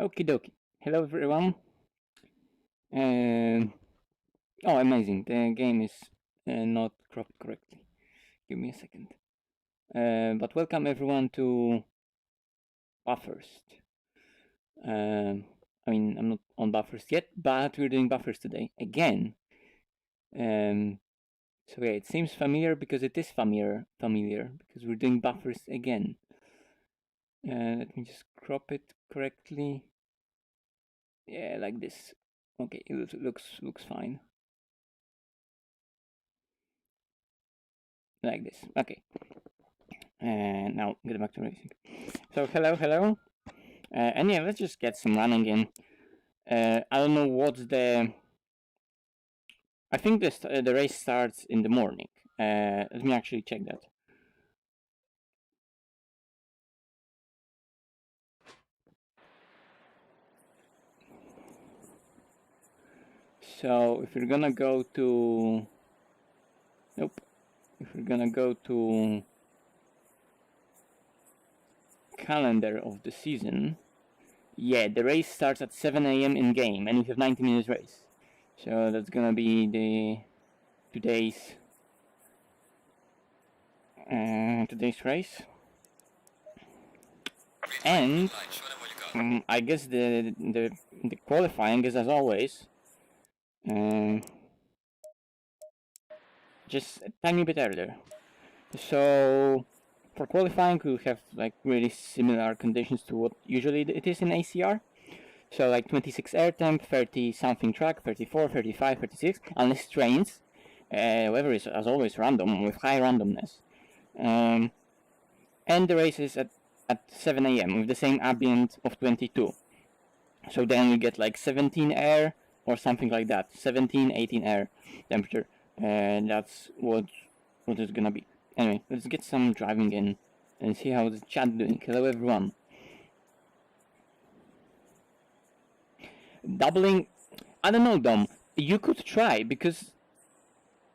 Okie dokie. Hello everyone. Oh, amazing. The game is not cropped correctly. Give me a second. But welcome everyone to Bathurst. I mean, I'm not on Bathurst yet, but we're doing Bathurst today again. So yeah, it seems familiar because it is familiar because we're doing Bathurst again. Let me just crop it correctly. Yeah, like this. Okay, it looks fine. Like this. Okay. And now get back to racing. So hello. And yeah, let's just get some running in. I don't know what's the. I think the race starts in the morning. Let me actually check that. So if you're gonna go to. Nope. If you're gonna go to calendar of the season, yeah, the race starts at 7 a.m. in game, and you have 90 minutes race. So that's gonna be the today's race. And I guess the qualifying is as always just a tiny bit earlier. So for qualifying we'll have like really similar conditions to what usually it is in ACR. So like 26 air temp, 30 something track, 34, 35, 36, unless it rains. Weather is as always random with high randomness. And the race is at 7 a.m. with the same ambient of 22. So then we get like 17 air or something like that. 17, 18 air temperature. And that's what it's gonna be. Anyway, let's get some driving in and see how the chat doing. Hello everyone. Doubling, I don't know, Dom. You could try because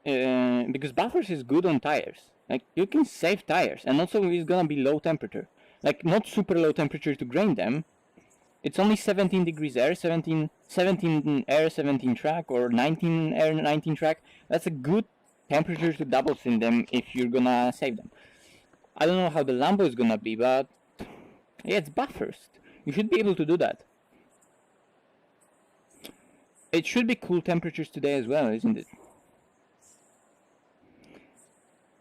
Bathurst is good on tires. Like you can save tires, and also it's gonna be low temperature. Like not super low temperature to grind them. It's only 17 degrees air, 17 air, 17 track, or 19 air, 19 track. That's a good temperature to doubles in them if you're gonna save them. I don't know how the Lambo is gonna be, but yeah, it's Bathurst. You should be able to do that. It should be cool temperatures today as well, isn't it?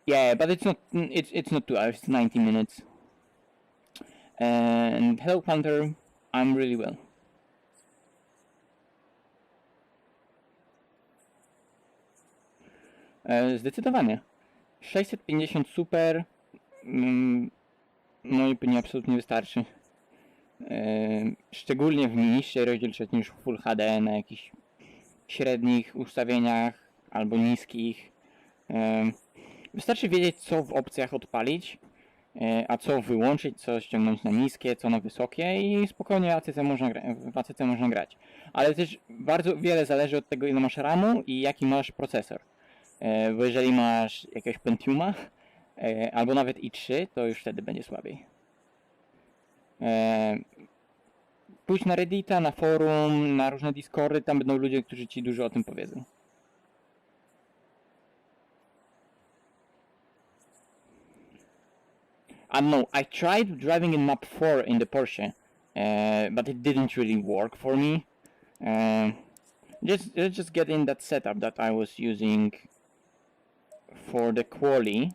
Yeah, but it's not. It's not 2 hours. It's 90 minutes. And hello, Panther. I'm really well. Zdecydowanie. 650 super. Mojej opinii absolutnie wystarczy. Szczególnie w niższej rozdzielczości niż Full HD na jakichś średnich ustawieniach albo niskich. Wystarczy wiedzieć, co w opcjach odpalić, a co wyłączyć, co ściągnąć na niskie, co na wysokie i spokojnie w ACC można grać. Ale też bardzo wiele zależy od tego, ile masz RAMu i jaki masz procesor. Bo jeżeli masz jakiegoś Pentiuma albo nawet i3, to już wtedy będzie słabiej. Pójdź na Reddita, na forum, na różne Discordy, tam będą ludzie, którzy ci dużo o tym powiedzą. No, I tried driving in map 4 in the Porsche, but it didn't really work for me. Let's just get in that setup that I was using for the quali.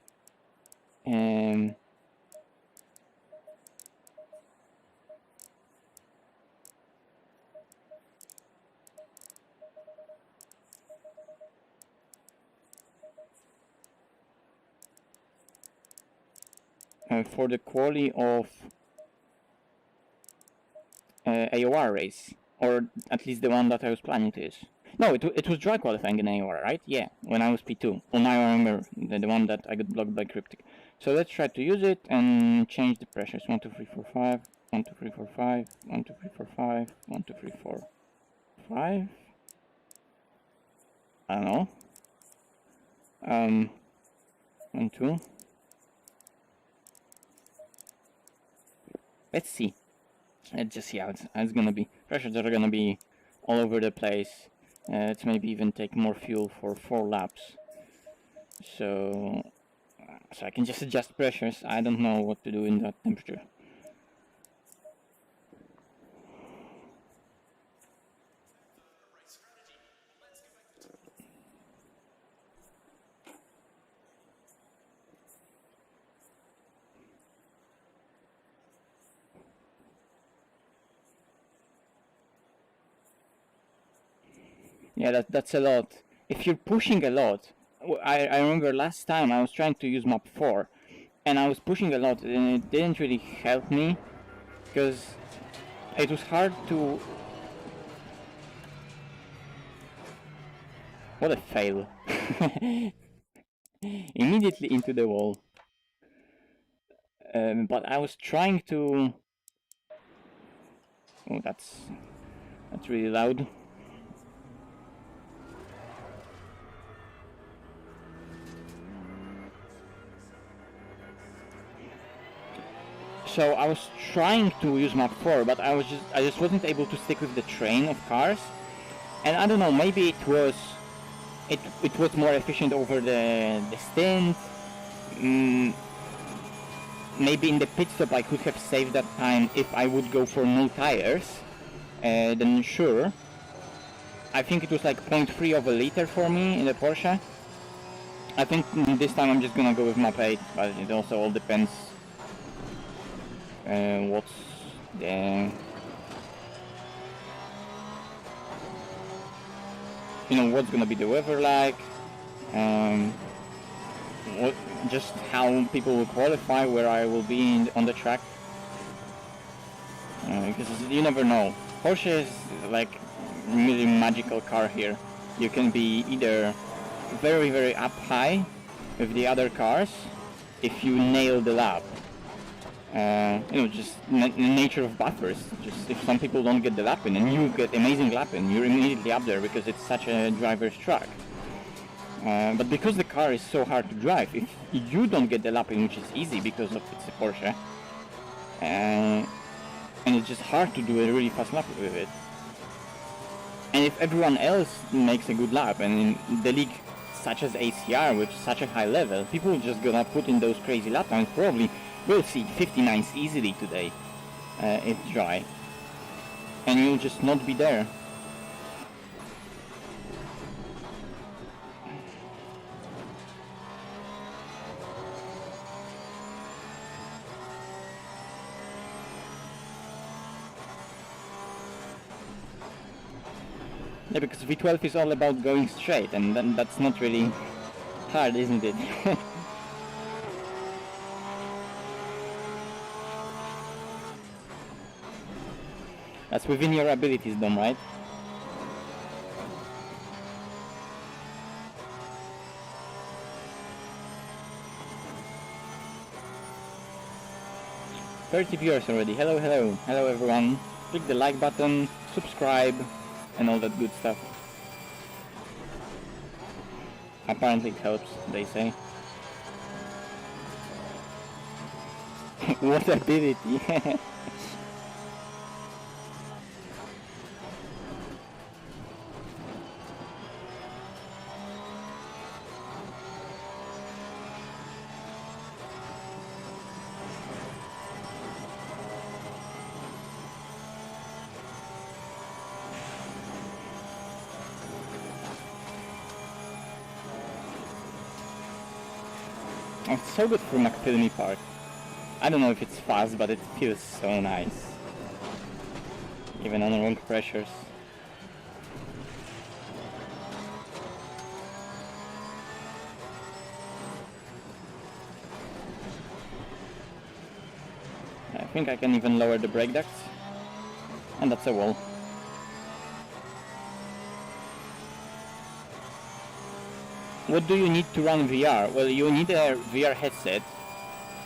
For the quali of AOR race, or at least the one that I was planning to use. No, it was dry qualifying in AOR, right? Yeah, when I was P2. Oh, now I remember the one that I got blocked by Cryptic. So let's try to use it and change the pressures. 1, 2, 3, 4, 5. 1, 2, 3, 4, 5. 1, 2, 3, 4, 5. 1, 2, 3, 4, 5. I don't know. 1, 2. Let's see. Let's just see how it's gonna be. Pressures are gonna be all over the place. Let's maybe even take more fuel for 4 laps. So I can just adjust pressures. I don't know what to do in that temperature. Yeah, that's a lot. If you're pushing a lot, I remember last time I was trying to use map 4, and I was pushing a lot, and it didn't really help me, because it was hard to... What a fail. Immediately into the wall. But I was trying to... Oh, that's really loud. So I was trying to use map 4, but I just wasn't able to stick with the train of cars. And I don't know, maybe it was more efficient over the stint. Maybe in the pit stop I could have saved that time if I would go for no tires. Then sure. I think it was like 0.3 of a liter for me in the Porsche. I think this time I'm just gonna go with map 8, but it also all depends what's the... what's gonna be the weather like, just how people will qualify, where I will be on the track, because you never know. Porsche is like really magical car here. You can be either very, very up high with the other cars if you nail the lap. Just nature of Bathurst. Just if some people don't get the lap in and you get amazing lap in, you're immediately up there because it's such a driver's track. But because the car is so hard to drive, if you don't get the lap in, which is easy because it's a Porsche, and it's just hard to do a really fast lap with it. And if everyone else makes a good lap, and in the league such as ACR with such a high level, people are just gonna put in those crazy lap times. Probably we'll see 59s easily today, if dry, and you'll just not be there. Yeah, because V12 is all about going straight, and then that's not really hard, isn't it? That's within your abilities, Dom, right? $30 viewers already. Hello, hello. Hello, everyone. Click the like button, subscribe, and all that good stuff. Apparently it helps, they say. What ability! It's so good for McFilmy Park. I don't know if it's fast, but it feels so nice. Even on wrong pressures. I think I can even lower the brake ducts. And that's a wall. What do you need to run VR? Well, you need a VR headset.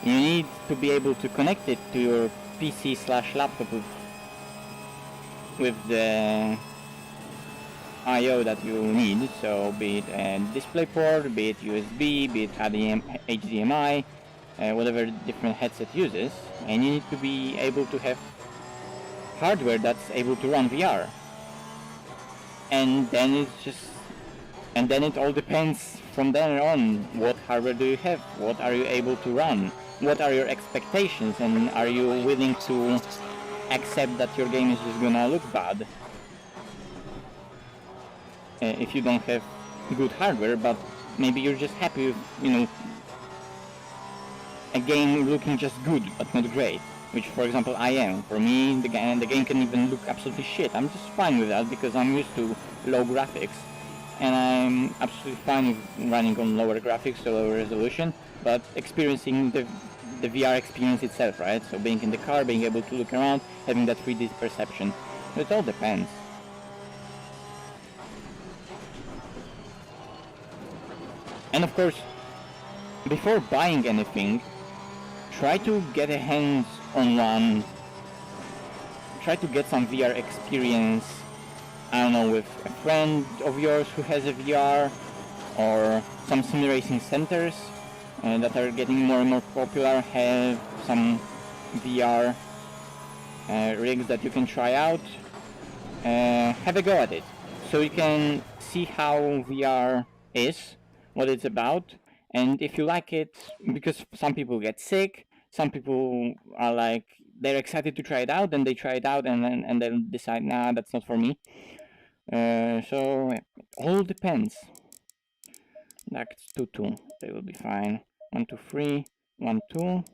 You need to be able to connect it to your PC/laptop with the I/O that you need. So be it a DisplayPort, be it USB, be it HDMI, whatever different headset uses. And you need to be able to have hardware that's able to run VR. And then it all depends from then on. What hardware do you have? What are you able to run? What are your expectations? And are you willing to accept that your game is just gonna look bad if you don't have good hardware, but maybe you're just happy with, a game looking just good but not great, which for example I am. For me, the game can even look absolutely shit. I'm just fine with that because I'm used to low graphics, and I'm absolutely fine with running on lower graphics, so lower resolution, but experiencing the VR experience itself, right? So being in the car, being able to look around, having that 3D perception. It all depends. And of course, before buying anything, try to get a hands on one. Try to get some VR experience, I don't know, with a friend of yours who has a VR, or some sim racing centers that are getting more and more popular have some VR rigs that you can try out. Have a go at it, so you can see how VR is, what it's about, and if you like it, because some people get sick, some people are like, they're excited to try it out, and they try it out and then decide, nah, that's not for me. So it all depends. That's 2-2, they will be fine. 1-2-3, 1-2,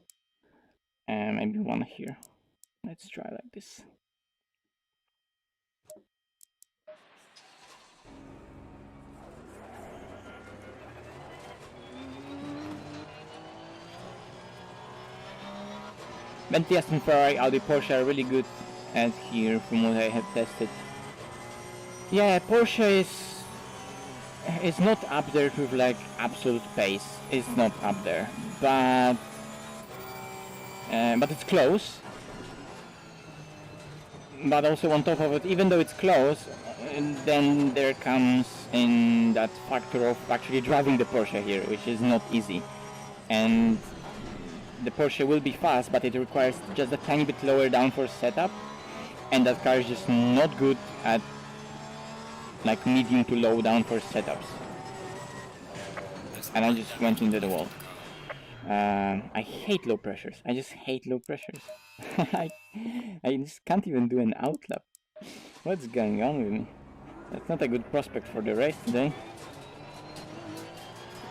and maybe one here. Let's try like this. Bentley, Aston, Ferrari, Audi, Porsche are really good at here from what I have tested. Yeah, Porsche is not up there with like absolute pace. It's not up there, but it's close. But also on top of it, even though it's close, then there comes in that factor of actually driving the Porsche here, which is not easy. And the Porsche will be fast, but it requires just a tiny bit lower downforce setup, and that car is just not good at like medium to low downforce setups. And I just went into the wall. I hate low pressures. I just hate low pressures. I just can't even do an outlap. What's going on with me? That's not a good prospect for the race today.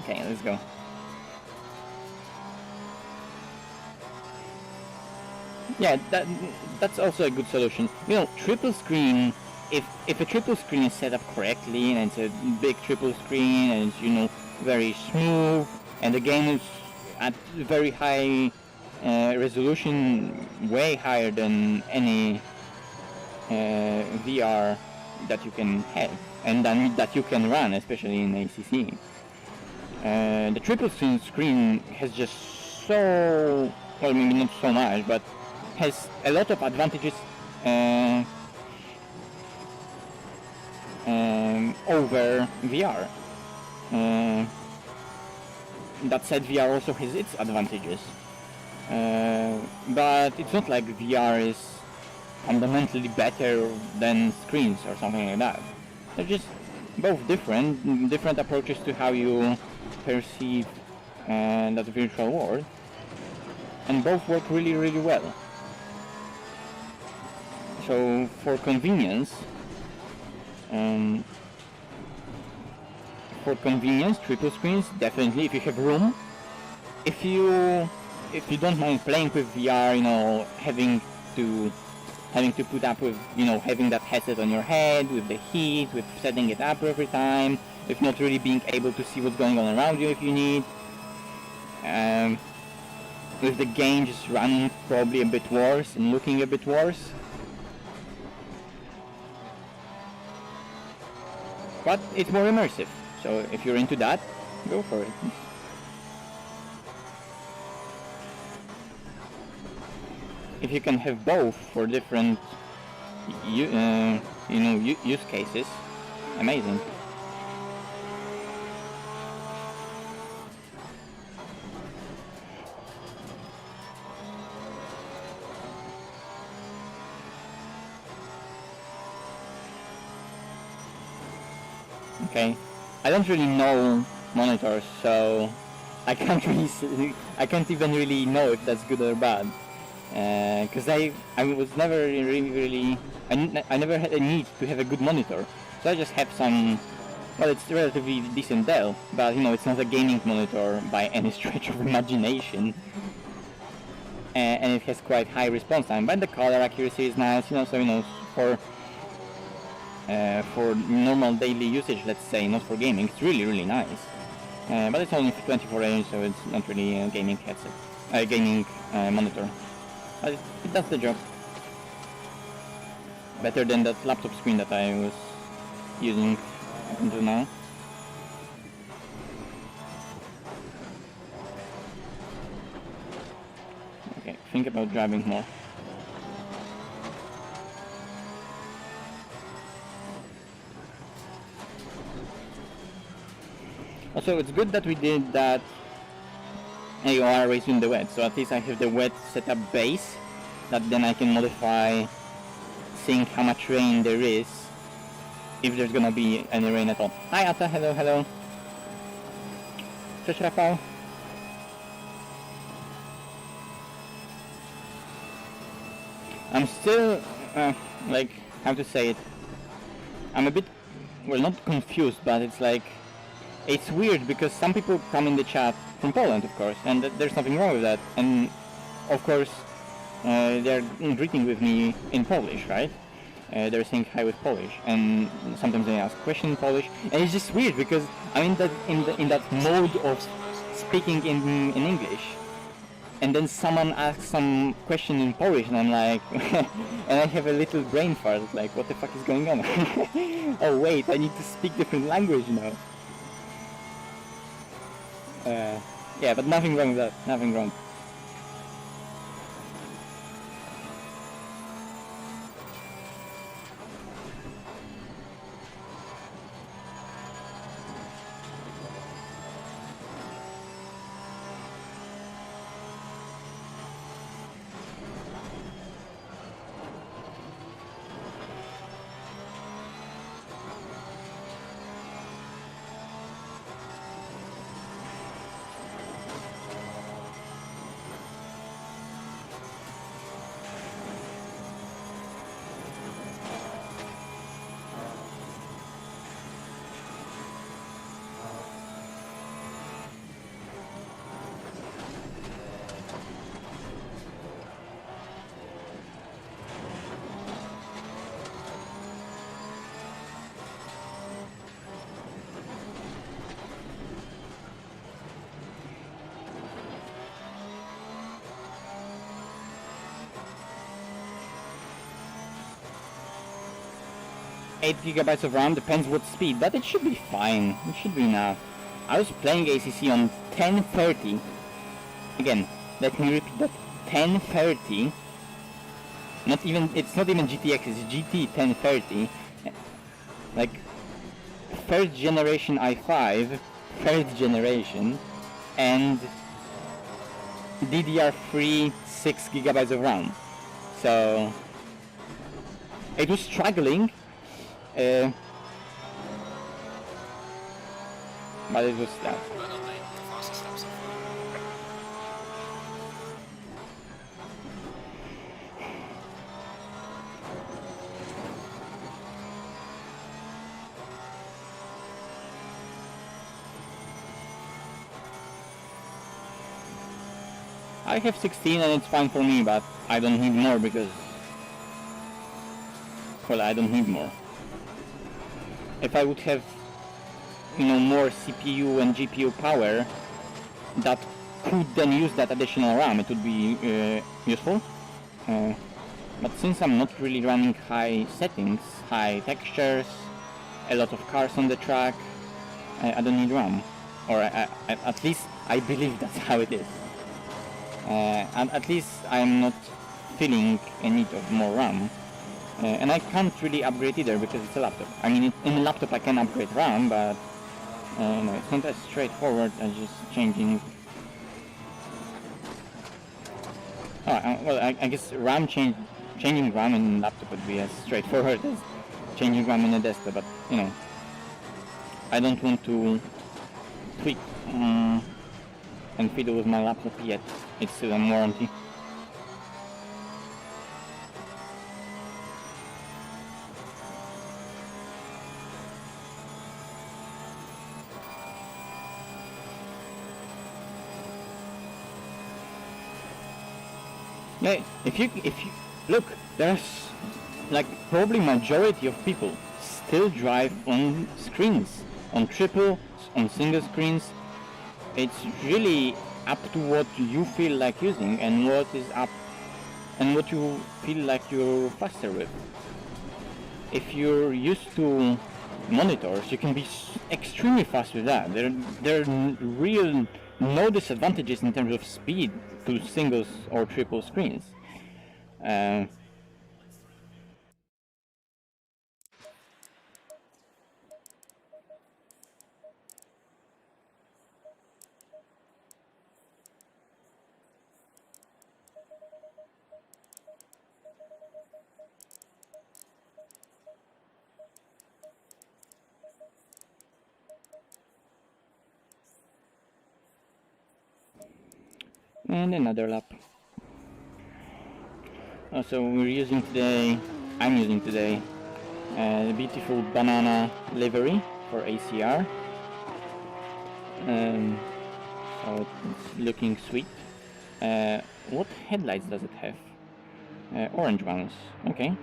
Okay, let's go. Yeah, that's also a good solution. Triple screen, if a triple screen is set up correctly, and it's a big triple screen, and it's, very smooth, and the game is at very high resolution, way higher than any VR that you can have, and then that you can run, especially in ACC. The triple screen has just so, well, maybe not so much, but has a lot of advantages over VR. That said, VR also has its advantages, but it's not like VR is fundamentally better than screens or something like that. They're just both different approaches to how you perceive that virtual world, and both work really, really well. So for convenience, triple screens, definitely, if you have room. If you don't mind playing with VR, having to put up with, having that headset on your head, with the heat, with setting it up every time, if not really being able to see what's going on around you if you need. With the game just running probably a bit worse and looking a bit worse. But it's more immersive, so if you're into that, go for it. If you can have both for different, use cases, amazing. okay? I don't really know monitors, so I can't really I can't even really know if that's good or bad. Because I was never really I never had a need to have a good monitor, so I just have some. Well, it's relatively decent Dell, but you know, it's not a gaming monitor by any stretch of imagination. And it has quite high response time, but the color accuracy is nice, you know, so you know, for normal daily usage, let's say, not for gaming, it's really nice. But it's only 24 inch, so it's not really a gaming headset, gaming monitor. But it does the job. Better than that laptop screen that I was using up until now. Okay, think about driving more. Also, it's good that we did that ACR race in the wet, so at least I have the wet setup base that then I can modify, seeing how much rain there is, if there's gonna be any rain at all. Hi Ata, hello. Cześć Rafał. I'm still, like, how to say it, I'm a bit, well, not confused, but it's like, it's weird because some people come in the chat from Poland, of course, and there's nothing wrong with that, and of course they're greeting with me in Polish, right? They're saying hi with Polish, and sometimes they ask question in Polish, and it's just weird because I'm in that mode of speaking in English, and then someone asks some question in Polish, and I'm like, and I have a little brain fart, like, what the fuck is going on? Oh wait, I need to speak different language now. Yeah, but nothing wrong with that, nothing wrong. Eight gigabytes of RAM, depends what speed, but it should be fine. It should be enough. I was playing ACC on 1030. Again, let me repeat that. 1030. It's not even GTX, it's GT 1030. Like, first generation i5, third generation, and DDR3 6 gigabytes of RAM. So, it was struggling. But it was that. I have 16 and it's fine for me, but I don't need more because, well, I don't need more. If I would have, you know, more CPU and GPU power that could then use that additional RAM, it would be useful. But since I'm not really running high settings, high textures, a lot of cars on the track, I don't need RAM. Or at least I believe that's how it is. And at least I'm not feeling a need of more RAM. And I can't really upgrade either because it's a laptop. I mean, in a laptop I can upgrade RAM, but no, it's not as straightforward as just changing. Oh, well, I guess changing RAM in a laptop would be as straightforward as changing RAM in a desktop, but you know, I don't want to tweak and fiddle with my laptop yet. It's still on warranty. Yeah, if you look, there's like probably majority of people still drive on screens, on triple, on single screens. It's really up to what you feel like using and what is up and what you feel like you're faster with. If you're used to monitors, you can be extremely fast with that. There are real no disadvantages in terms of speed to singles or triple screens. And another lap. So I'm using today a beautiful banana livery for ACR. So it's looking sweet. What headlights does it have? Orange ones. Okay.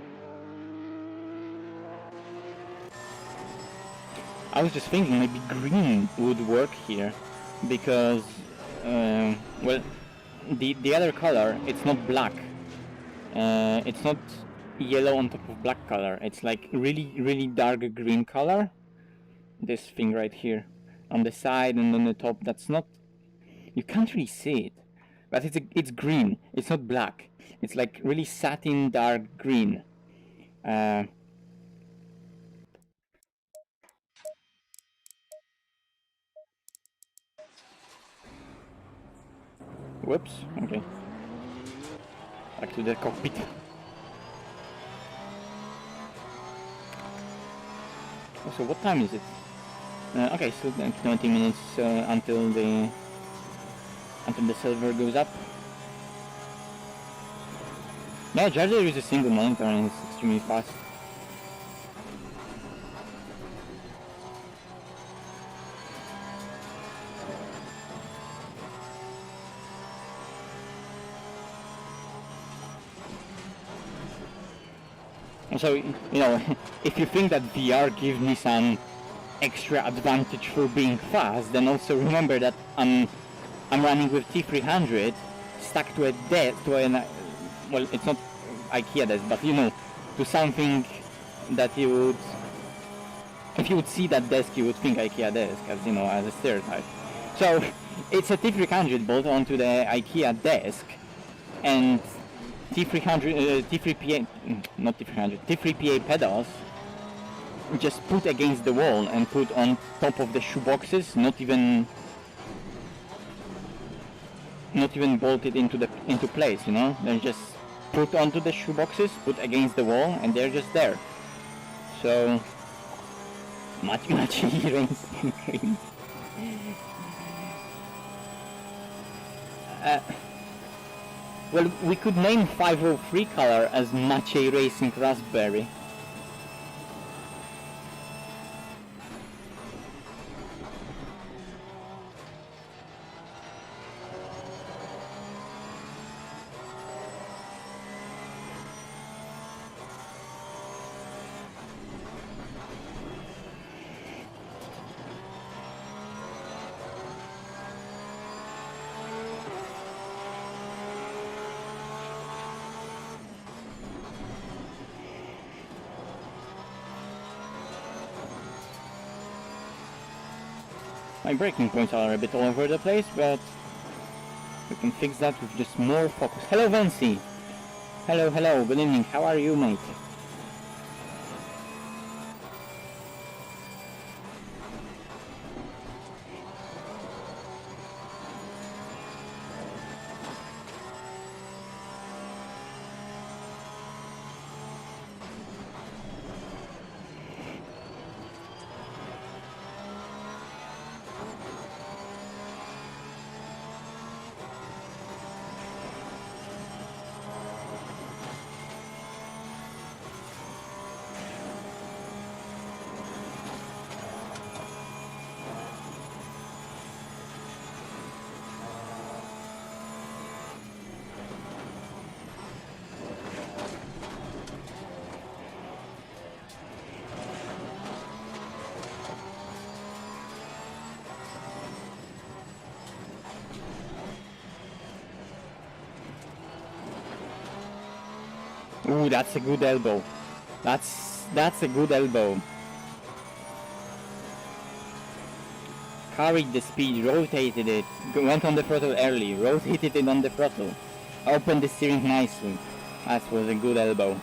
I was just thinking maybe green would work here, because well, the other color, it's not black. It's not yellow on top of black color. It's like really dark green color. This thing right here on the side and on the top. That's not. You can't really see it, but it's green. It's not black. It's like really satin dark green. Whoops. Okay. Back to the cockpit. So what time is it? Okay, so 20 minutes until the server goes up. Yeah, Charger is a single monitor and it's extremely fast. So, you know, if you think that VR gives me some extra advantage for being fast, then also remember that I'm running with T300 stuck to a desk, well, it's not IKEA desk, but you know, to something that you would, if you would see that desk, you would think IKEA desk, as you know, as a stereotype. So it's a T300 bolt onto the IKEA desk, and T3PA pedals just put against the wall and put on top of the shoeboxes, not even bolted into place, you know. They're just put onto the shoeboxes, put against the wall, and they're just there. So much racing. Well, we could name 503 color as Mache Racing Raspberry. My braking points are a bit all over the place, but we can fix that with just more focus. Hello, Vancy! Hello, good evening, how are you, mate? Ooh, that's a good elbow. That's a good elbow. Carried the speed, rotated it, went on the throttle early, rotated it on the throttle, opened the steering nicely. That was a good elbow.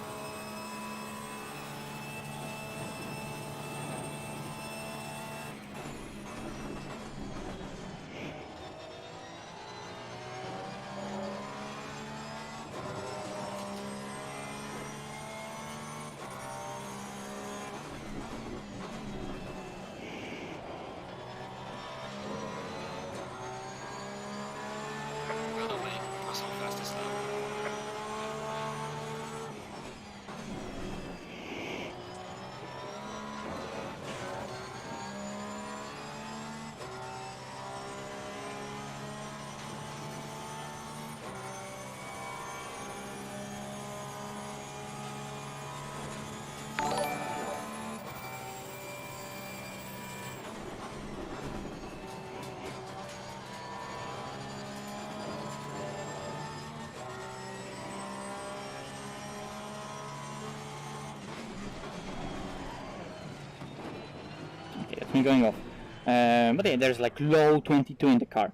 Okay, that's me going off. But yeah, there's like low 22 in the car.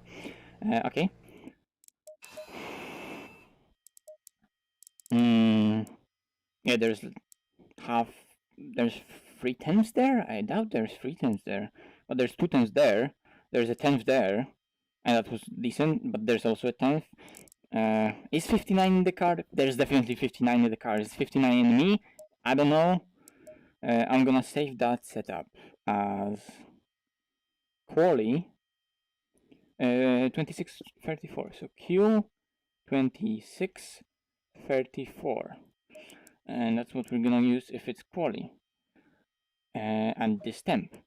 Okay. Yeah, there's 3 tenths there? I doubt there's 3 tenths there. But there's 2 tenths there. There's a tenth there. And that was decent, but there's also a tenth. Is 59 in the car? There's definitely 59 in the car. Is 59 in me? I don't know. I'm gonna save that setup as quali 2634. So Q 2634. And that's what we're gonna use if it's quali. And this temp.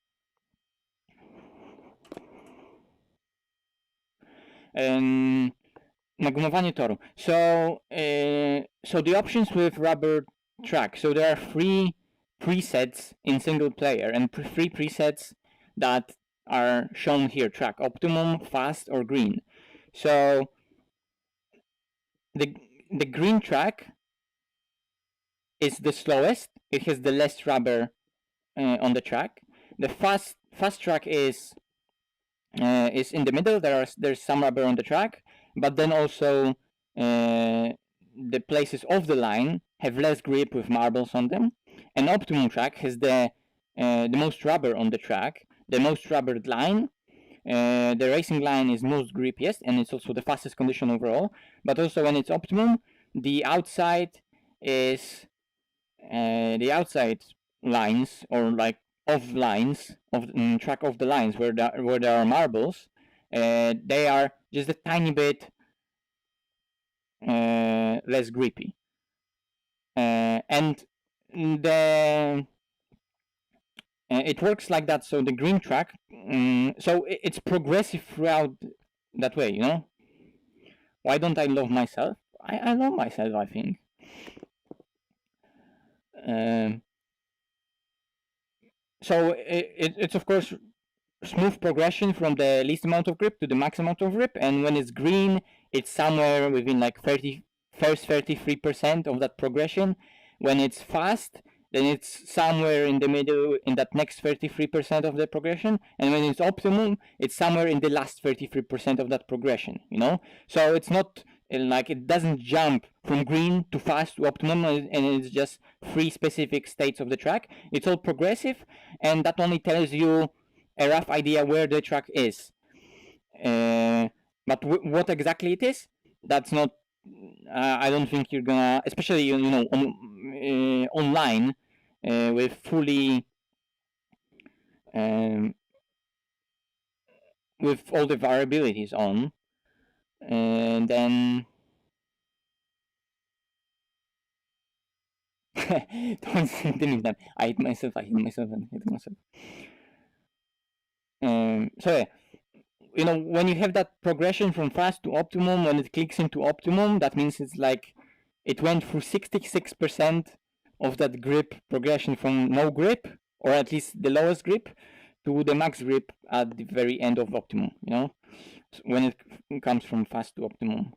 Nagumowanie toru. So the options with rubber track. So there are 3 presets in single player and 3 presets that are shown here: track optimum, fast, or green. So the green track is the slowest. It has the less rubber on the track. The fast track is in the middle. There's some rubber on the track, but then also the places of the line have less grip with marbles on them. And optimum track has the most rubber on the track, the most rubbered line. The racing line is most grippiest, and it's also the fastest condition overall. But also when it's optimum, the outside is the outside lines, or like of lines of track of the lines where there are marbles. They are just a tiny bit less grippy, and it works like that. So the green track, so it's progressive throughout that way, you know. Why don't I love myself? I love myself, I think. So it's of course smooth progression from the least amount of grip to the max amount of grip, and when it's green, it's somewhere within like 33% of that progression. When it's fast, then it's somewhere in the middle in that next 33% of the progression, and when it's optimum, it's somewhere in the last 33% of that progression, you know. So it's not like it doesn't jump from green to fast to optimum, and it's just 3 specific states of the track. It's all progressive, and that only tells you a rough idea where the track is. But what exactly it is, that's not. I don't think you're gonna, especially online with fully with all the variabilities on, and then don't delete them. I hit myself. So yeah, when you have that progression from fast to optimum, when it clicks into optimum, that means it's like it went through 66% of that grip progression from no grip, or at least the lowest grip, to the max grip at the very end of optimum, so when it comes from fast to optimum.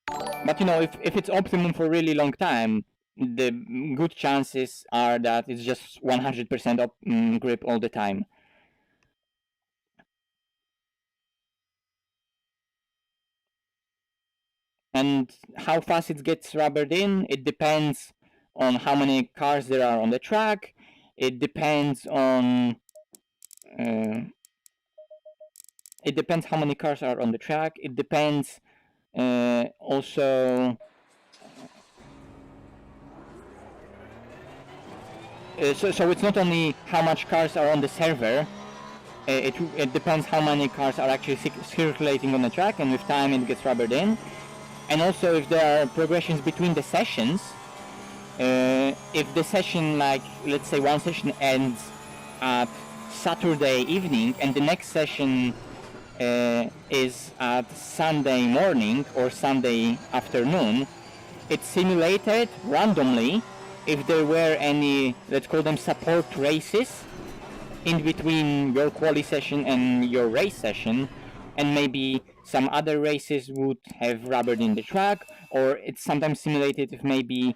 But you know, if it's optimum for a really long time, the good chances are that it's just 100% grip all the time. And how fast it gets rubbered in, it depends on how many cars there are on the track. It depends on it depends how many cars are on the track. It depends also. So it's not only how much cars are on the server. It depends how many cars are actually circulating on the track, and with time it gets rubbered in. And also if there are progressions between the sessions. If the session, like let's say one session ends at Saturday evening and the next session is at Sunday morning or Sunday afternoon, it's simulated randomly if there were any, let's call them support races in between your quali session and your race session, and maybe some other races would have rubbered in the track, or it's sometimes simulated if maybe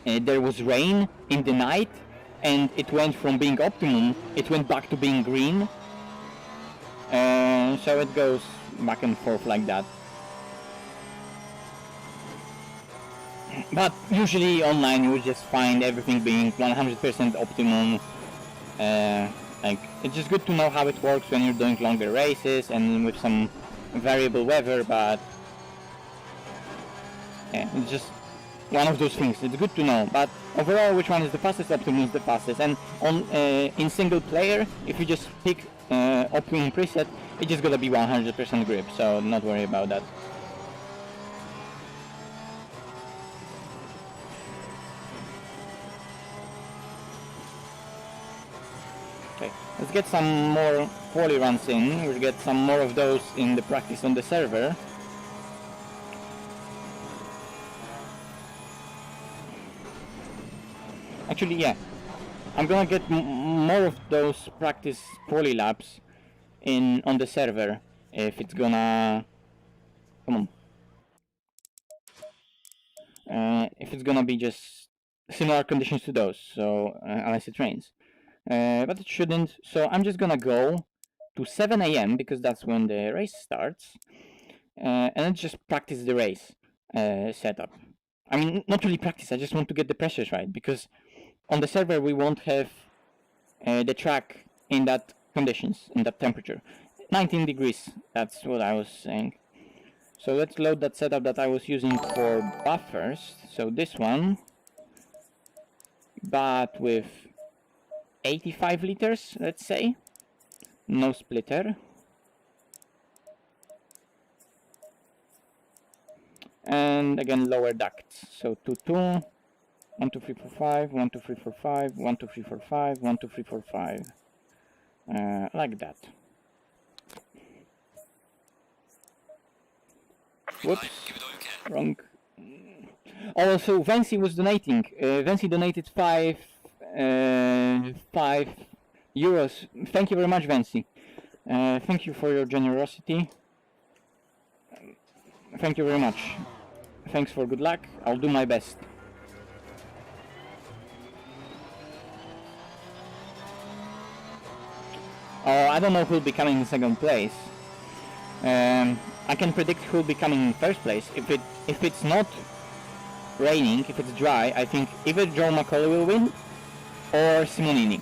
there was rain in the night and it went from being optimum, it went back to being green. So it goes back and forth like that. But usually online you just find everything being 100% optimum. Like, it's just good to know how it works when you're doing longer races and with some variable weather, but yeah, it's just one of those things. It's good to know, but overall, which one is the fastest? Optimum is the fastest. And on in single player, if you just pick optimum preset, it's just gonna be 100% grip, so not worry about that. Okay, let's get some more quali runs in. We'll get some more of those in the practice on the server. Actually, yeah, I'm gonna get more of those practice quali laps on the server if it's gonna come on. If it's gonna be just similar conditions to those, so unless it rains. But it shouldn't, so I'm just gonna go to 7 AM because that's when the race starts, and then just practice the race setup. I mean, not really practice, I just want to get the pressures right, because on the server we won't have the track in that conditions, in that temperature. 19 degrees, that's what I was saying. So let's load that setup that I was using for Bathurst. So this one, but with 85 liters, let's say. No splitter. And again, lower ducts. So 2, 2, 1, 2, 3, 4, 5, 1, 2, 3, 4, 5, 1, 2, 3, 4, 5, 1, 2, 3, 4, 5. Like that. Whoops, wrong. Also, Vancy was donating. Vancy donated 5 euros. Thank you very much, Vancy. Thank you for your generosity. Thank you very much. Thanks for good luck. I'll do my best. Oh, I don't know who'll be coming in second place. I can predict who'll be coming in first place. If it's not raining, if it's dry, I think either Joe McCauley will win or Simonini.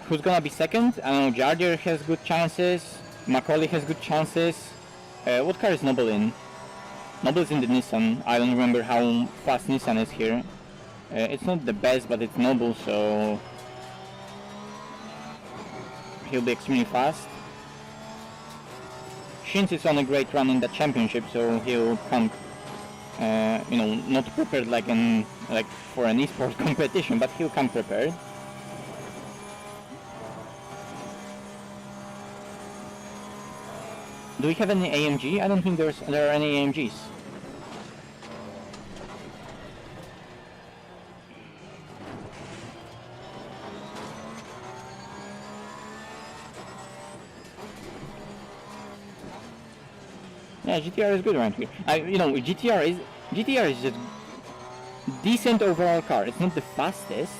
Who's gonna be second? I don't know, Jardier has good chances, McCauley has good chances. What car is Noble in? Noble is in the Nissan. I don't remember how fast Nissan is here. It's not the best, but it's Noble, so he'll be extremely fast. Shins is on a great run in the championship, so he'll come, not prepared like for an esports competition, but he'll come prepared. Do we have any AMG? I don't think there are any AMGs. Yeah, GTR is good around here. You know, GTR is just decent overall car. It's not the fastest,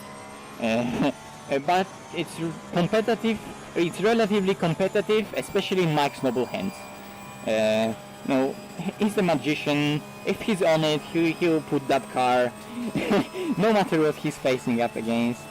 but it's competitive. It's relatively competitive, especially in Mike's noble hands. You know, he's the magician. If he's on it, he'll put that car, no matter what he's facing up against.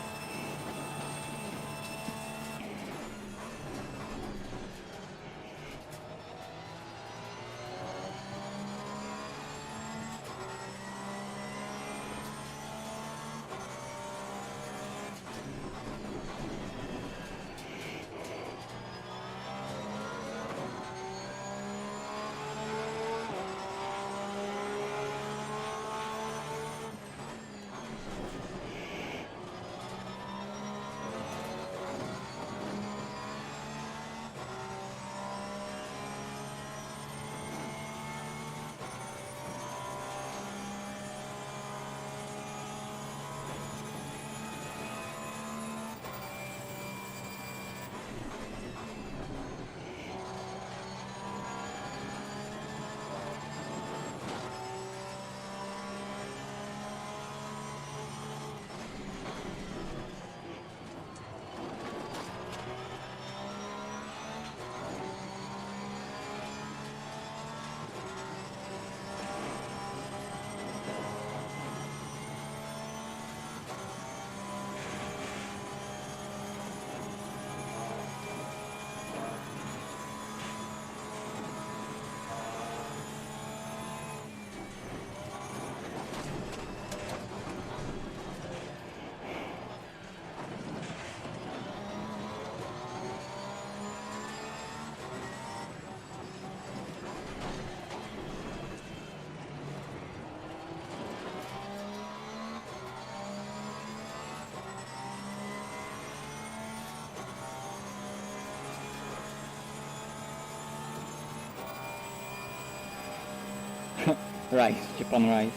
Rice, Japan rice.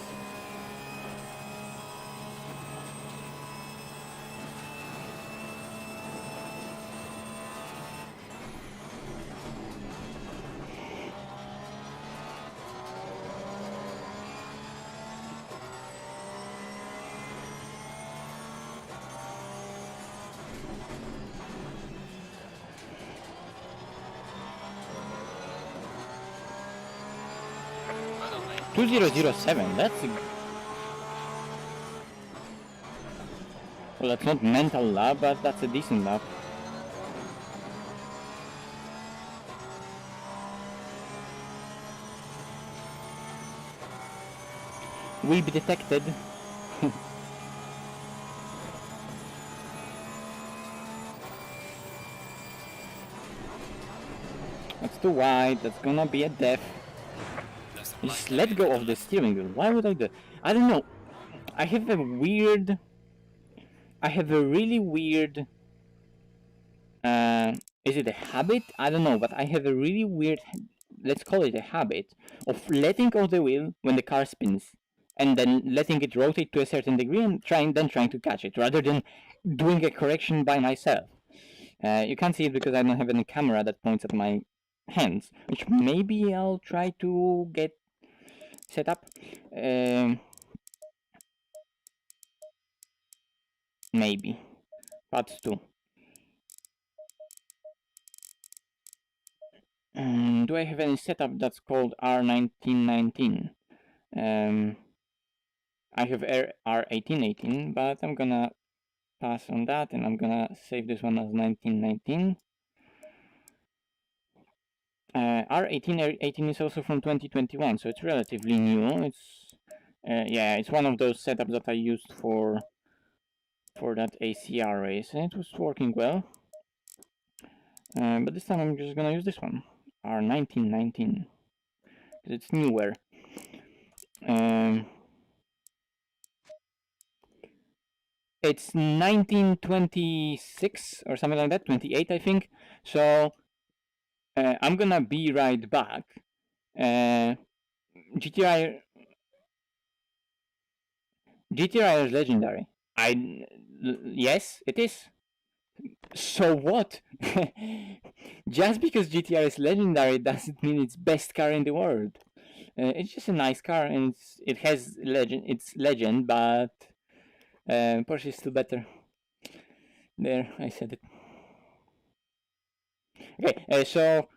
$2007, that's a... Well, that's not mental lap, but that's a decent lap. Will be detected. That's too wide, that's gonna be a death. Just let go of the steering wheel. Why would I do? I don't know. I have a really weird... is it a habit? I don't know, but I have a really weird... Let's call it a habit of letting go of the wheel when the car spins, and then letting it rotate to a certain degree and trying to catch it, rather than doing a correction by myself. You can't see it because I don't have any camera that points at my hands, which maybe I'll try to get set up. Maybe. Parts 2. Do I have any setup that's called R1919? I have R1818, but I'm gonna pass on that and I'm gonna save this one as 1919. R1818 is also from 2021, so it's relatively new. It's yeah, it's one of those setups that I used for that ACR race, and it was working well. But this time I'm just gonna use this one, R1919, because it's newer. It's 1926 or something like that, 28 I think. So I'm gonna be right back. GTI is legendary. Yes, it is. So what? Just because GTR is legendary doesn't mean it's best car in the world. It's just a nice car, and it has legend, but Porsche is still better. There, I said it. Okay, so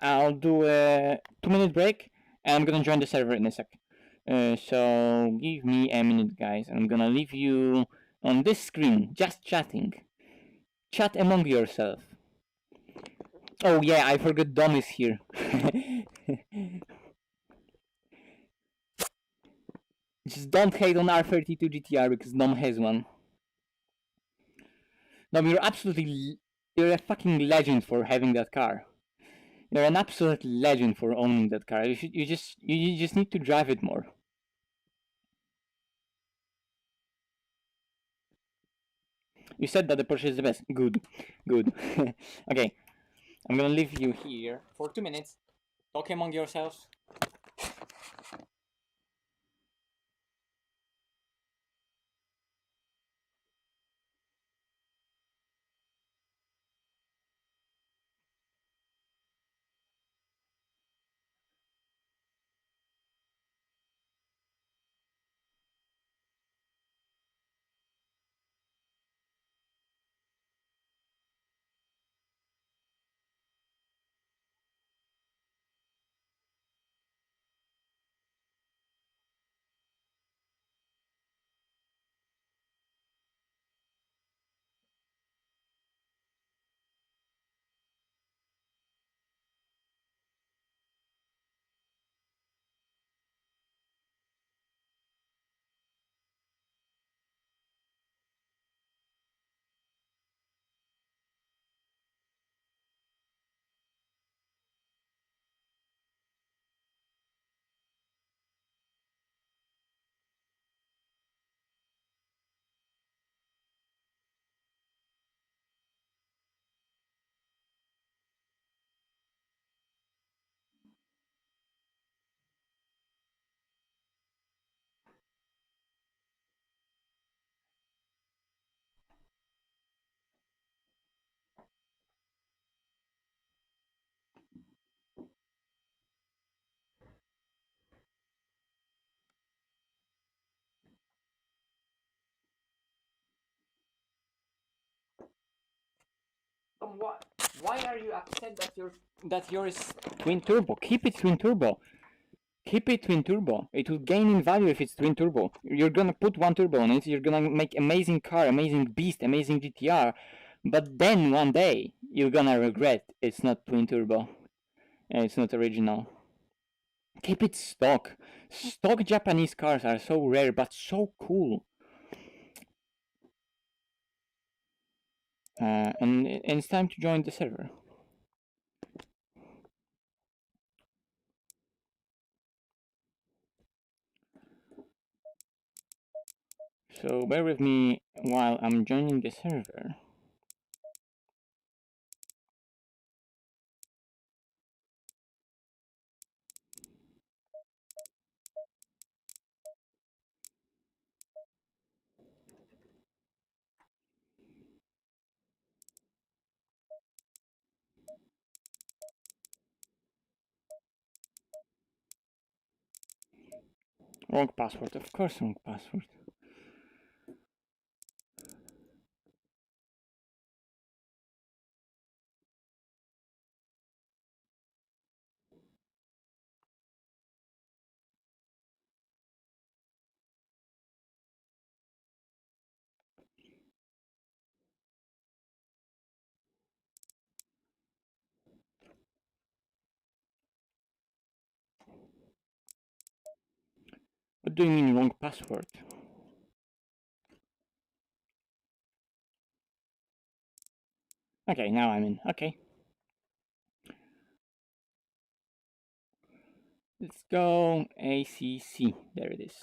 I'll do a 2-minute break, and I'm gonna join the server in a sec. So give me a minute, guys, and I'm gonna leave you on this screen, just chatting. Chat among yourself. Oh yeah, I forgot Dom is here. Just don't hate on R32 GTR because Dom has one. Dom, you're a fucking legend for having that car. You're an absolute legend for owning that car. You just need to drive it more. You said that the Porsche is the best. Good. Okay, I'm gonna leave you here for 2 minutes. Talk among yourselves. What? Why are you upset that yours twin turbo? Keep it twin turbo. Keep it twin turbo. It will gain in value if it's twin turbo. You're gonna put one turbo on it. You're gonna make amazing car, amazing beast, amazing GTR. But then one day you're gonna regret it's not twin turbo. And it's not original. Keep it stock. Stock Japanese cars are so rare but so cool. And it's time to join the server. So bear with me while I'm joining the server. Wrong password, of course wrong password. What do you mean wrong password? Okay, now I'm in. Okay. Let's go ACC. There it is.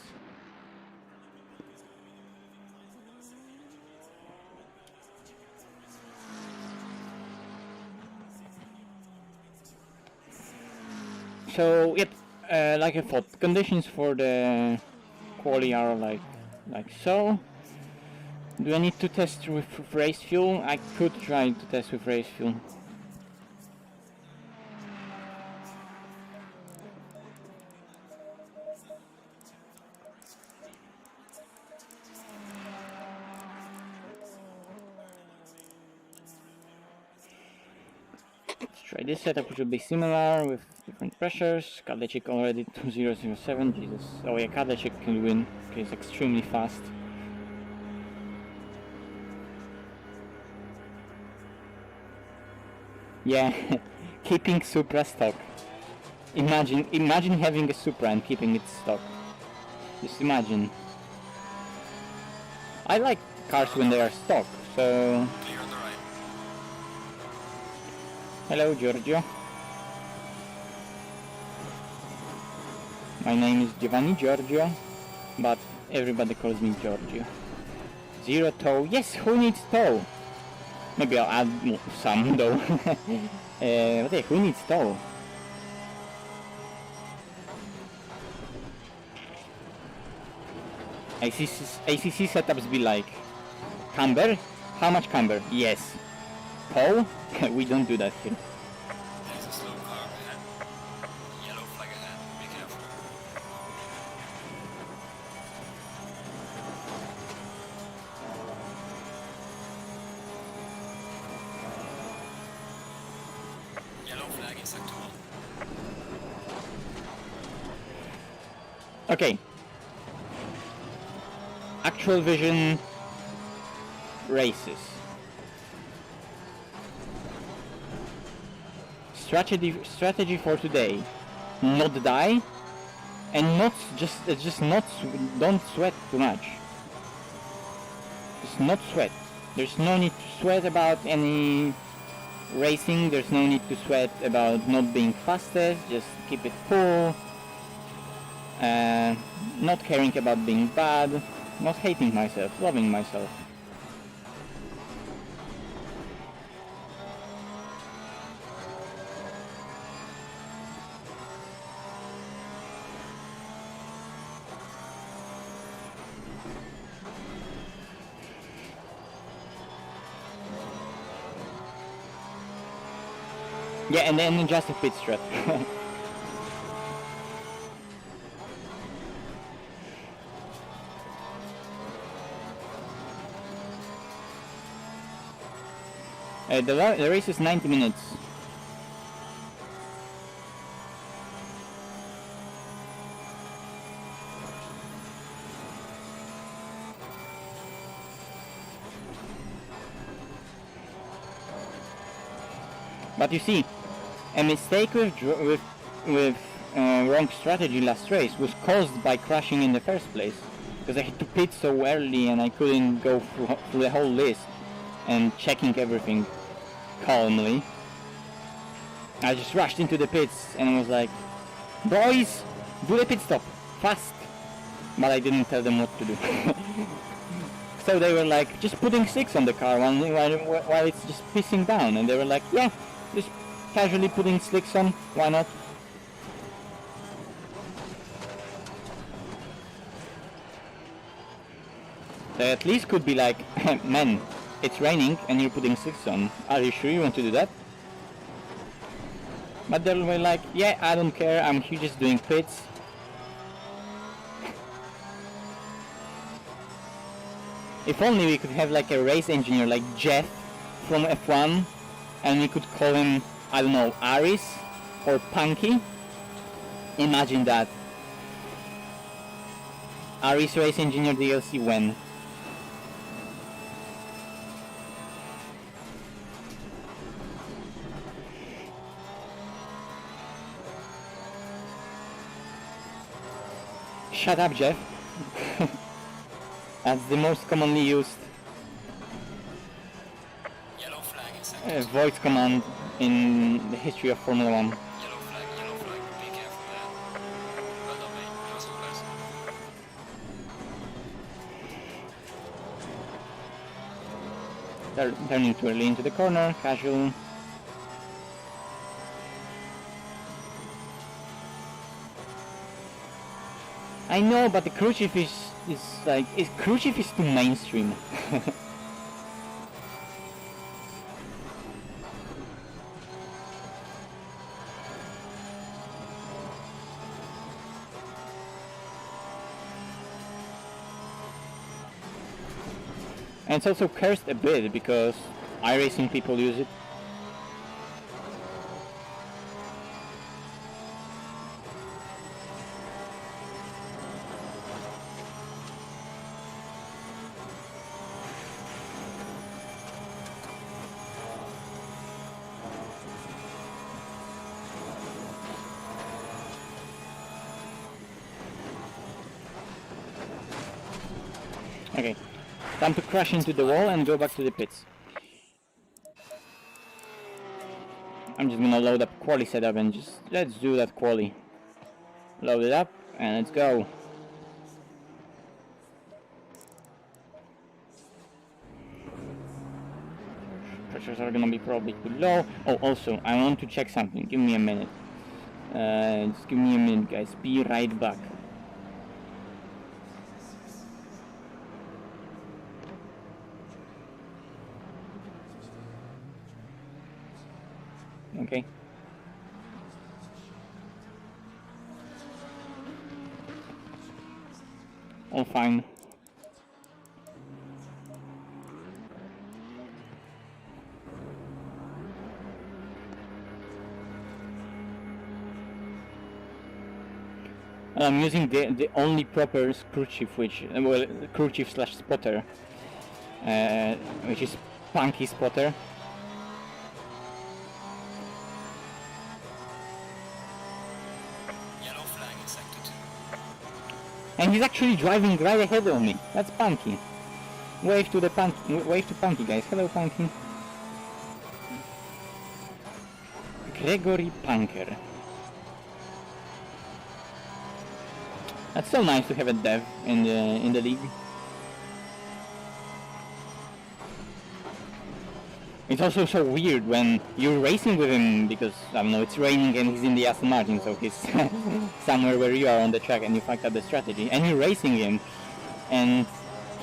So, yep, like I thought, conditions for the quali are like so. Do I need to test with race fuel? I could try to test with race fuel. Let's try this setup, which will be similar with different pressures. Kadlecik already 2007, Jesus. Oh yeah, Kadlecik can win, he's extremely fast. Yeah, keeping Supra stock. Imagine having a Supra and keeping it stock. Just imagine. I like cars when they are stock, so... Clear on the right. Hello, Giorgio. My name is Giovanni Giorgio, but everybody calls me Giorgio. Zero tow. Yes, who needs tow? Maybe I'll add some though. But hey, who needs tow? ACC setups be like camber? How much camber? Yes. Tow? We don't do that here. There's a slow car ahead. Yellow flag ahead. Be careful. Yellow flag in sector 1. Okay. Actual vision races. Strategy for today: not die, and don't sweat too much. Just not sweat. There's no need to sweat about any racing. There's no need to sweat about not being fastest. Just keep it cool. Not caring about being bad. Not hating myself. Loving myself. Yeah, and then just a pit strat. The race is 90 minutes. But you see, a mistake with wrong strategy last race was caused by crashing in the first place, because I had to pit so early and I couldn't go through the whole list and checking everything calmly. I just rushed into the pits and was like, boys, do the pit stop, fast! But I didn't tell them what to do. So they were like, just putting slicks on the car while it's just pissing down, and they were like, yeah, just casually putting slicks on, why not? They at least could be like, man, it's raining and you're putting slicks on. Are you sure you want to do that? But they were like, yeah, I don't care, I'm here just doing pits. If only we could have like a race engineer like Jeff from F1, and we could call him, I don't know, Aris or Punky. Imagine that. Aris Race Engineer DLC when? Shut up, Jeff. That's the most commonly used Yellow flag in sector 2. voice command in the history of Formula 1. Yellow flag, be careful there. Well done, mate. That was close. Turning too early into the corner, casual. I know, but the crew chief is It's like cruise ship is too mainstream. And it's also cursed a bit because iRacing people use it. Okay, time to crash into the wall and go back to the pits. I'm just gonna load up quali setup and just let's do that quali. Load it up and let's go. Pressures are gonna be probably too low. Oh, also, I want to check something. Give me a minute. Just give me a minute, guys. Be right back. Okay. All fine. I'm using the only proper crew chief, which well, crew chief slash spotter, which is Punky Spotter. Yellow flag in sector 2. And he's actually driving right ahead of me. That's Punky. Wave to the wave to Punky, guys. Hello, Punky. Gregory Punker. That's so nice to have a dev in the league. It's also so weird when you're racing with him because, I don't know, it's raining and he's in the Aston Martin, so he's somewhere where you are on the track and you fucked up the strategy. And you're racing him and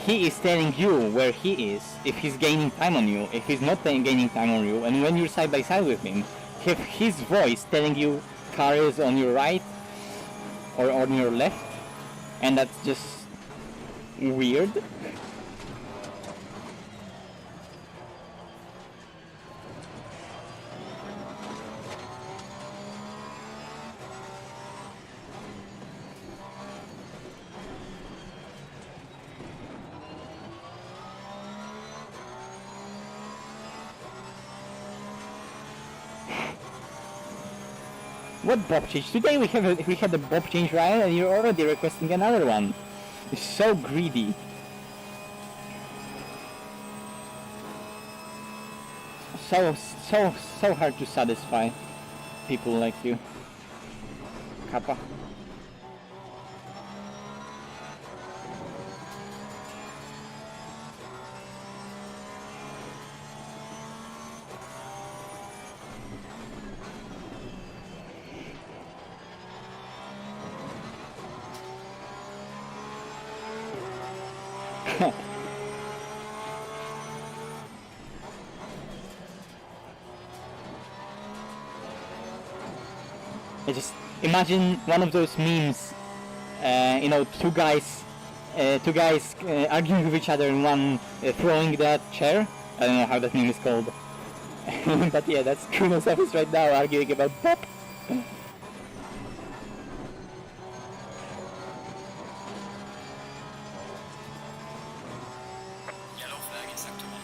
he is telling you where he is, if he's gaining time on you, if he's not gaining time on you, and when you're side by side with him, have his voice telling you car is on your right or on your left, and that's just weird. What bob change? Today we had a bob change, Ryan, and you're already requesting another one. It's so greedy. So hard to satisfy people like you, Kappa. I just imagine one of those memes, you know, two guys arguing with each other and one throwing that chair. I don't know how that meme is called, but yeah, that's Kuno's office right now arguing about pop. Yellow flag in sector 1.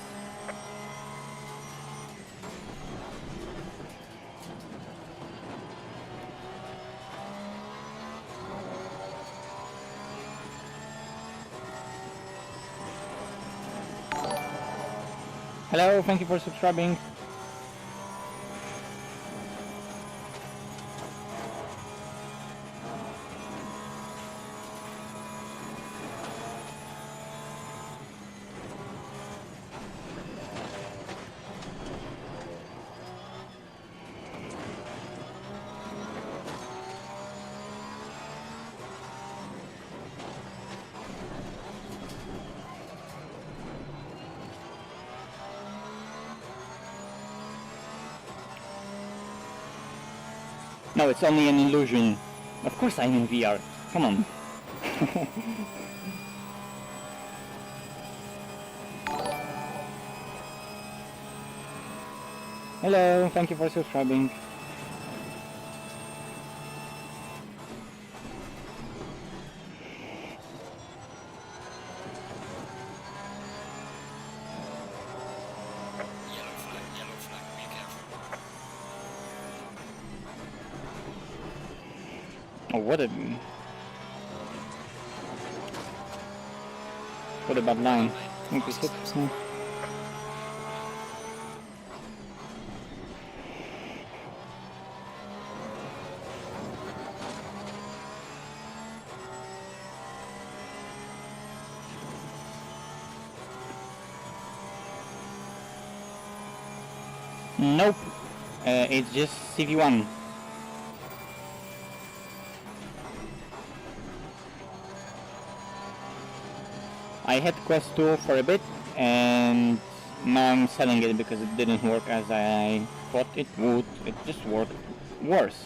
Hello, thank you for subscribing. No, it's only an illusion. Of course I'm in VR. Come on. Hello, thank you for subscribing. Yellow flag, be careful. Oh, what a bad line. Okay, sit. Nope, it's just CV1. I had Quest 2 for a bit, and now I'm selling it because it didn't work as I thought it would. It just worked worse.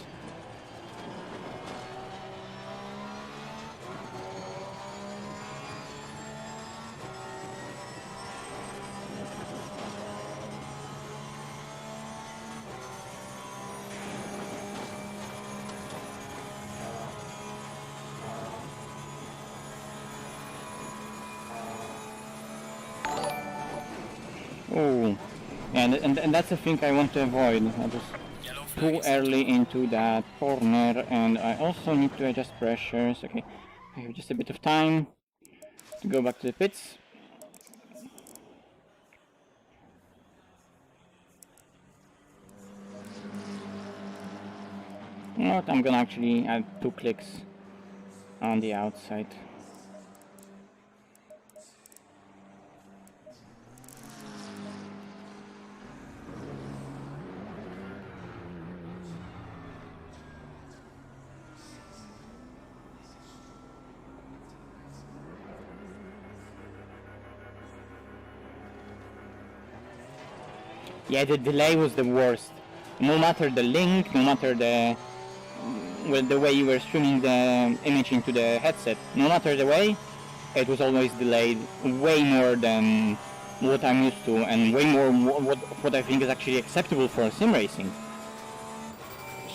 Oh, and that's the thing I want to avoid. I was too early into that corner, and I also need to adjust pressures. Okay, I have just a bit of time to go back to the pits. You know what, I'm gonna actually add 2 clicks on the outside. Yeah, the delay was the worst. No matter the link, no matter the way you were streaming the image into the headset, no matter the way, it was always delayed way more than what I'm used to, and way more what I think is actually acceptable for sim racing.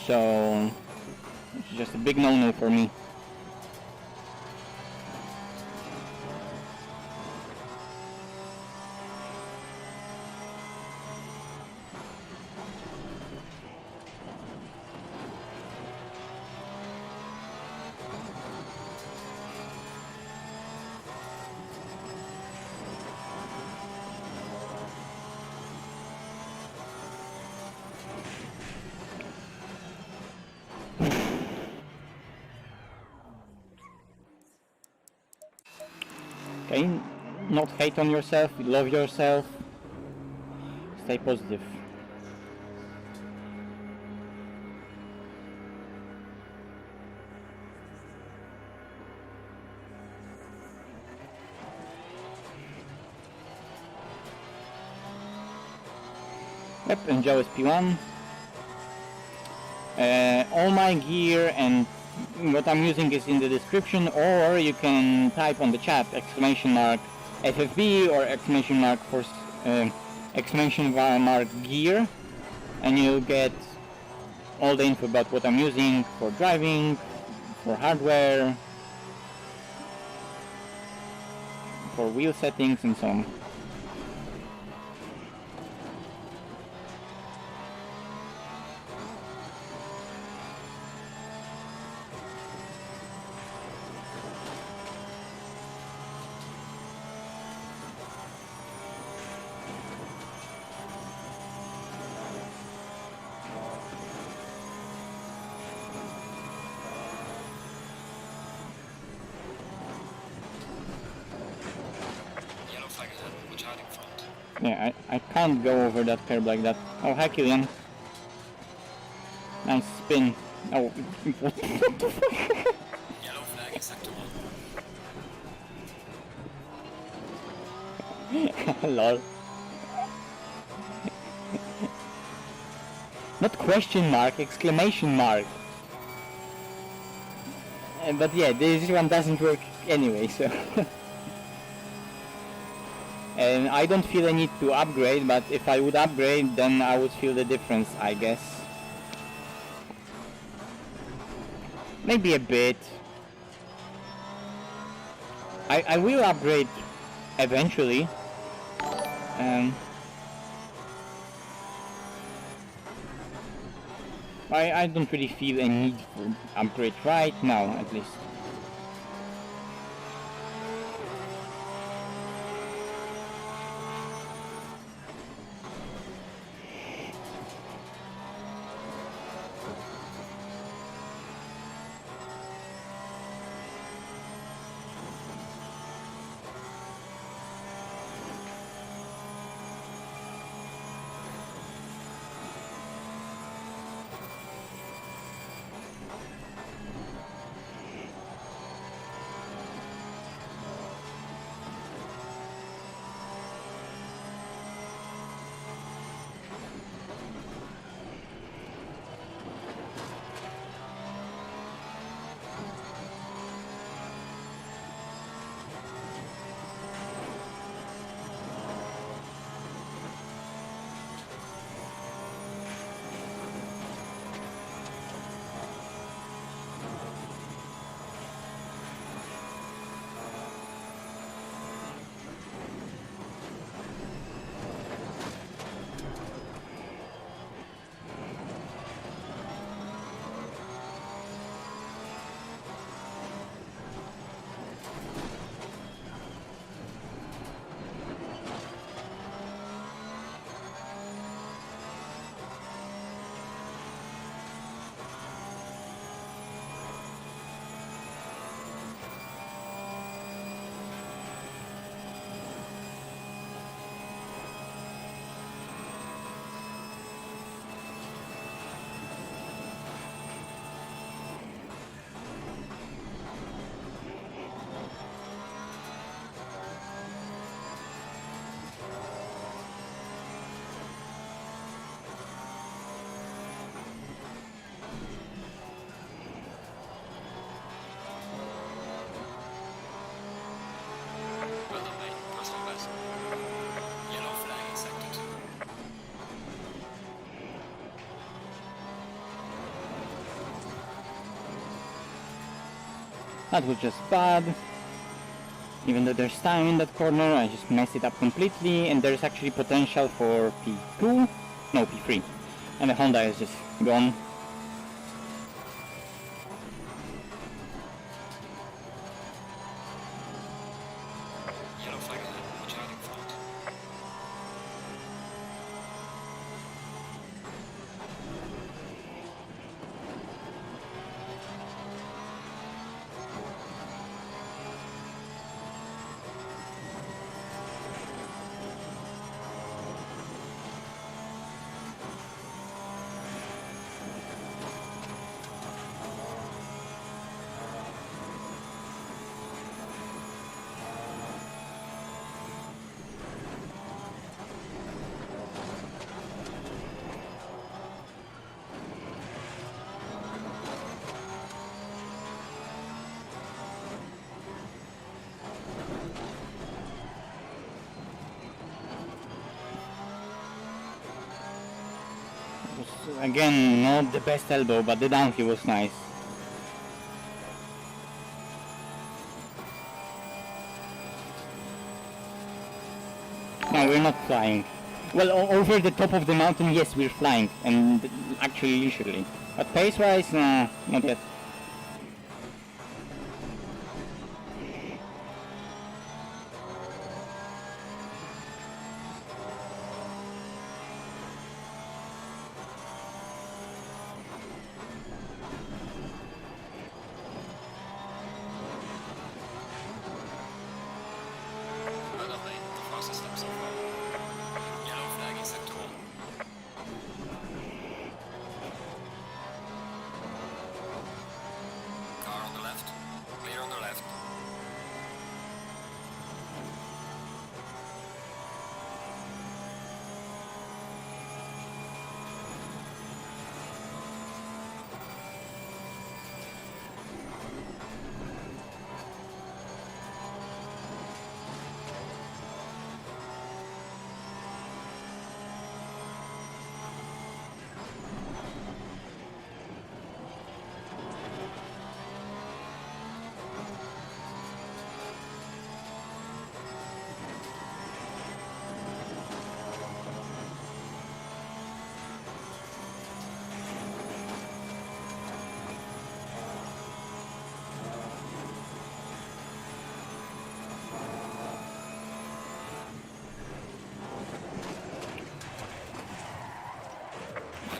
So it's just a big no-no for me. Okay, not hate on yourself, love yourself, stay positive. Yep, and Joe is P1. All my gear and what I'm using is in the description, or you can type on the chat !FFB or !mark gear, and you'll get all the info about what I'm using for driving, for hardware, for wheel settings and so on. Yeah, I can't go over that curb like that. Oh, hi Killian. Nice spin. Oh, what the fuck? Yellow flag is sector 1. Lol. Not question mark, exclamation mark. But yeah, this one doesn't work anyway, so... And I don't feel a need to upgrade, but if I would upgrade, then I would feel the difference, I guess. Maybe a bit. I will upgrade eventually. I don't really feel a need for upgrade right now, at least. Well done, mate. Personal best. Yellow flag accepted. That was just bad. Even though there's time in that corner, I just messed it up completely, and there's actually potential for P2? No, P3. And the Honda is just gone. Yellow flag ahead. Watch out in front. Again, not the best elbow, but the downhill was nice. No, we're not flying. Well, over the top of the mountain, yes, we're flying, and actually leisurely. But pace-wise, nah, not yet. Well done, mate. The fastest lap so far. Yellow flag in sector 1.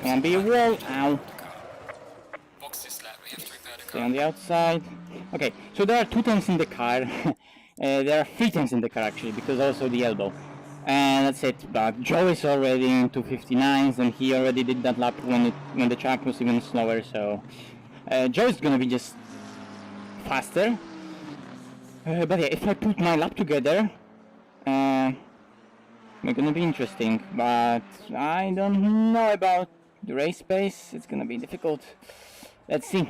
Can't be a wall. Ow. Box is flat, we have to ignore the Stay car. on the outside. Okay, so there are 2 tanks in the car. There are 3 tanks in the car actually, because also the elbow. And that's it. But Joe is already in 259s, and he already did that lap when the track was even slower. So Joe is gonna be just faster. But yeah, if I put my lap together, it's gonna be interesting. But I don't know about the race pace. It's gonna be difficult. Let's see.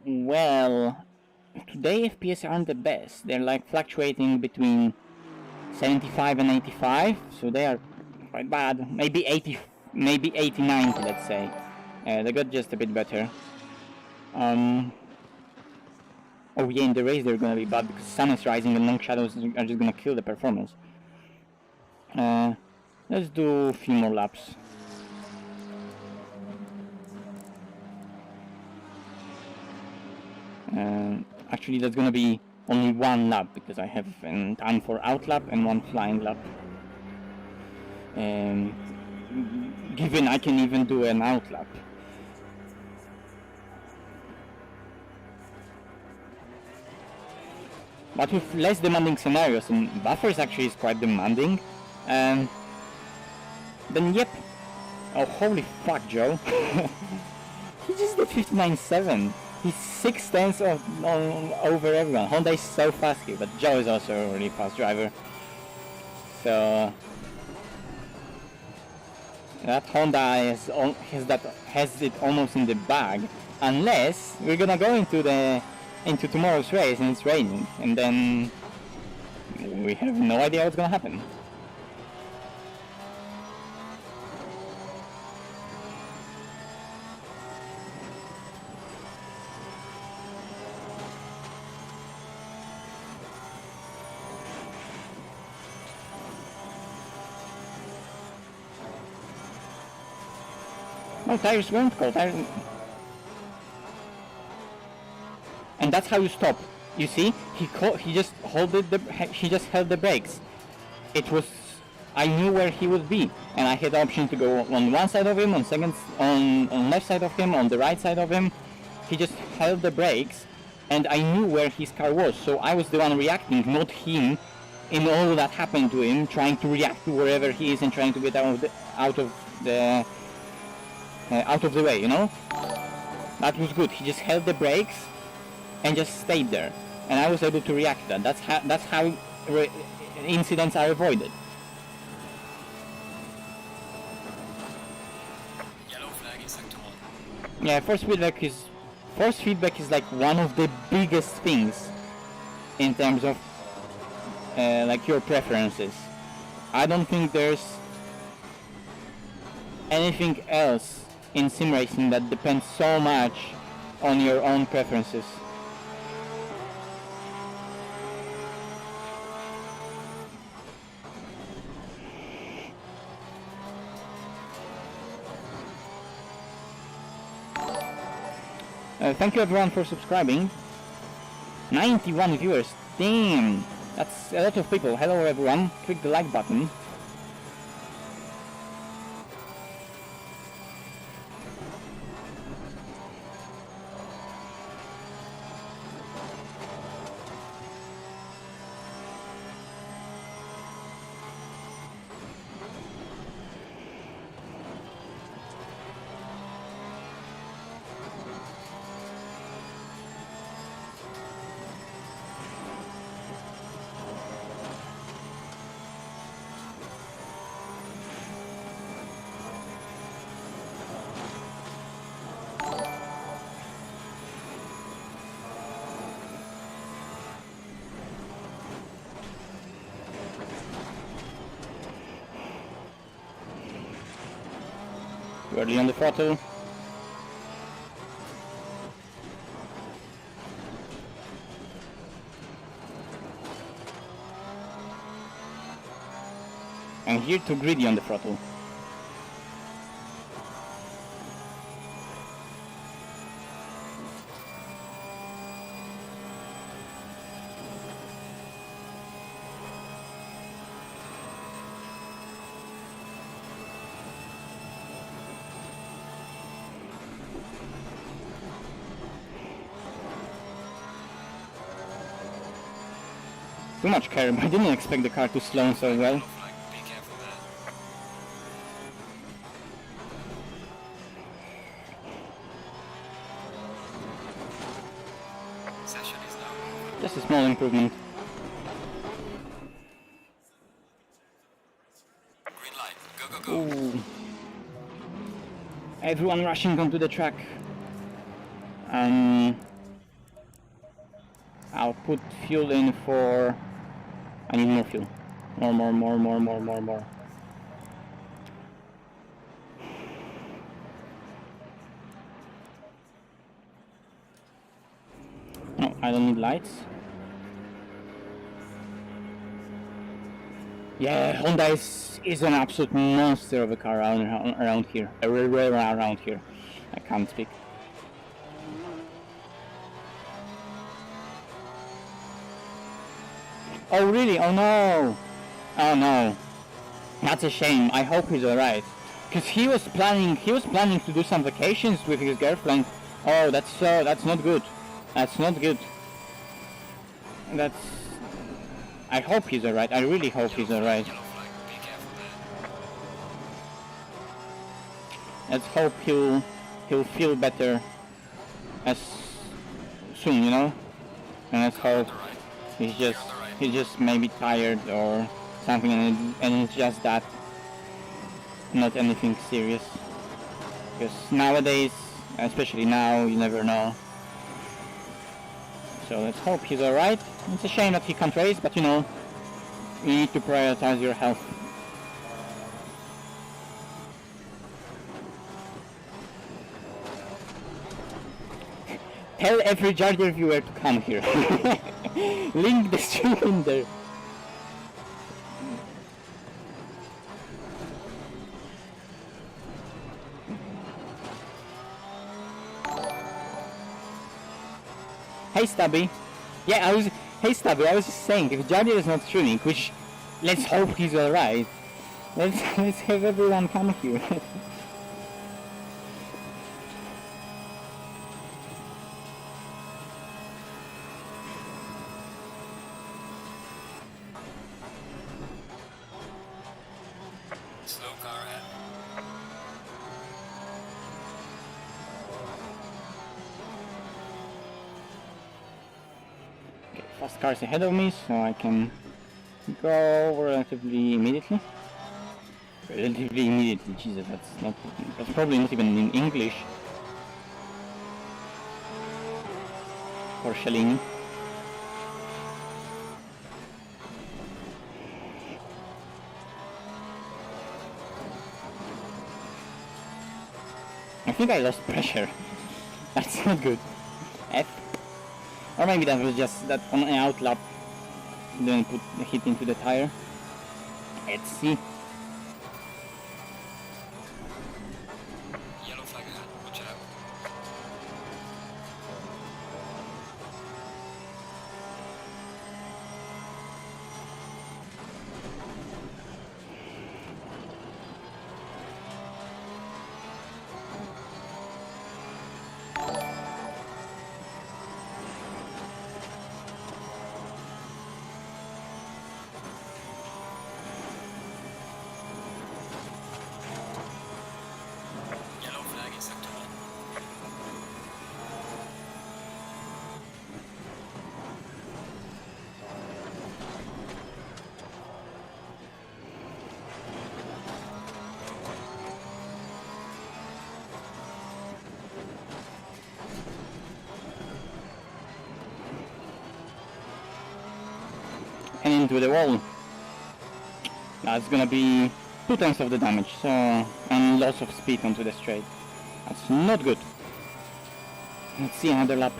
Well, today FPS aren't the best. They're like fluctuating between 75 and 85, so they are quite bad. Maybe 80, maybe 80, 90, let's say. They got just a bit better. Oh yeah, in the race they're gonna be bad because sun is rising and long shadows are just gonna kill the performance. Let's do a few more laps. Actually, that's gonna be only 1 lap because I have time for out lap and 1 flying lap. Given I can even do an out lap. But with less demanding scenarios, and Bathurst actually is quite demanding, then yep. Oh, holy fuck, Joe. He just did 59.7. He's 6 tenths over everyone. Honda is so fast here, but Joe is also a really fast driver. So that Honda has it almost in the bag, unless we're gonna go into tomorrow's race and it's raining, and then we have no idea what's gonna happen. No, tires weren't cold. And that's how you stop. You see, he just held the brakes. It was, I knew where he would be, and I had the option to go on one side of him, on left side of him, on the right side of him. He just held the brakes, and I knew where his car was. So I was the one reacting, not him, in all that happened to him, trying to react to wherever he is and trying to get out of the way, you know? That was good. He just held the brakes and just stayed there, and I was able to react to that. That's how incidents are avoided. Yellow flag in sector 1. Yeah, force feedback is like one of the biggest things in terms of like your preferences. I don't think there's anything else in sim racing that depends so much on your own preferences. Thank you everyone for subscribing. 91 viewers, damn, that's a lot of people. Hello everyone, click the like button. Early on the throttle. And here too greedy on the throttle. too much care, but I didn't expect the car to slow so well. Yellow flag, be careful there. Session is now over. Just a small improvement. Green light, go, go, go. Ooh. Everyone rushing onto the track. I'll put fuel in for... I need more fuel. More. No, I don't need lights. Yeah, Honda is an absolute monster of a car around here. Around here. I can't speak. Oh really? Oh no! Oh no. That's a shame. I hope he's alright. Cause he was planning to do some vacations with his girlfriend. Oh, that's not good. That's not good. I hope he's alright. I really hope he's alright. Yellow flag, be careful there. Let's hope he'll feel better as soon, you know? And let's hope he's just maybe tired or something, and it's just that, not anything serious. Because nowadays, especially now, you never know. So let's hope he's alright. It's a shame that he can't race, but you know, you need to prioritize your health. Tell every Jardier viewer to come here. Link the stream in there. Hey Stubby. Yeah, hey Stubby, I was just saying, if Jardier is not streaming, which, let's hope he's alright, let's have everyone come here. Slow car ahead. Okay, fast cars ahead of me, so I can go relatively immediately. Relatively immediately, Jesus, that's probably not even in English. For Shelling. I think I lost pressure. That's not good. F. Or maybe that was just that on an out lap didn't put the hit into the tire. Let's see. Yellow flag ahead, watch out. Yellow flag in sector 1. And into the wall. That's gonna be 2 times of the damage, so, and loss of speed onto the straight. That's not good. Let's see another lap.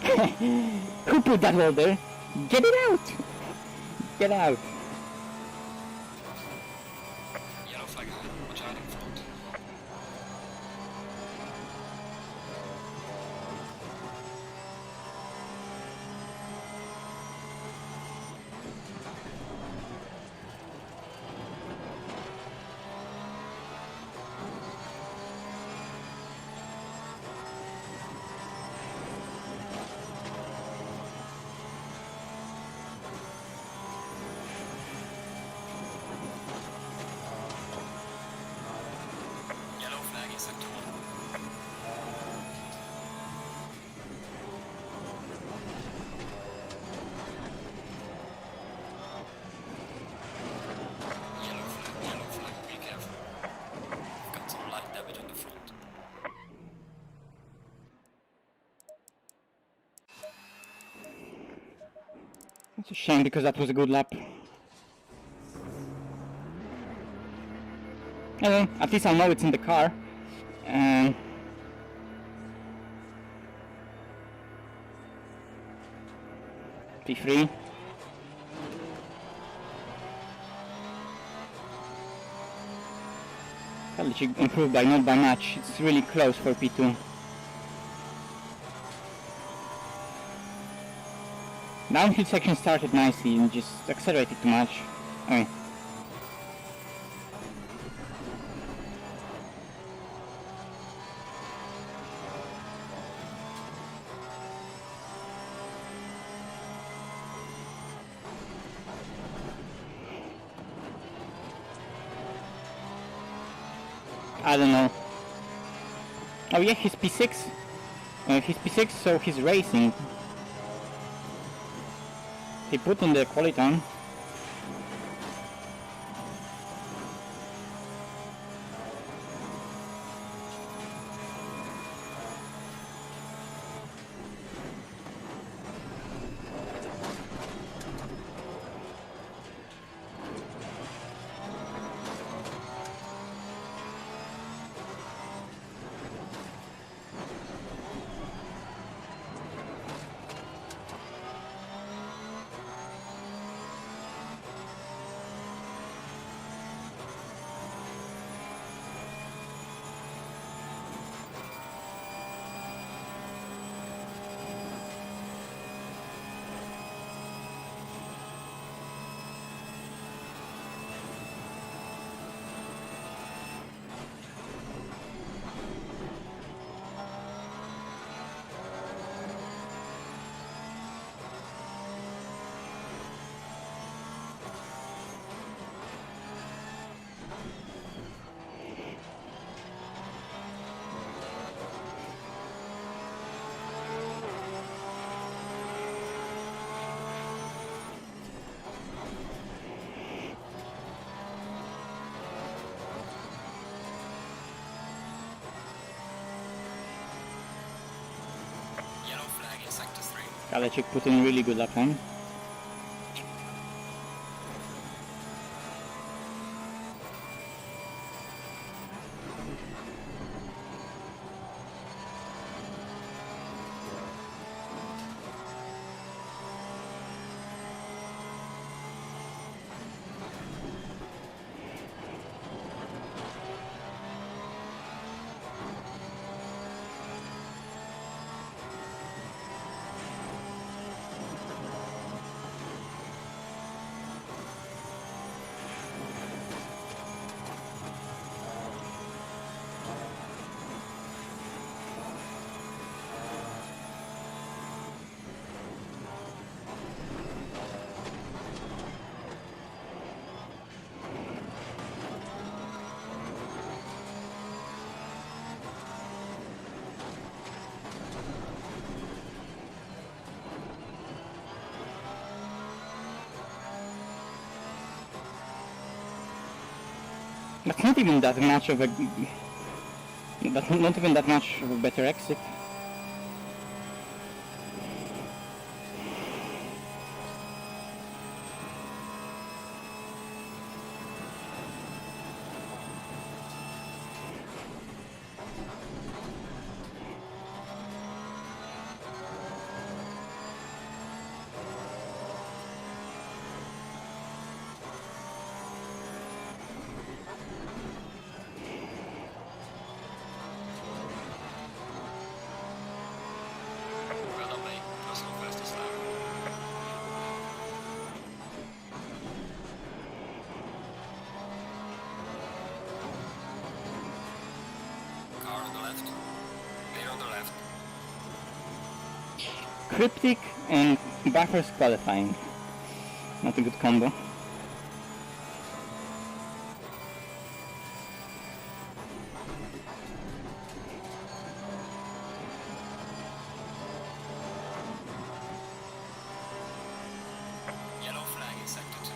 Who put that wall there? Get it out! Get out! Yellow flag ahead. Watch out in front. Yellow flag in sector 1. Yellow flag, be careful. We've got some light damage on the front. It's a shame because that was a good lap. Anyway, at least I'll know it's in the car. P3. Well, it should improve by not by much. It's really close for P2. Downhill section started nicely and just accelerated too much. I mean, I don't know. Oh yeah, he's P6. He's P6, so he's racing. He put in the quality on. Kalechik put in really good lap time. That's not even that much of a... That's not even that much of a better exit. Cryptic and Bathurst qualifying. Not a good combo. Yellow flag in sector 2.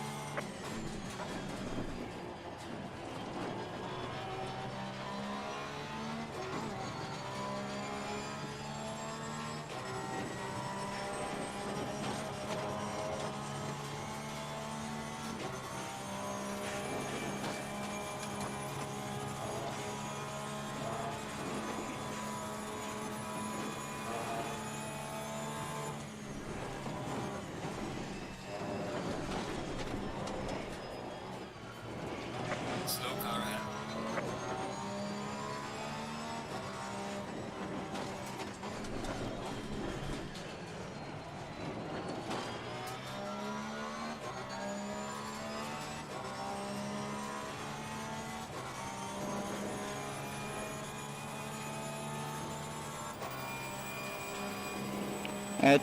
Slow car ahead.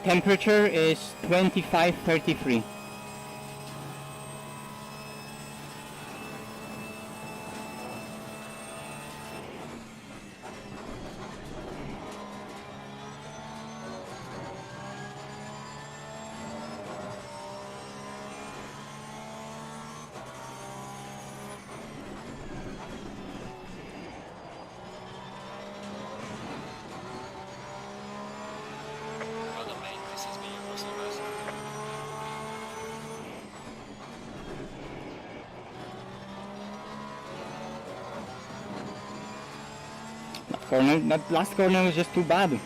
Temperature is 25-33. On the main, this is me, Thrustmaster. That last corner was just too bad.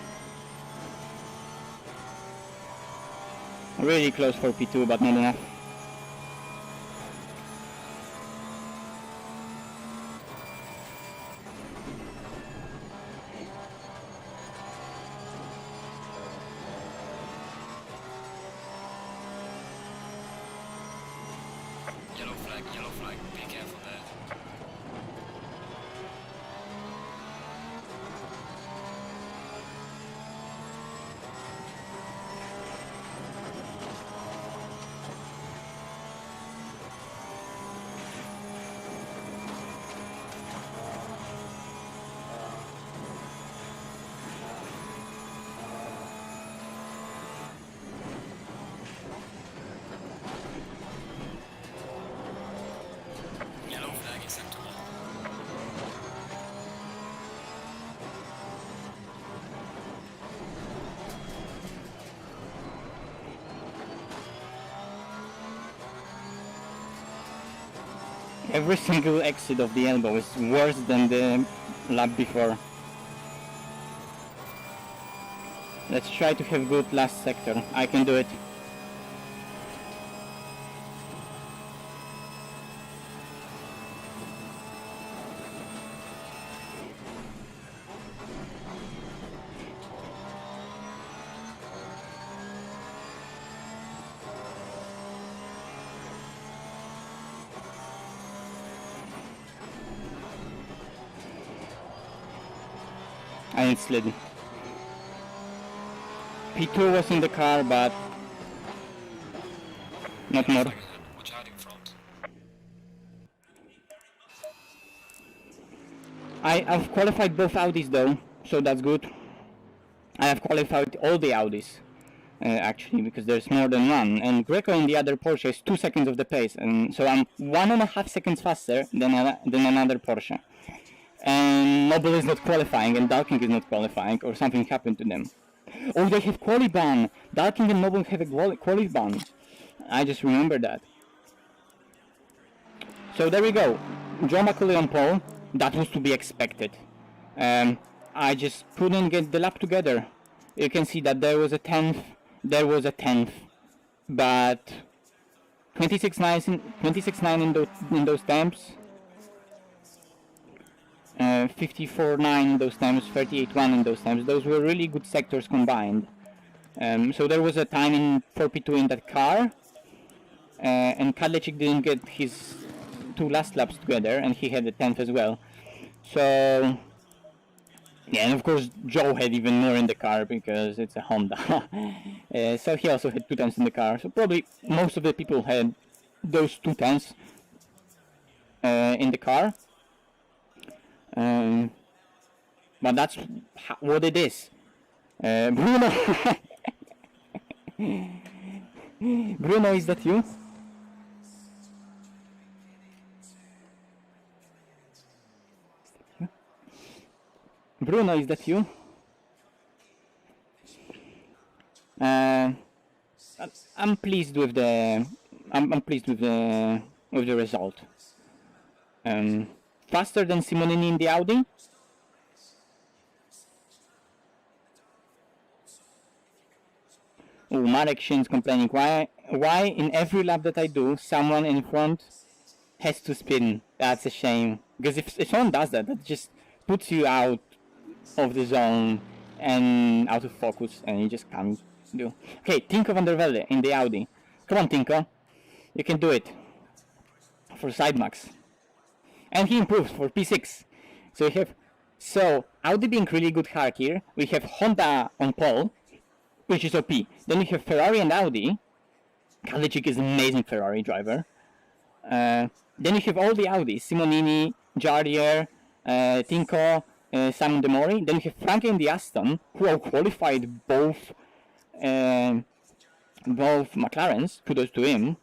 Really close for P2, but not enough. Yellow flag, be careful there. Yellow flag in sector 1. Every single exit of the elbow is worse than the lap before. Let's try to have good last sector. I can do it. I slid. P2 was in the car, but not more. Watch out in front. I've qualified both Audis though, so that's good. I have qualified all the Audis, actually, because there's more than one. And Greco in the other Porsche is 2 seconds of the pace, and so I'm 1.5 seconds faster than another Porsche. And Noble is not qualifying, and Dalking is not qualifying, or something happened to them. Oh, they have quali ban! Dalking and Noble have a quali ban. I just remember that. So there we go. Joe Macaulay on pole. That was to be expected. I just couldn't get the lap together. You can see that there was a 10th, but 26.9 in those temps. 54.9 in those times, 38.1 in those times. Those were really good sectors combined. So there was a time in 4P2 in that car, and Kadlecik didn't get his 2 last laps together, and he had the 10th as well. So Yeah, and of course Joe had even more in the car because it's a Honda. So he also had 210s in the car. So probably most of the people had those 210s in the car. But that's what it is. Bruno! Bruno, is that you? Bruno, is that you? I'm pleased with the I'm pleased with the result. Faster than Simonini in the Audi. Oh, Marek Shin's complaining. Why in every lap that I do, someone in front has to spin? That's a shame. Because if someone does that, that just puts you out of the zone and out of focus, and you just can't do. Okay, Tinko van der Velde in the Audi. Come on, Tinko. You can do it. For Sidemax. And he improves for P6. So we have... So, Audi being really good hard here. We have Honda on pole, which is OP. Then we have Ferrari and Audi. Kalicik is an amazing Ferrari driver. Then you have all the Audis. Simonini, Jardier, Tinko, Simon Demori. Then you have Frankie and the Aston, who are qualified both McLarens. Kudos to him.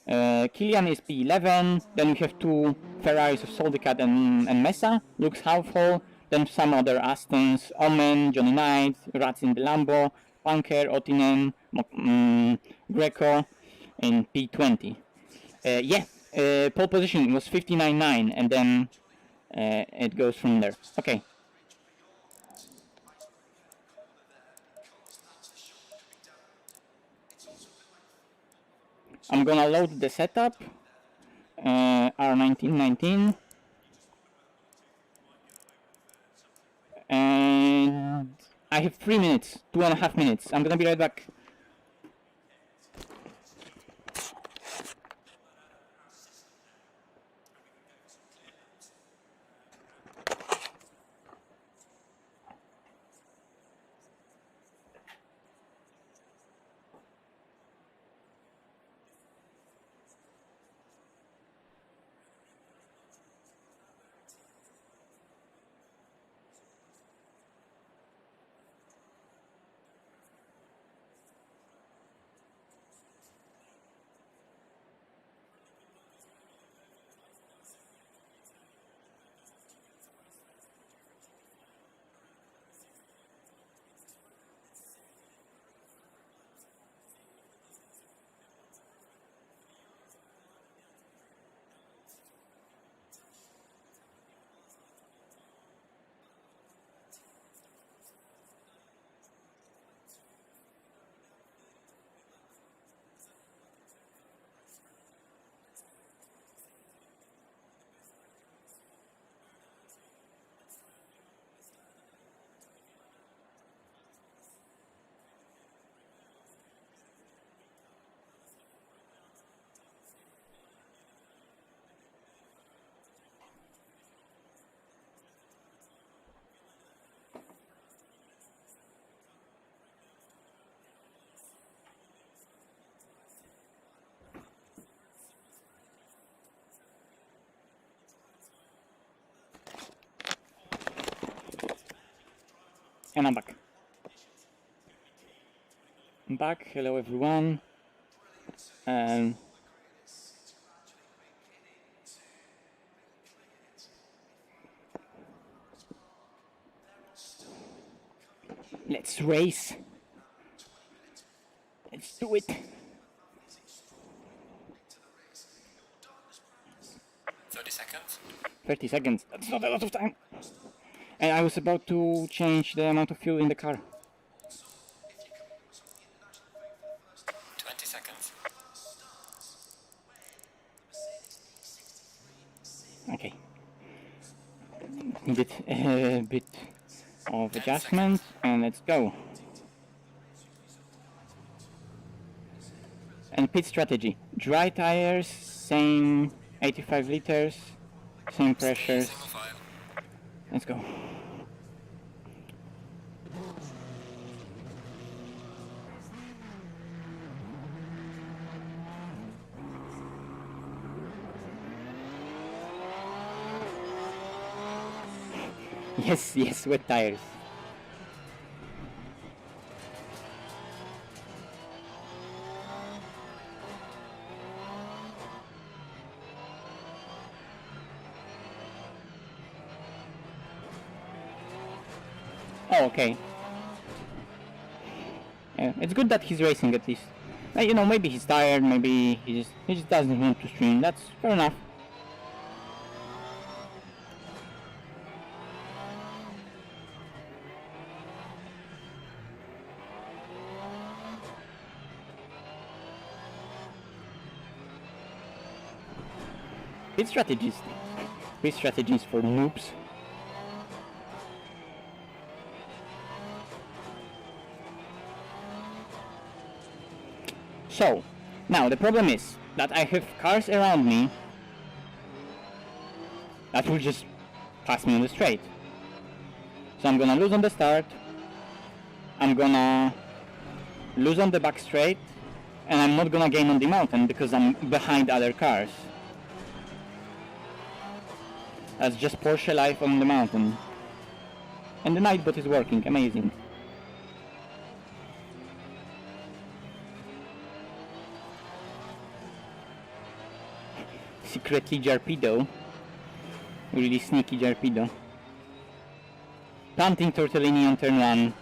Kilian is P11. Then we have two Ferraris of Soldicat and Mesa. Lux Haufhol. Then some other Astons. Omen, Johnny Knight, Rats in the Lambo, Punker, Otinen, Greco in P20. Pole position was 59.9 and then it goes from there. Okay. I'm gonna load the setup. R1919. And I have 3 minutes, 2.5 minutes. I'm gonna be right back. And I'm back. I'm back. Hello everyone. Let's race. Let's do it. 30 seconds. 30 seconds. That's not a lot of time. And I was about to change the amount of fuel in the car. 20 seconds. Okay. Needed a bit of adjustment, and let's go. And pit strategy. Dry tires, same 85 liters, same pressures. Let's go. Yes, yes, wet tires. Oh, okay. Yeah, it's good that he's racing at least. You know, maybe he's tired, maybe he just doesn't want to stream. That's fair enough. Pit strategies. Pit strategies for noobs. So, now the problem is that I have cars around me that will just pass me on the straight. So I'm gonna lose on the start, I'm gonna lose on the back straight, and I'm not gonna gain on the mountain because I'm behind other cars. That's just Porsche life on the mountain. And the Nightbot is working, amazing. Secretly Jarpedo. Really sneaky Jarpedo. Planting Tortellini on turn 1.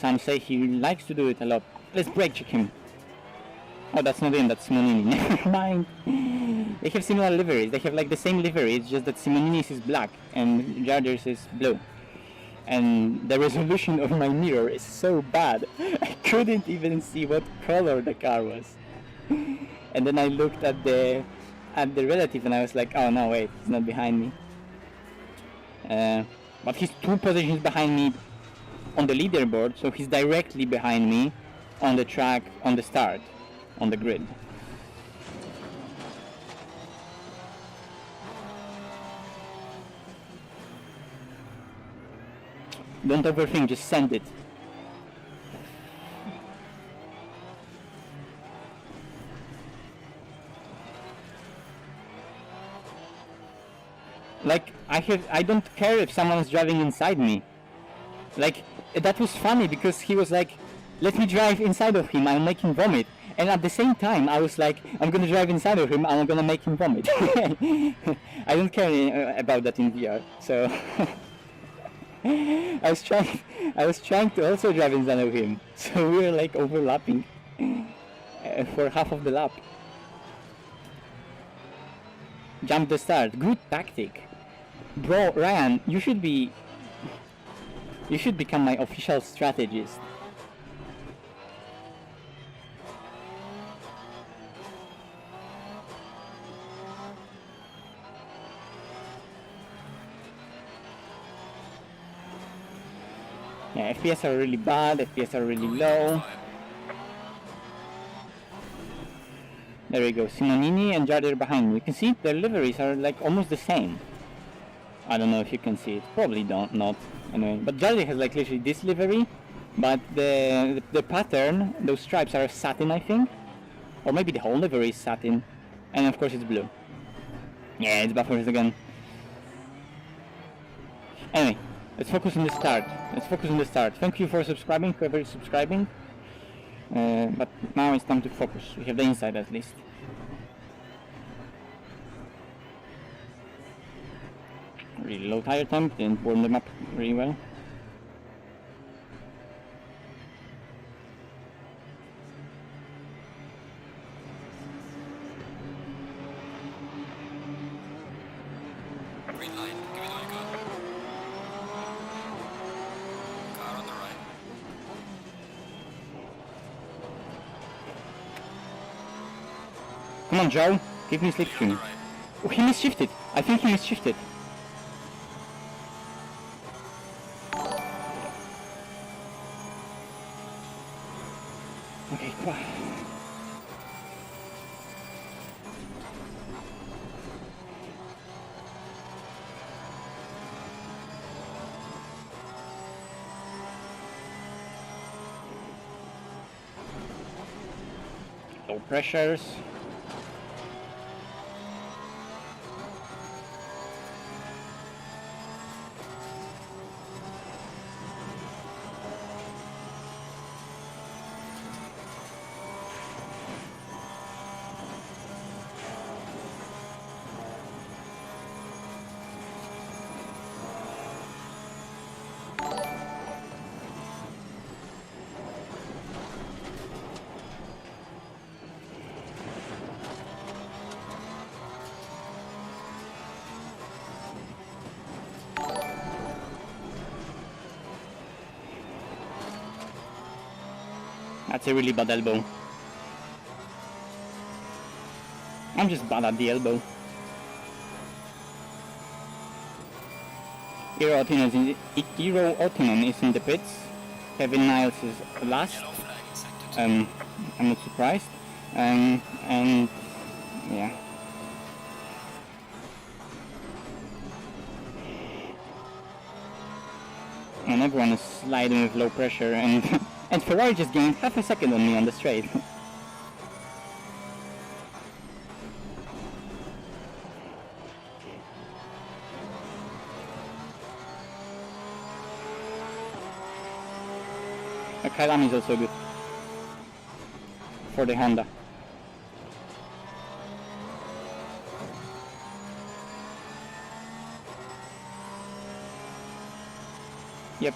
Some say he likes to do it a lot. Let's brake check him. Oh, that's not him, that's Simonini. Never mind. They have similar liveries. They have like the same livery, it's just that Simonini's is black and Jardir's is blue. And the resolution of my mirror is so bad, I couldn't even see what color the car was. And then I looked at the relative and I was like, oh no, wait, he's not behind me. But he's 2 positions behind me on the leaderboard, so he's directly behind me on the track, on the start, on the grid. Don't overthink, just send it. Like, I don't care if someone's driving inside me. Like, that was funny because he was like, let me drive inside of him, I'll make him vomit. And at the same time, I was like, I'm gonna drive inside of him, I'm gonna make him vomit. I don't care about that in VR, so... I was trying to also drive inside of him, so we were like overlapping for half of the lap. Jump the start, good tactic. Bro, Ryan, you should become my official strategist. Yeah, FPS are really bad, FPS are really low. There we go, Simonini and Jardir behind me. You can see their liveries are like almost the same. I don't know if you can see it, probably not. Anyway, but Jardir has like literally this livery, but the pattern, those stripes are satin, I think. Or maybe the whole livery is satin. And of course it's blue. Yeah, it's Bathurst again. Anyway, let's focus on the start. Thank you for subscribing, whoever is subscribing. But now it's time to focus. We have the inside at least. Really low tire temp, didn't warm them up really well. Green line, give it all you got. Car on the right. Come on, Joe, give me slipstream. Right. Oh, he misshifted. I think he misshifted. Okay, come on. Low pressures. That's a really bad elbow. I'm just bad at the elbow. Eero Ottinen is in the pits. Kevin Niles is last. Yellow flag in sector 2. I'm not surprised. And yeah. And everyone is sliding with low pressure, and and Ferrari just gained half a second on me on the straight. Kailami is also good for the Honda. Yep.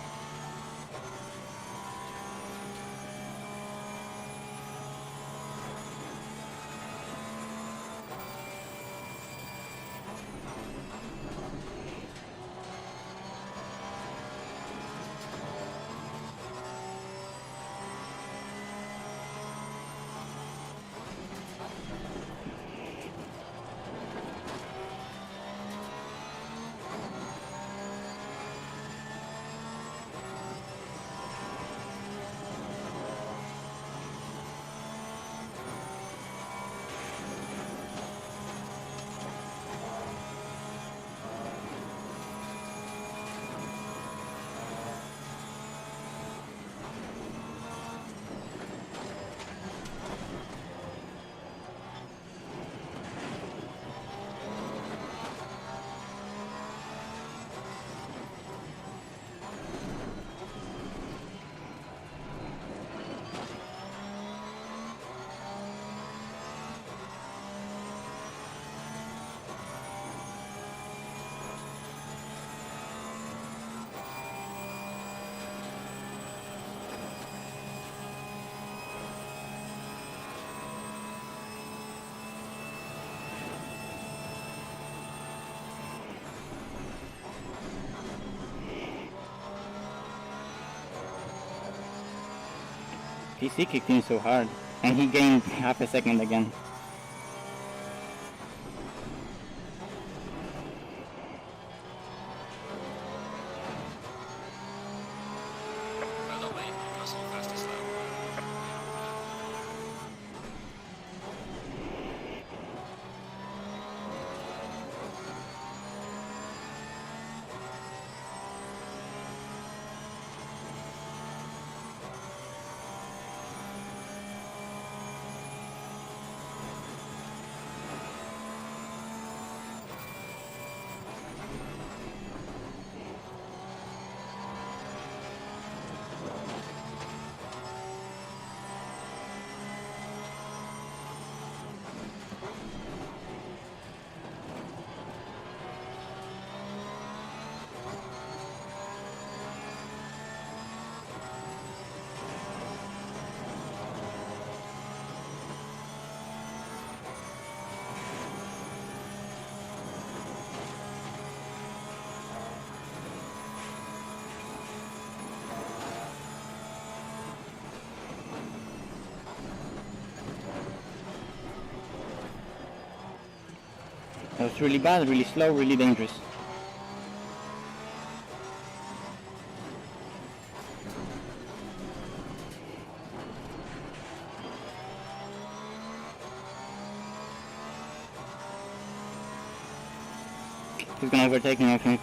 PC kicked in so hard, and he gained half a second again. Well done, mate. Personal fastest lap. That was really bad, really slow, really dangerous. He's gonna overtake me, I think.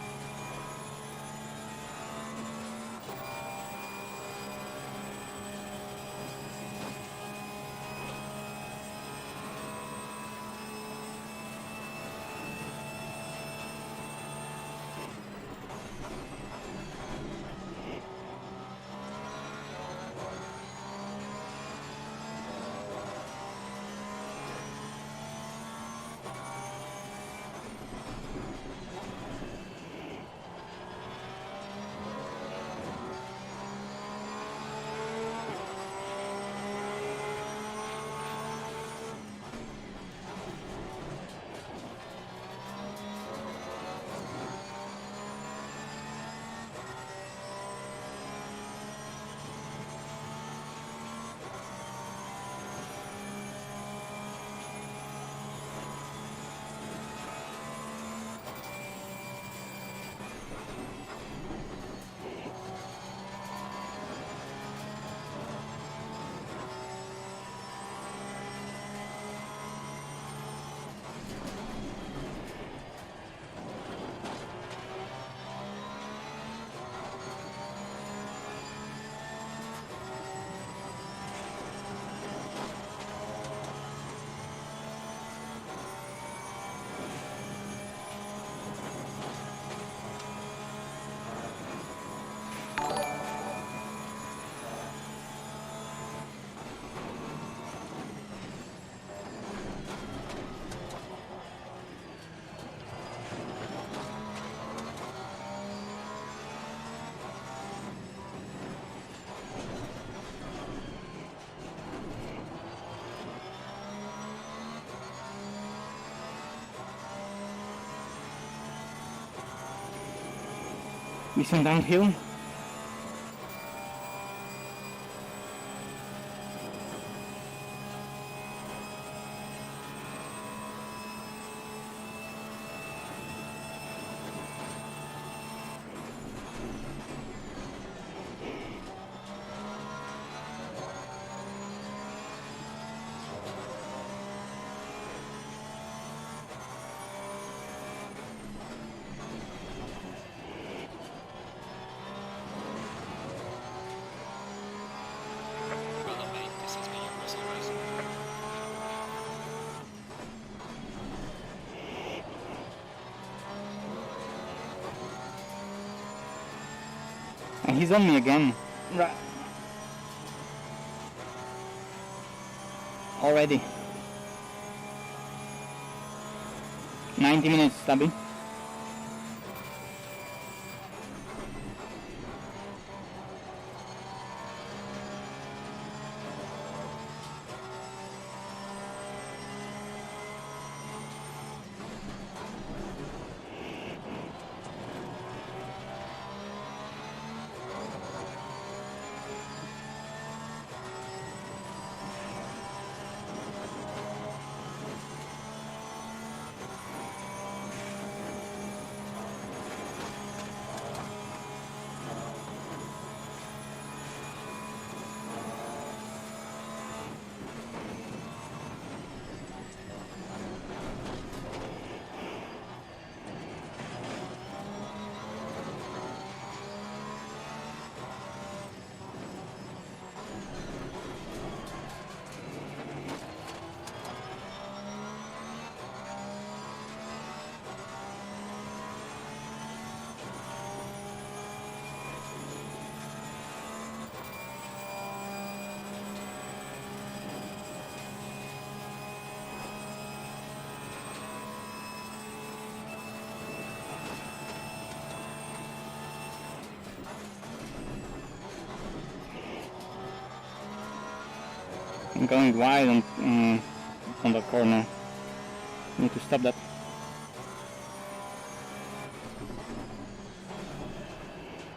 Decent downhill. Well done, mate. This has been your personal best. And he's on me again. Right. Already. 90 minutes, Stubby. I'm going wide on the corner. Need to stop that.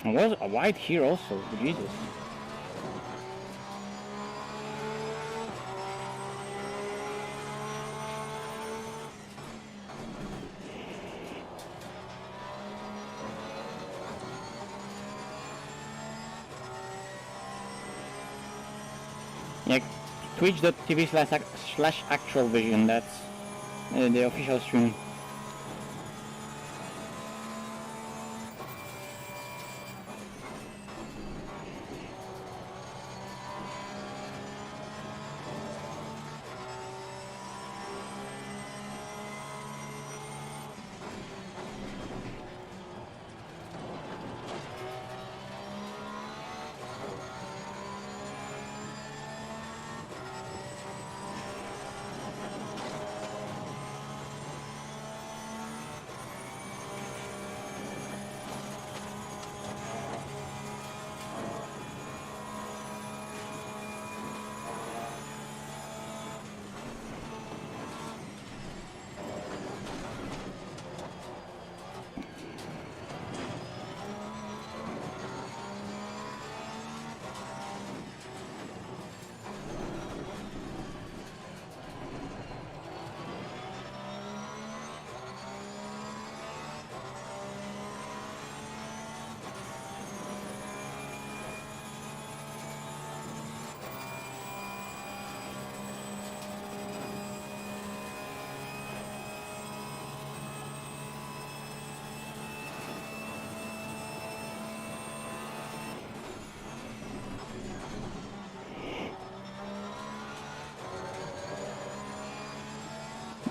I was wide here also, Jesus. Yeah, twitch.tv/actual vision, that's the official stream.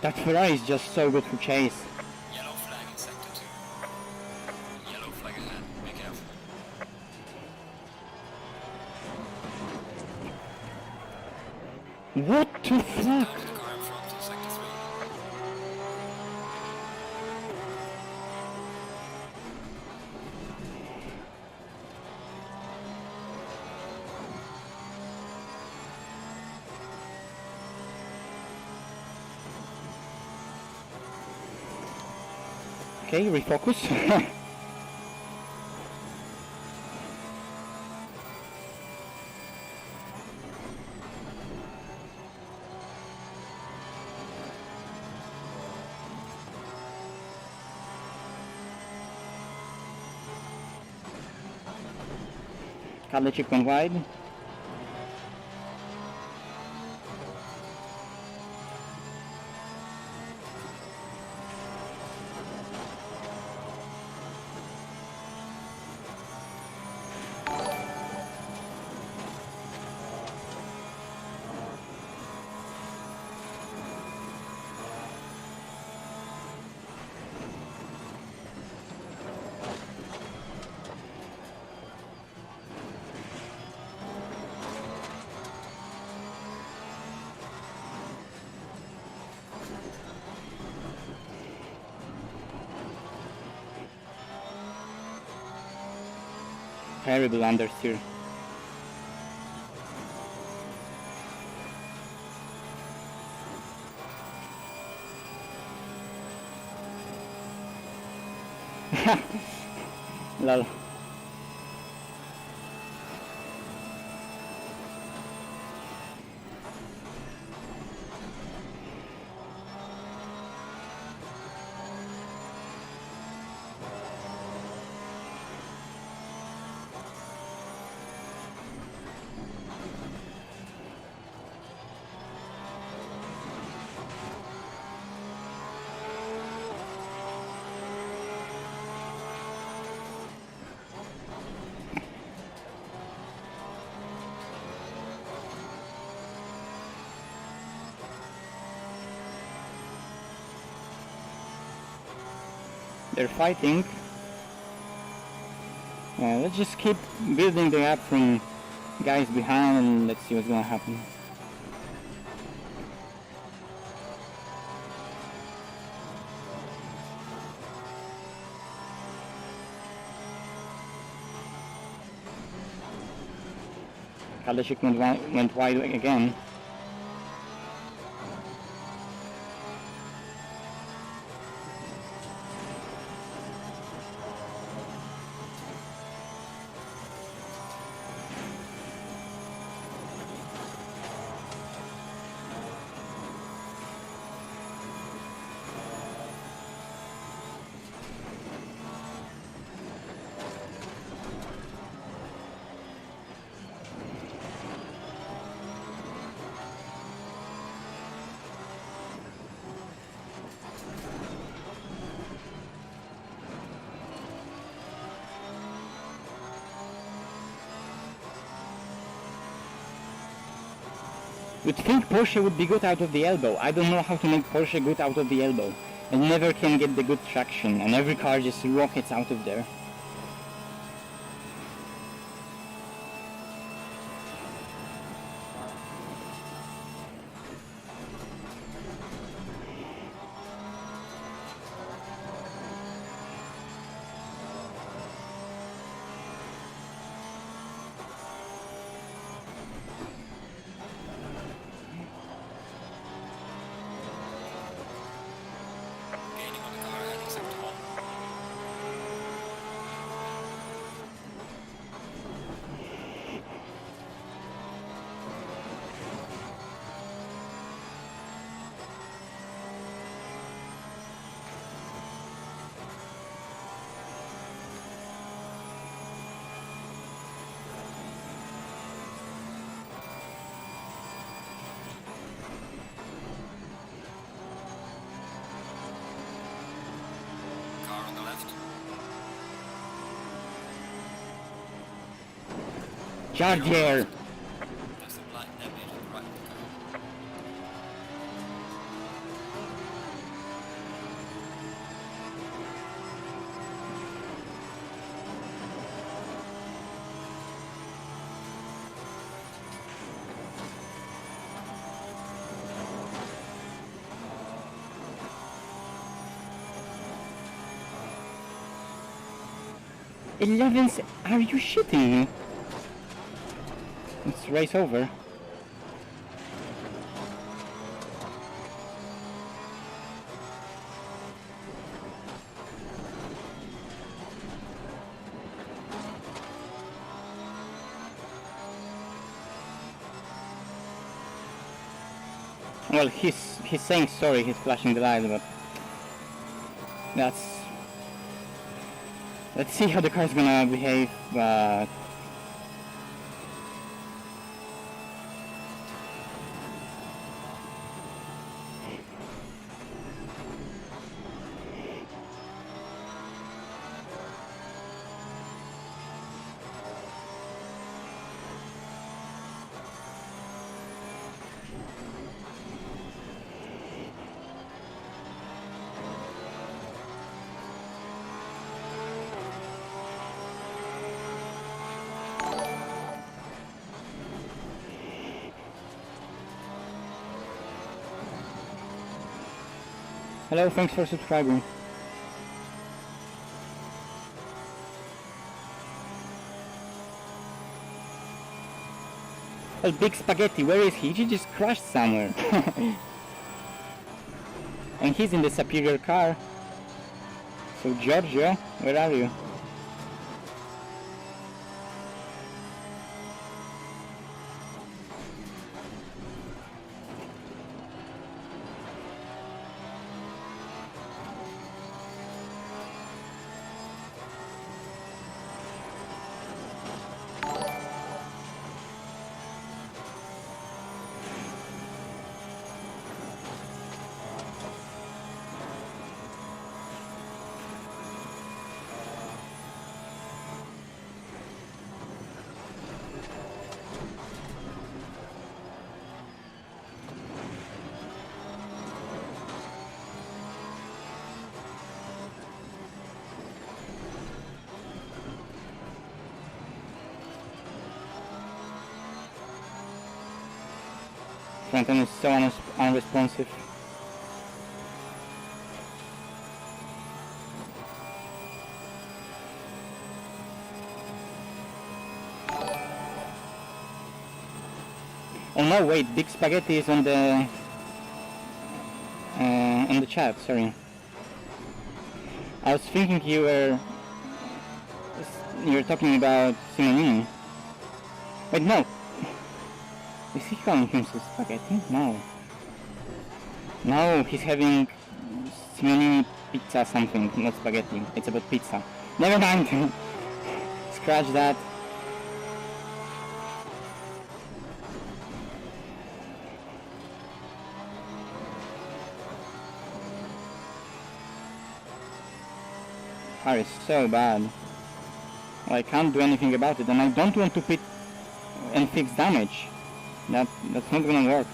That Ferrari is just so good to chase. Yellow flag in sector 2. Yellow flag ahead. Be careful. What the fuck? Down with the car in front in sector 3. Okay, refocus. Cut the checkpoint wide. Terrible understeer. Lol. They're fighting. Let's just keep building the gap from guys behind and let's see what's gonna happen. Kalashik went wide again. You'd think Porsche would be good out of the elbow. I don't know how to make Porsche good out of the elbow. I never can get the good traction, and every car just rockets out of there. Gaining on the car heading sector 1. Car on the left. Charger! There's a blind damage on the right of the car. Are you shitting me? Let's race over. Well, he's saying sorry, he's flashing the light, but let's see how the car's gonna behave, but Hello, thanks for subscribing. Well, Big Spaghetti, where is he? He just crashed somewhere. And he's in the superior car. So Giorgio, where are you? Front end is so unresponsive. Oh no, wait, Big Spaghetti is on the chat, sorry. I was thinking you were talking about Simonini. Wait, no. Is he calling himself Spaghetti? No. No, he's having Simonini pizza something, not spaghetti. It's about pizza. Never mind. Scratch that. Car is so bad. Well, I can't do anything about it, and I don't want to pit and fix damage. That's not gonna work.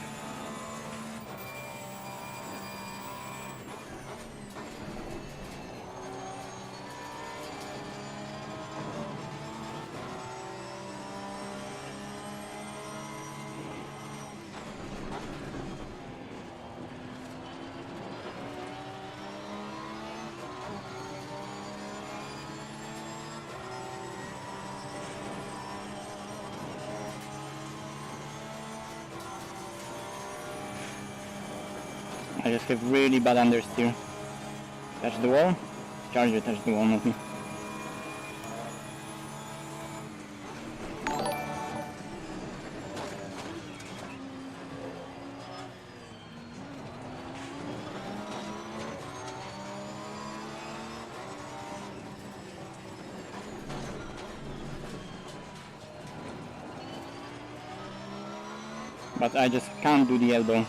I just have really bad understeer. Touch the wall? Charger touched the wall, not me. But I just can't do the elbow.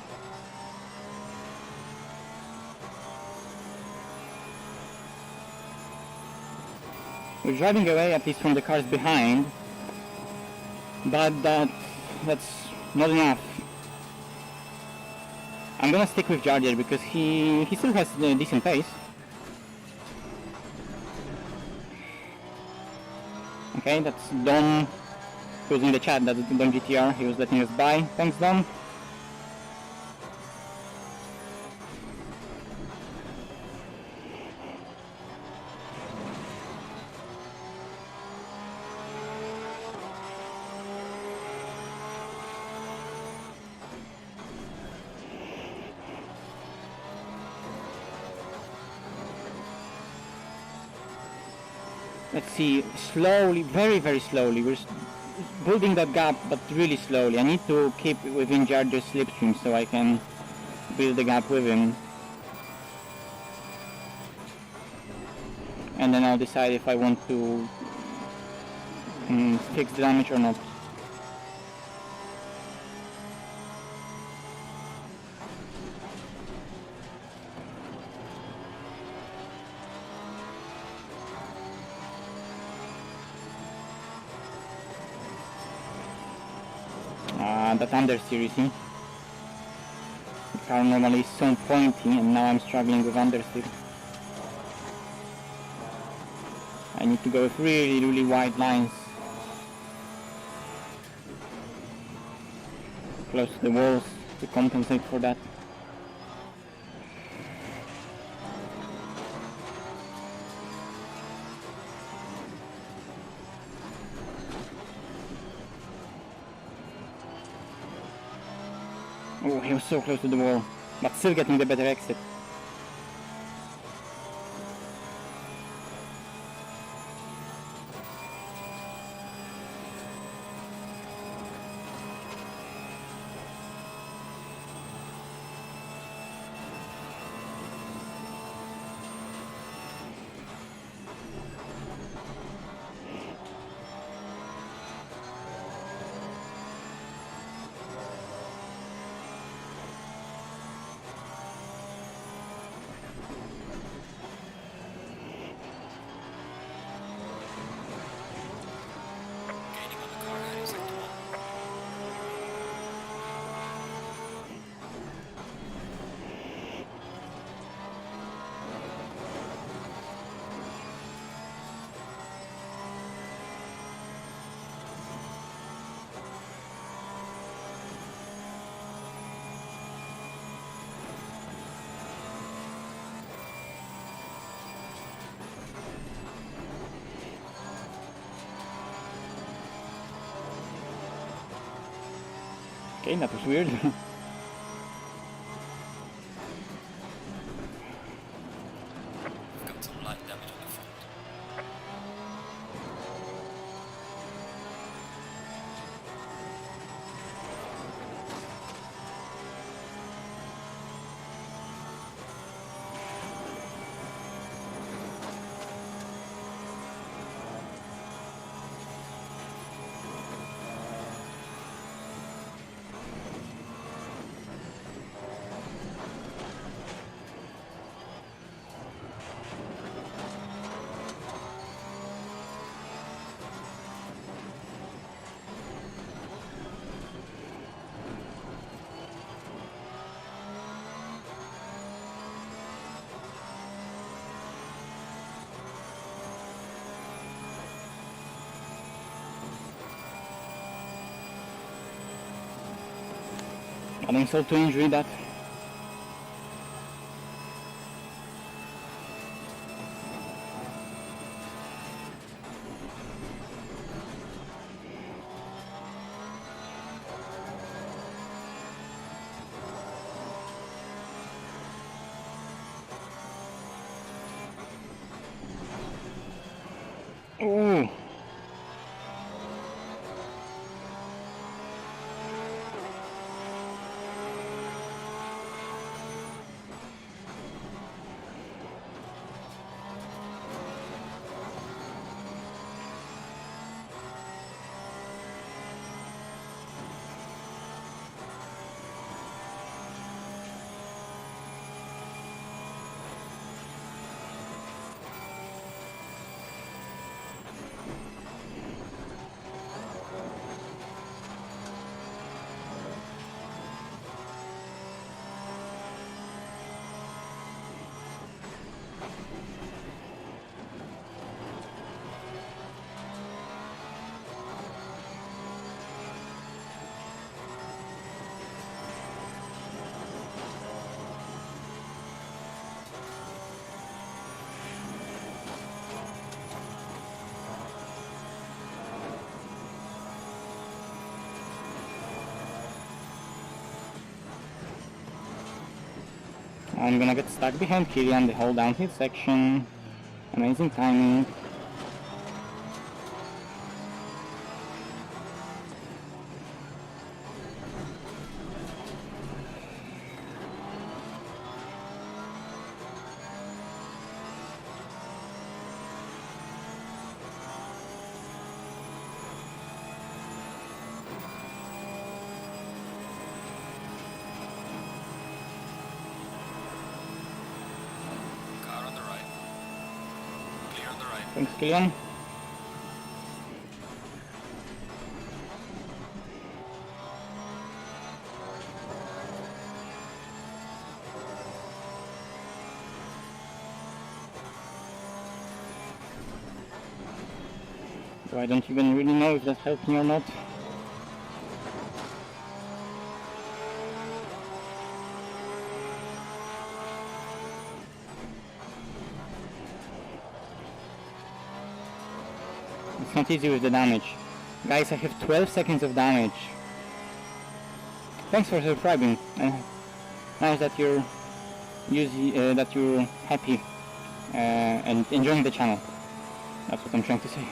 We're driving away, at least from the cars behind, but that's not enough. I'm gonna stick with Jardier because he still has a decent pace. Okay, that's Dom, who's in the chat. That's Dom GTR. He was letting us by. Thanks, Dom. Let's see, slowly, very, very slowly. We're building that gap, but really slowly. I need to keep within Jarger's slipstream so I can build the gap with him. And then I'll decide if I want to fix the damage or not. That understeer, you see? The car normally is so pointy and now I'm struggling with understeer. I need to go with really, really wide lines. Close to the walls to compensate for that. He was so close to the wall, but still getting the better exit. Gaining on the car ahead in sector 1. Okay, that was weird. We've got some light damage on the front. An insult to injury that. Oh. I'm gonna get stuck behind Kilian the whole downhill section. Amazing timing. Car on the right. Clear on the right. Thanks, Kilian. So I don't even really know if that's helping or not. It's not easy with the damage. Guys, I have 12 seconds of damage. Thanks for subscribing. Nice that you're happy and enjoying the channel. That's what I'm trying to say.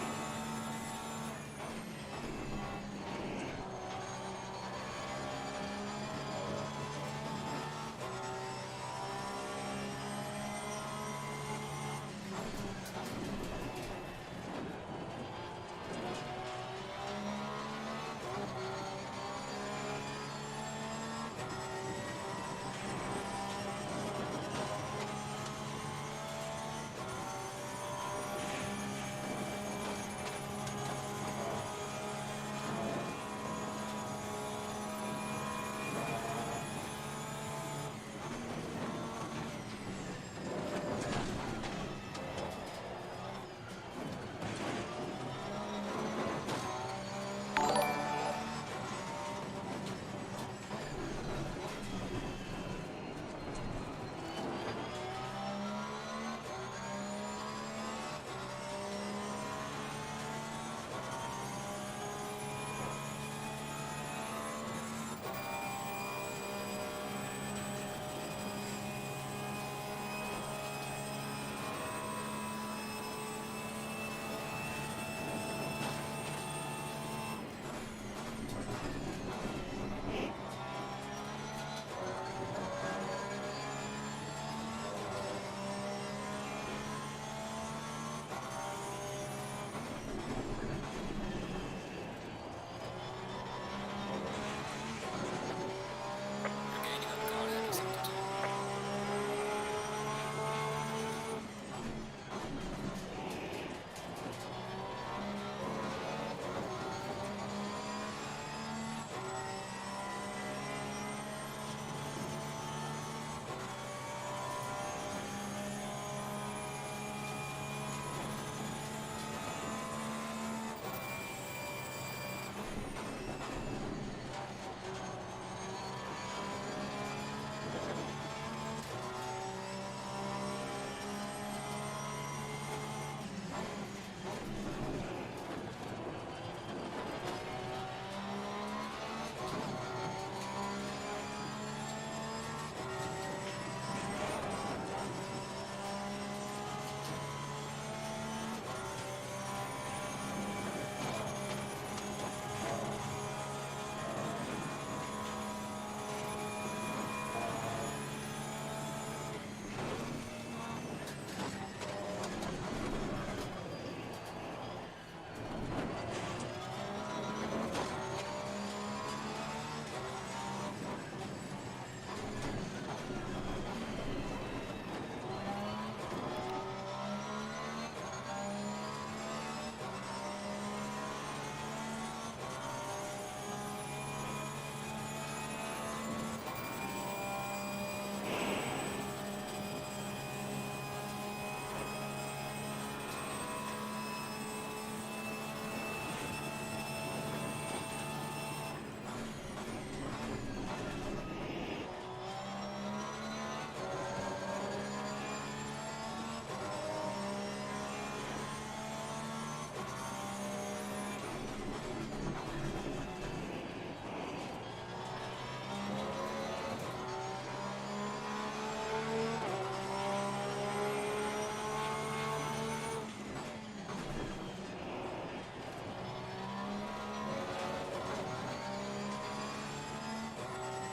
Regaining on guard heading sector 2.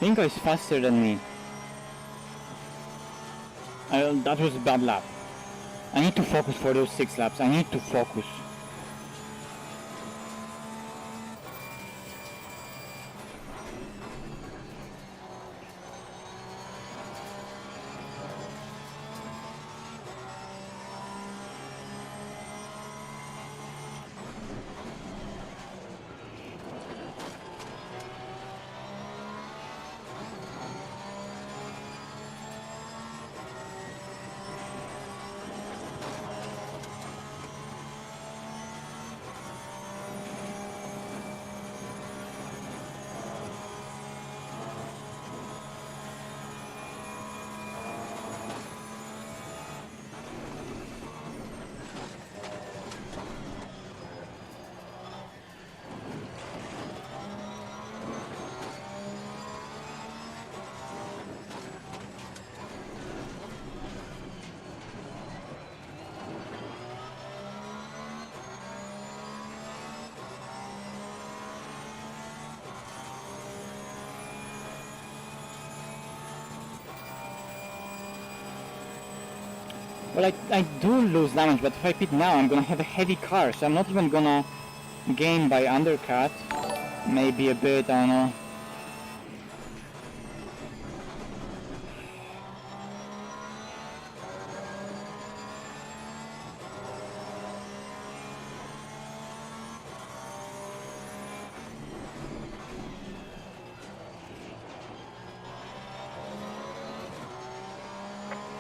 Inko is faster than me. That was a bad lap. I need to focus for those 6 laps. I need to focus. Well, I do lose damage, but if I pit now, I'm gonna have a heavy car, so I'm not even gonna gain by undercut. Maybe a bit, I don't know.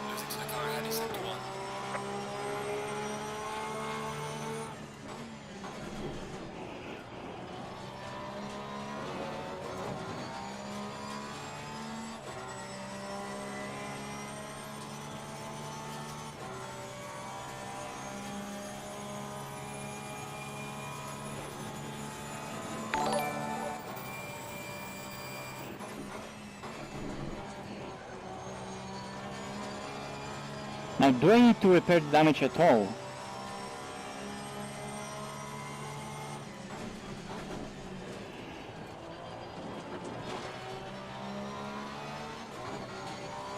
Losing to the car ahead is sector 1. Now, do I need to repair the damage at all?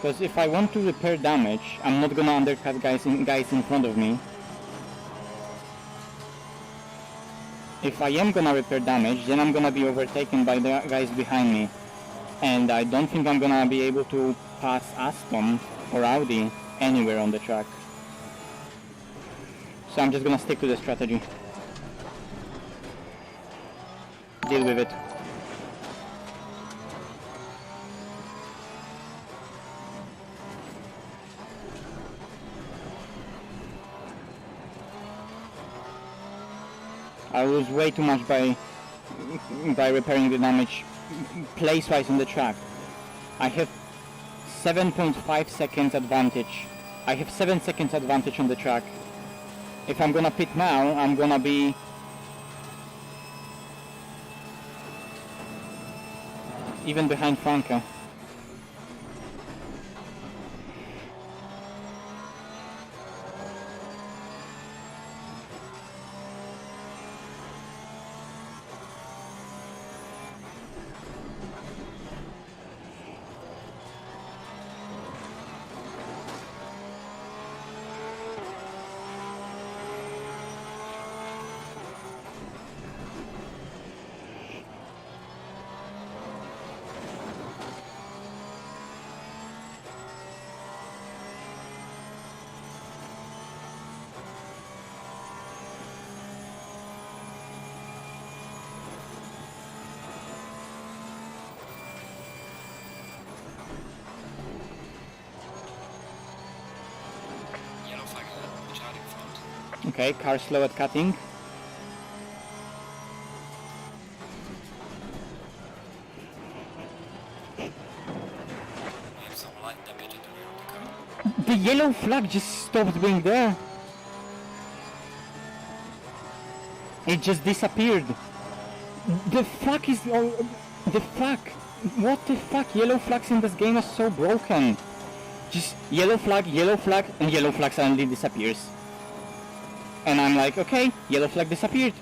Because if I want to repair damage, I'm not gonna undercut guys in front of me. If I am gonna repair damage, then I'm gonna be overtaken by the guys behind me. And I don't think I'm gonna be able to pass Aston or Audi anywhere on the track. So I'm just gonna stick to the strategy. Deal with it. I lose way too much by repairing the damage place-wise on the track. I have 7.5 seconds advantage. I have 7 seconds advantage on the track. If I'm gonna pit now, I'm gonna be even behind Franco. Yellow flag ahead, child in front. Okay, car slow at cutting. We have some light damage at the rear of the car. The yellow flag just stopped being there. It just disappeared. The fuck is all... The fuck? What the fuck? Yellow flags in this game are so broken. Just yellow flag, and yellow flag suddenly disappears. And I'm like, okay, yellow flag disappeared.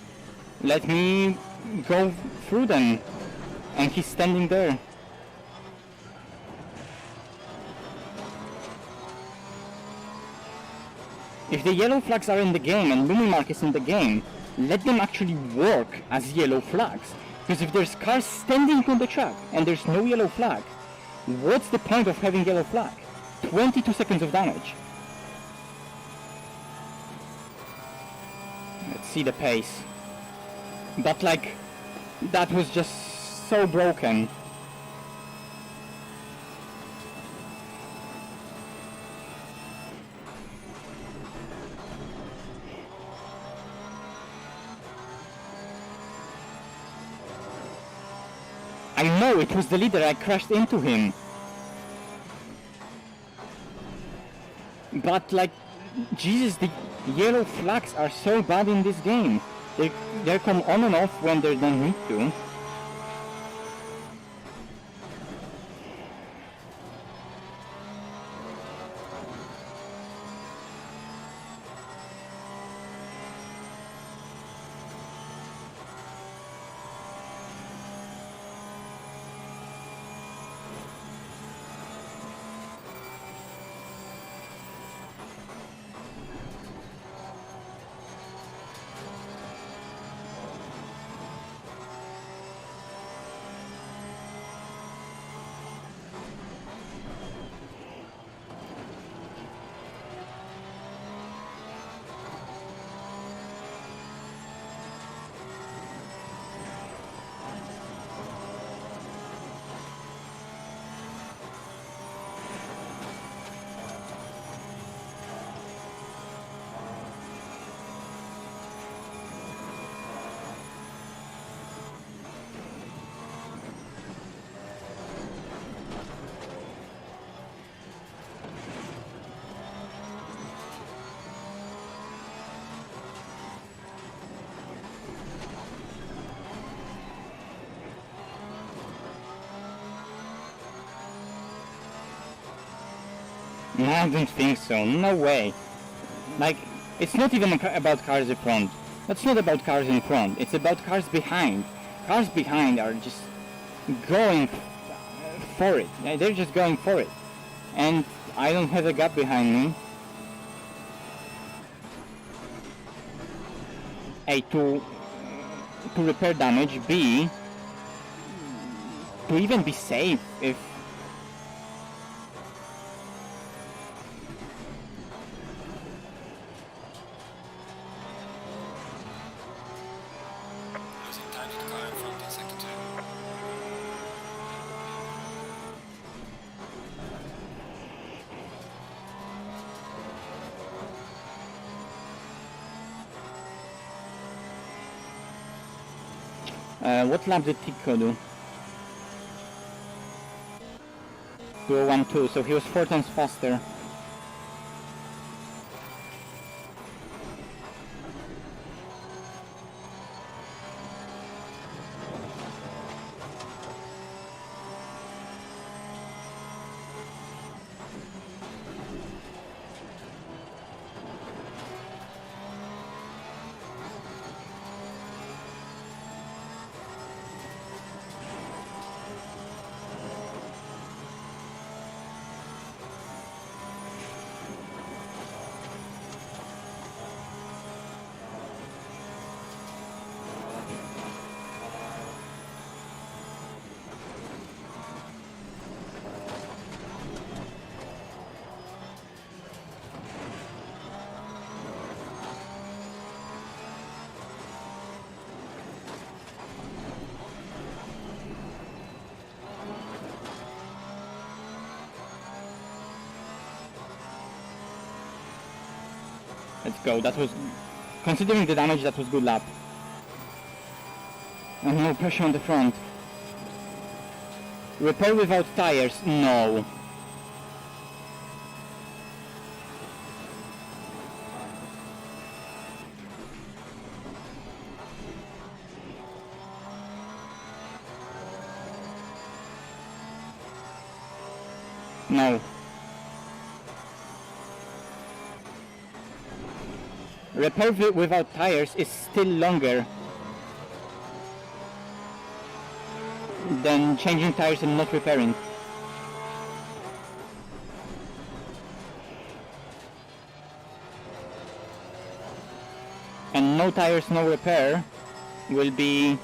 Let me go through them. And he's standing there. If the yellow flags are in the game and Lumimark is in the game, let them actually work as yellow flags. Because if there's cars standing on the track and there's no yellow flag, what's the point of having yellow flag? 22 seconds of damage. Let's see the pace. But like, that was just so broken. I know, it was the leader, I crashed into him. But like, Jesus, the yellow flags are so bad in this game. They come on and off when they don't need to. I don't think so. No way. Like, it's not even about cars in front. That's not about cars in front. It's about cars behind. Cars behind are just going for it. They're just going for it. And I don't have a gap behind me. A, to repair damage. B, to even be safe if... Losing time to the car in front in sector 2. What lap did Tico do? 2012, so he was 4 times faster. Let's go. That was, considering the damage, that was good lap. And no pressure on the front. Repair without tires? No. No. Repair without tires is still longer than changing tires and not repairing. And no tires, no repair will be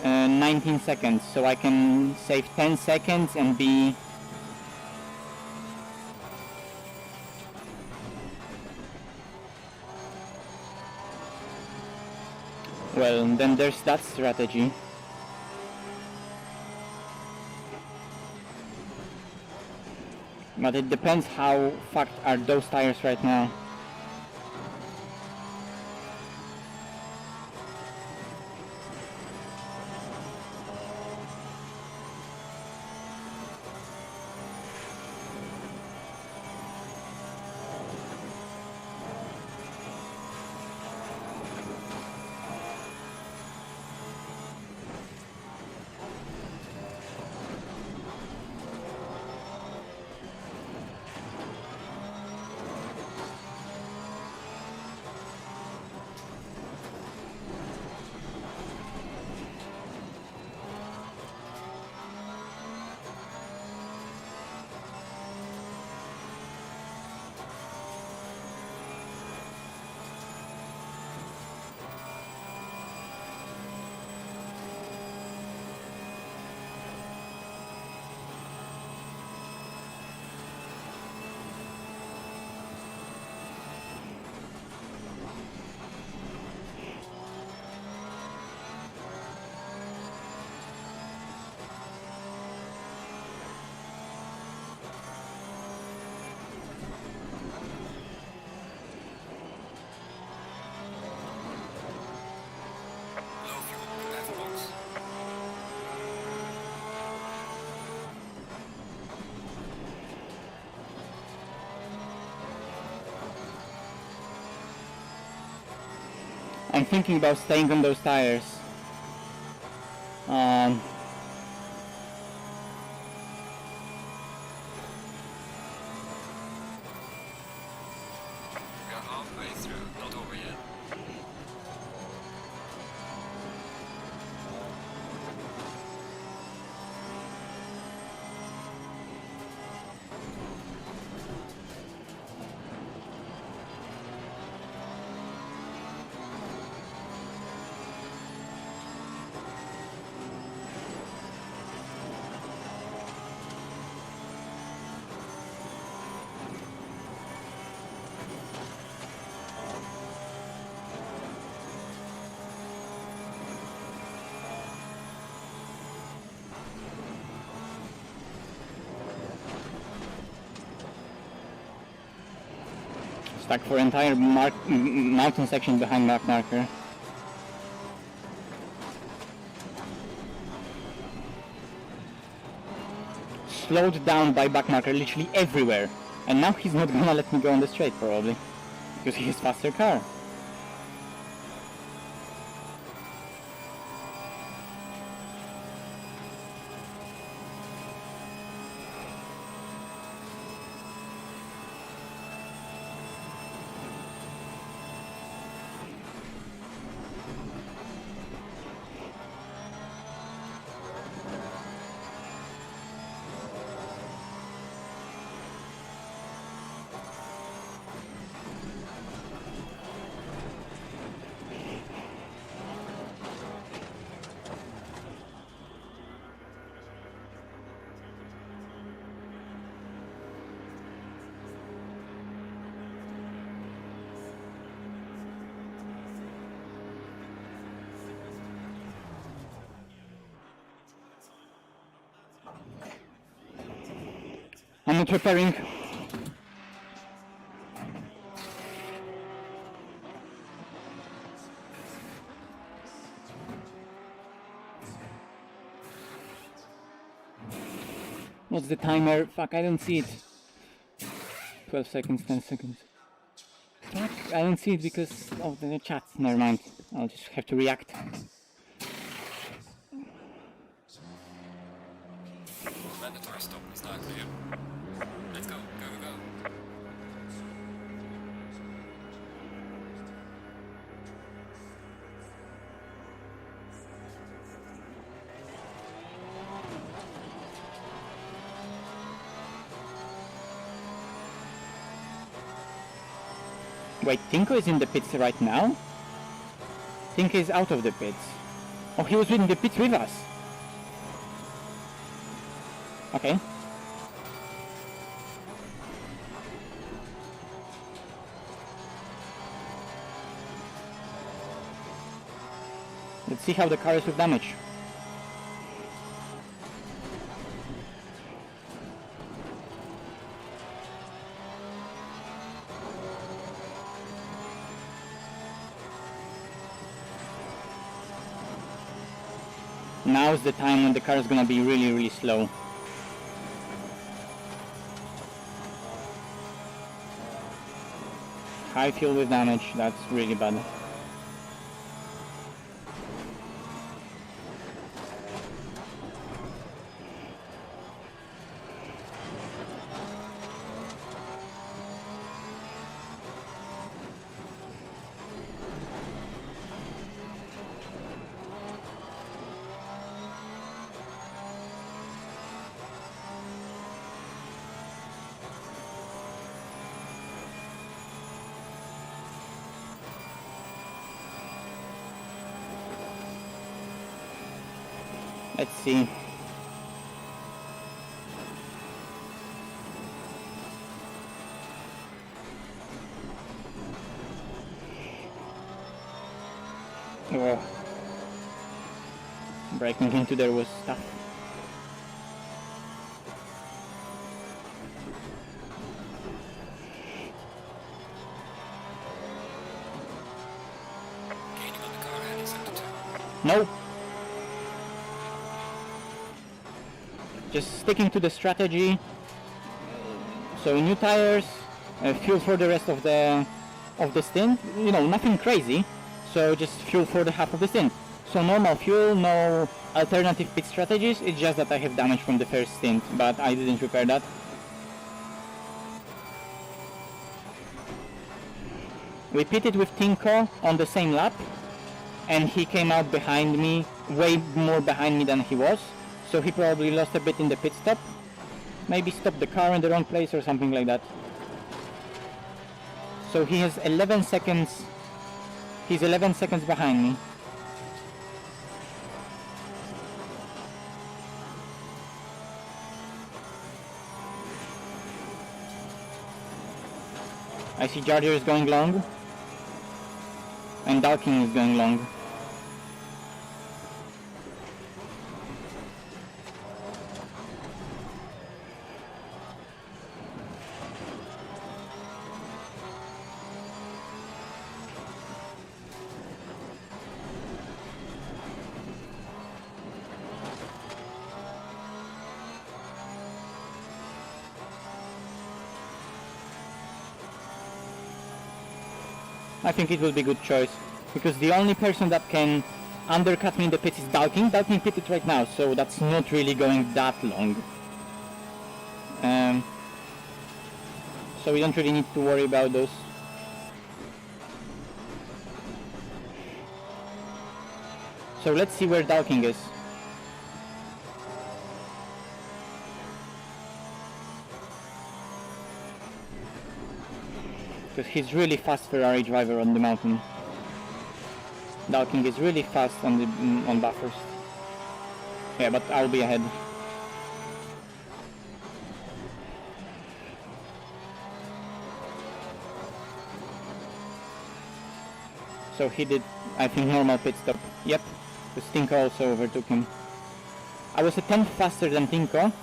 19 seconds, so I can save 10 seconds and be... Well, then there's that strategy. But it depends how fucked are those tires right now. I'm thinking about staying on those tires. Stuck for entire mountain section behind mark marker. Slowed down by back marker literally everywhere. And now he's not gonna let me go on the straight probably. Because he has faster car. I'm not repairing. What's the timer? Fuck, I don't see it. 12 seconds, 10 seconds. Fuck, I don't see it because of the chat. Never mind. I'll just have to react. Mandatory stop is now clear. Let's go, go, go, go. Wait, Tinko is in the pits right now? Tinko is out of the pits. Oh, he was in the pits with us. Okay. Let's see how the car is with damage. Now is the time when the car is gonna be really, really slow. High fuel with damage, that's really bad. Let's see. Oh. Breaking into there was tough. Gaining on the car heading sector 2. No. Just sticking to the strategy. So new tires, fuel for the rest of the stint. You know, nothing crazy. So just fuel for the half of the stint. So normal fuel, no alternative pit strategies. It's just that I have damage from the first stint, but I didn't repair that. We pitted with Tinko on the same lap, and he came out behind me, way more behind me than he was. So he probably lost a bit in the pit stop. Maybe stopped the car in the wrong place or something like that. So he has 11 seconds. He's 11 seconds behind me. I see Jar Jar is going long. And Darking is going long. I think it will be a good choice, because the only person that can undercut me in the pits is Dalking. Dalking pitted right now, so that's not really going that long. So we don't really need to worry about those. So let's see where Dalking is. Because he's really fast Ferrari driver on the mountain. Dalking is really fast on Bathurst. Yeah, but I'll be ahead. So he did, I think, normal pit stop. Yep, because Tinko also overtook him. I was a tenth faster than Tinko.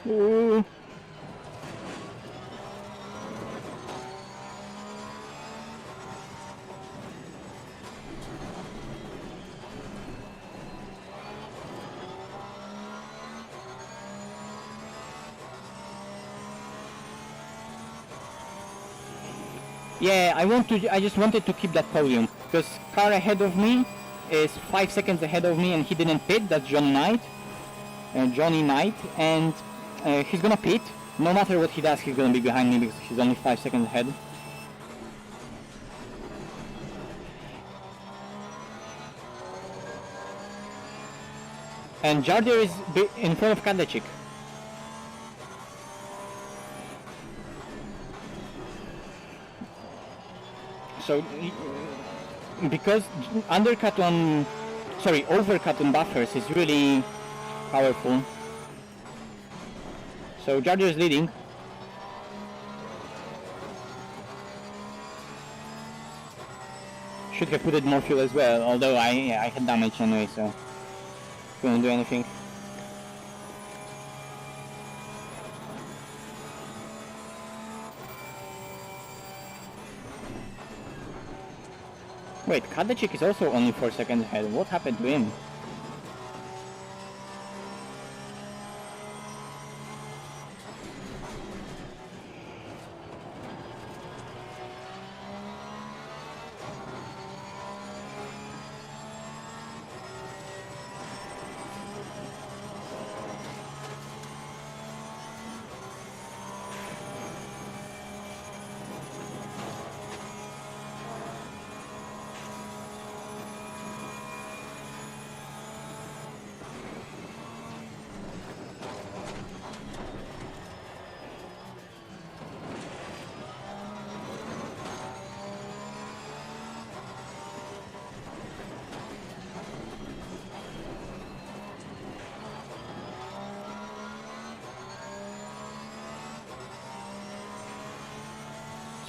Ooh. Yeah, I just wanted to keep that podium, because car ahead of me is 5 seconds ahead of me and he didn't pit. That's Johnny Knight, and he's gonna pit. No matter what he does, he's gonna be behind me because he's only 5 seconds ahead. And Jardier is in front of Kadlecik. So, because overcut on Bathurst is really powerful. So Jardier is leading. Should have put it more fuel as well, although I had damage anyway, so couldn't do anything. Wait, Kadlecik is also only 4 seconds ahead. What happened to him?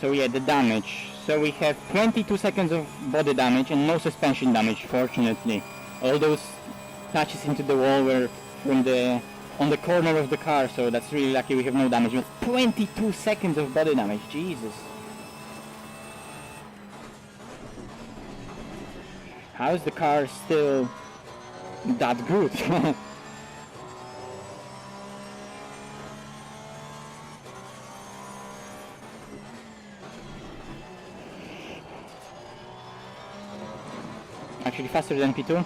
So yeah, the damage. So we have 22 seconds of body damage and no suspension damage, fortunately. All those touches into the wall were from on the corner of the car, so that's really lucky we have no damage. But 22 seconds of body damage, Jesus. How is the car still that good? Actually faster than P2.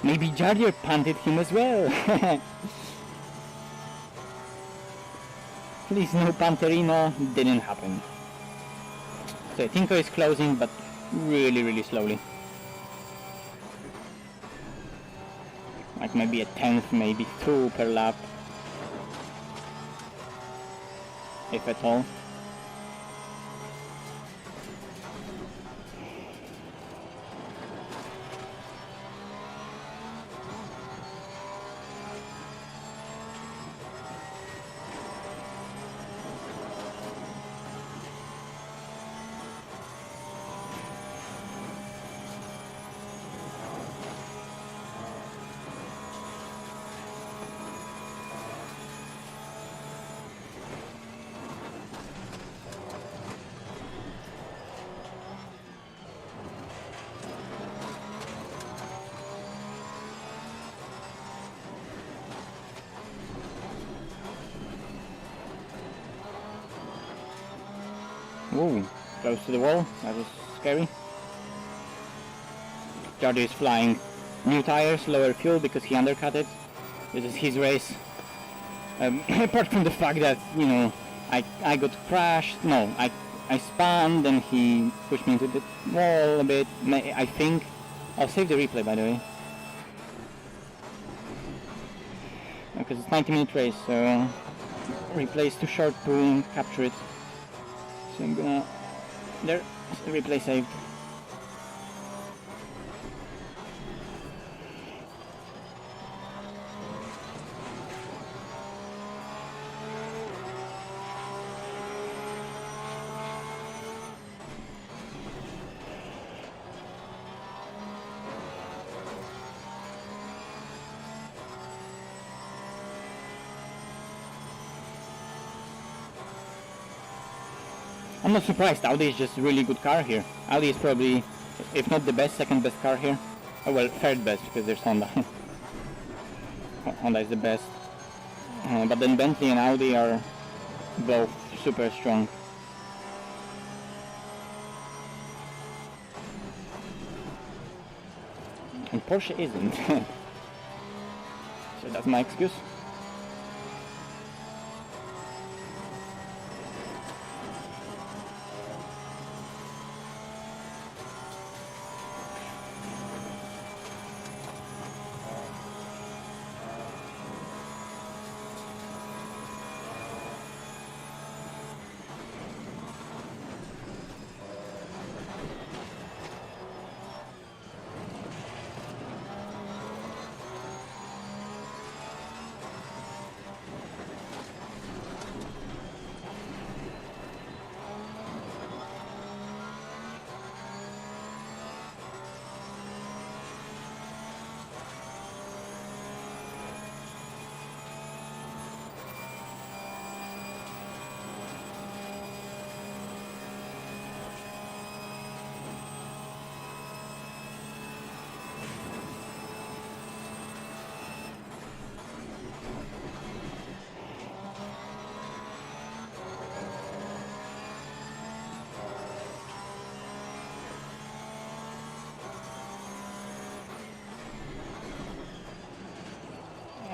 Maybe Jardier punted him as well. Please no Panterino. Didn't happen. So Tinko is closing, but really slowly. Like maybe a tenth, maybe 2 per lap, if at all. Whoa, close to the wall, that was scary. Jordi is flying new tires, lower fuel because he undercut it. This is his race. Apart from the fact that, you know, I got crashed, no, I spun, then he pushed me into the wall a bit, I think. I'll save the replay, by the way. Because it's 90-minute race, so replay is too short to capture it. So I'm gonna... There, replay saved. I'm not surprised, Audi is just a really good car here. Audi is probably, if not the best, second best car here. Oh well, third best because there's Honda. Honda is the best. But then Bentley and Audi are both super strong. And Porsche isn't. So that's my excuse.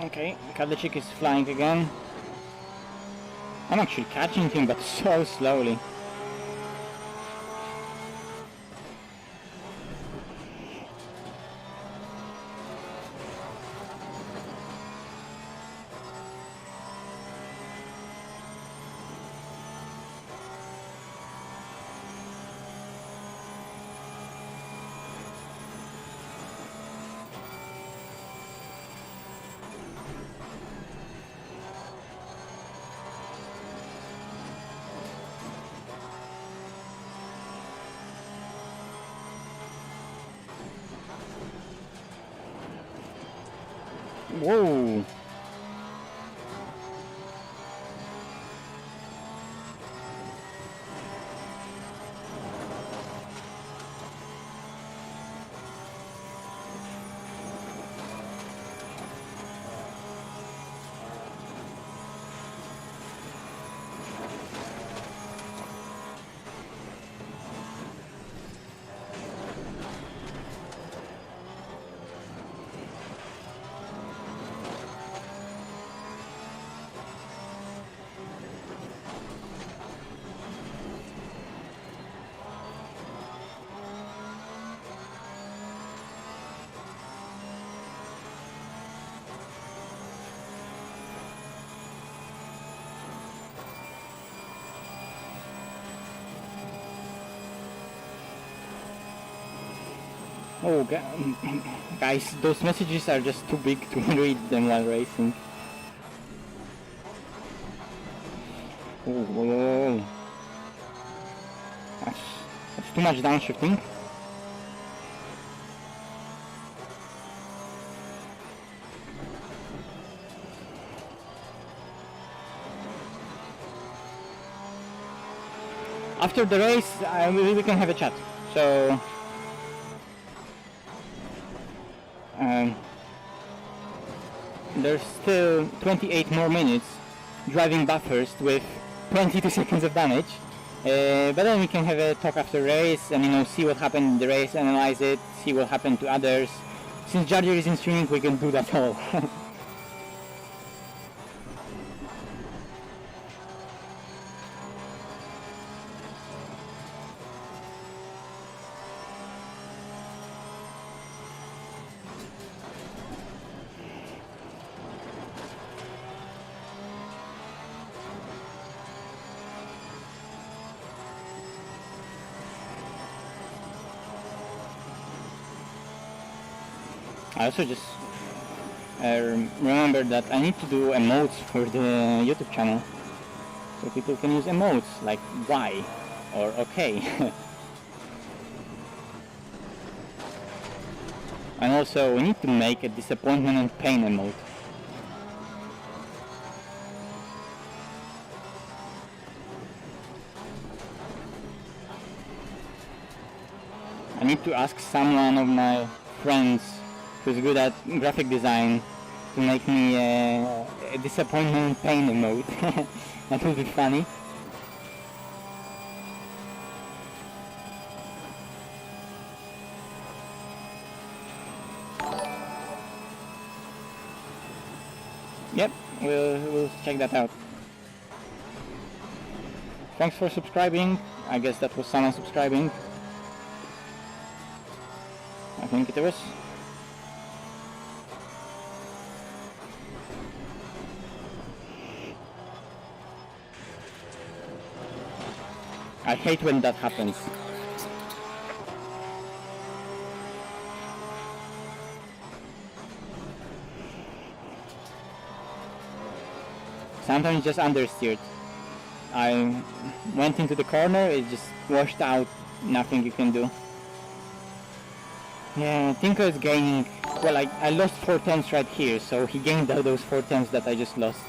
Okay, Kadlecik is flying again. I'm actually catching him, but so slowly. Whoa! Oh, guys, those messages are just too big to read them while racing. Oh, whoa. That's too much downshifting. After the race, we can have a chat. So, there's still 28 more minutes driving Bathurst with 22 seconds of damage. But then we can have a talk after race and, you know, see what happened in the race, analyze it, see what happened to others. Since Jarger is in streaming, we can do that all. I also just remembered that I need to do emotes for the YouTube channel, so people can use emotes like why or okay. And also we need to make a disappointment and pain emote. I need to ask someone of my friends who's good at graphic design to make me a disappointment and pain emote. That would be funny. Yep, we'll check that out. Thanks for subscribing. I guess that was someone subscribing. I think it was. I hate when that happens. Sometimes just understeered. I went into the corner, it just washed out, nothing you can do. Yeah, Tinko is gaining, well, I lost 4 tenths right here, so he gained out those 4 tenths that I just lost.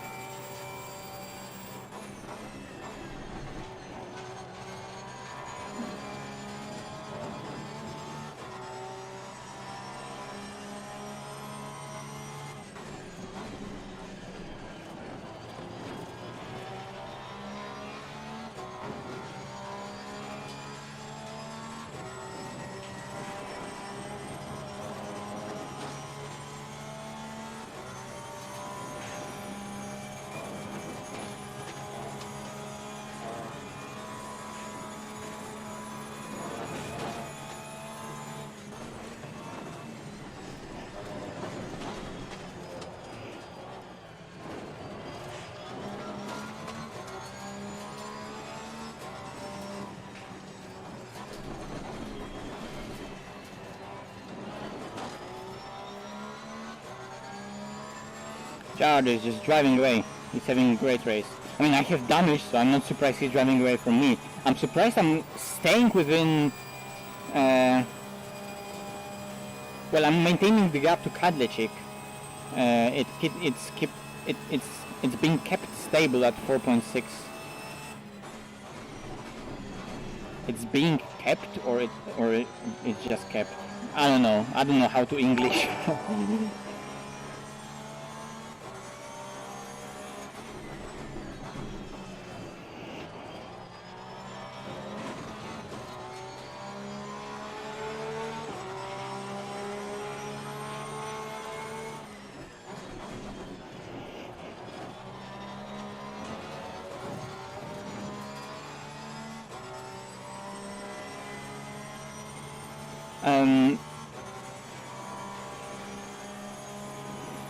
Jard is just driving away. He's having a great race. I mean, I have damage, so I'm not surprised he's driving away from me. I'm surprised I'm staying within... well, I'm maintaining the gap to Kadlecik. It's being kept stable at 4.6. It's being kept, or it's just kept. I don't know. I don't know how to English.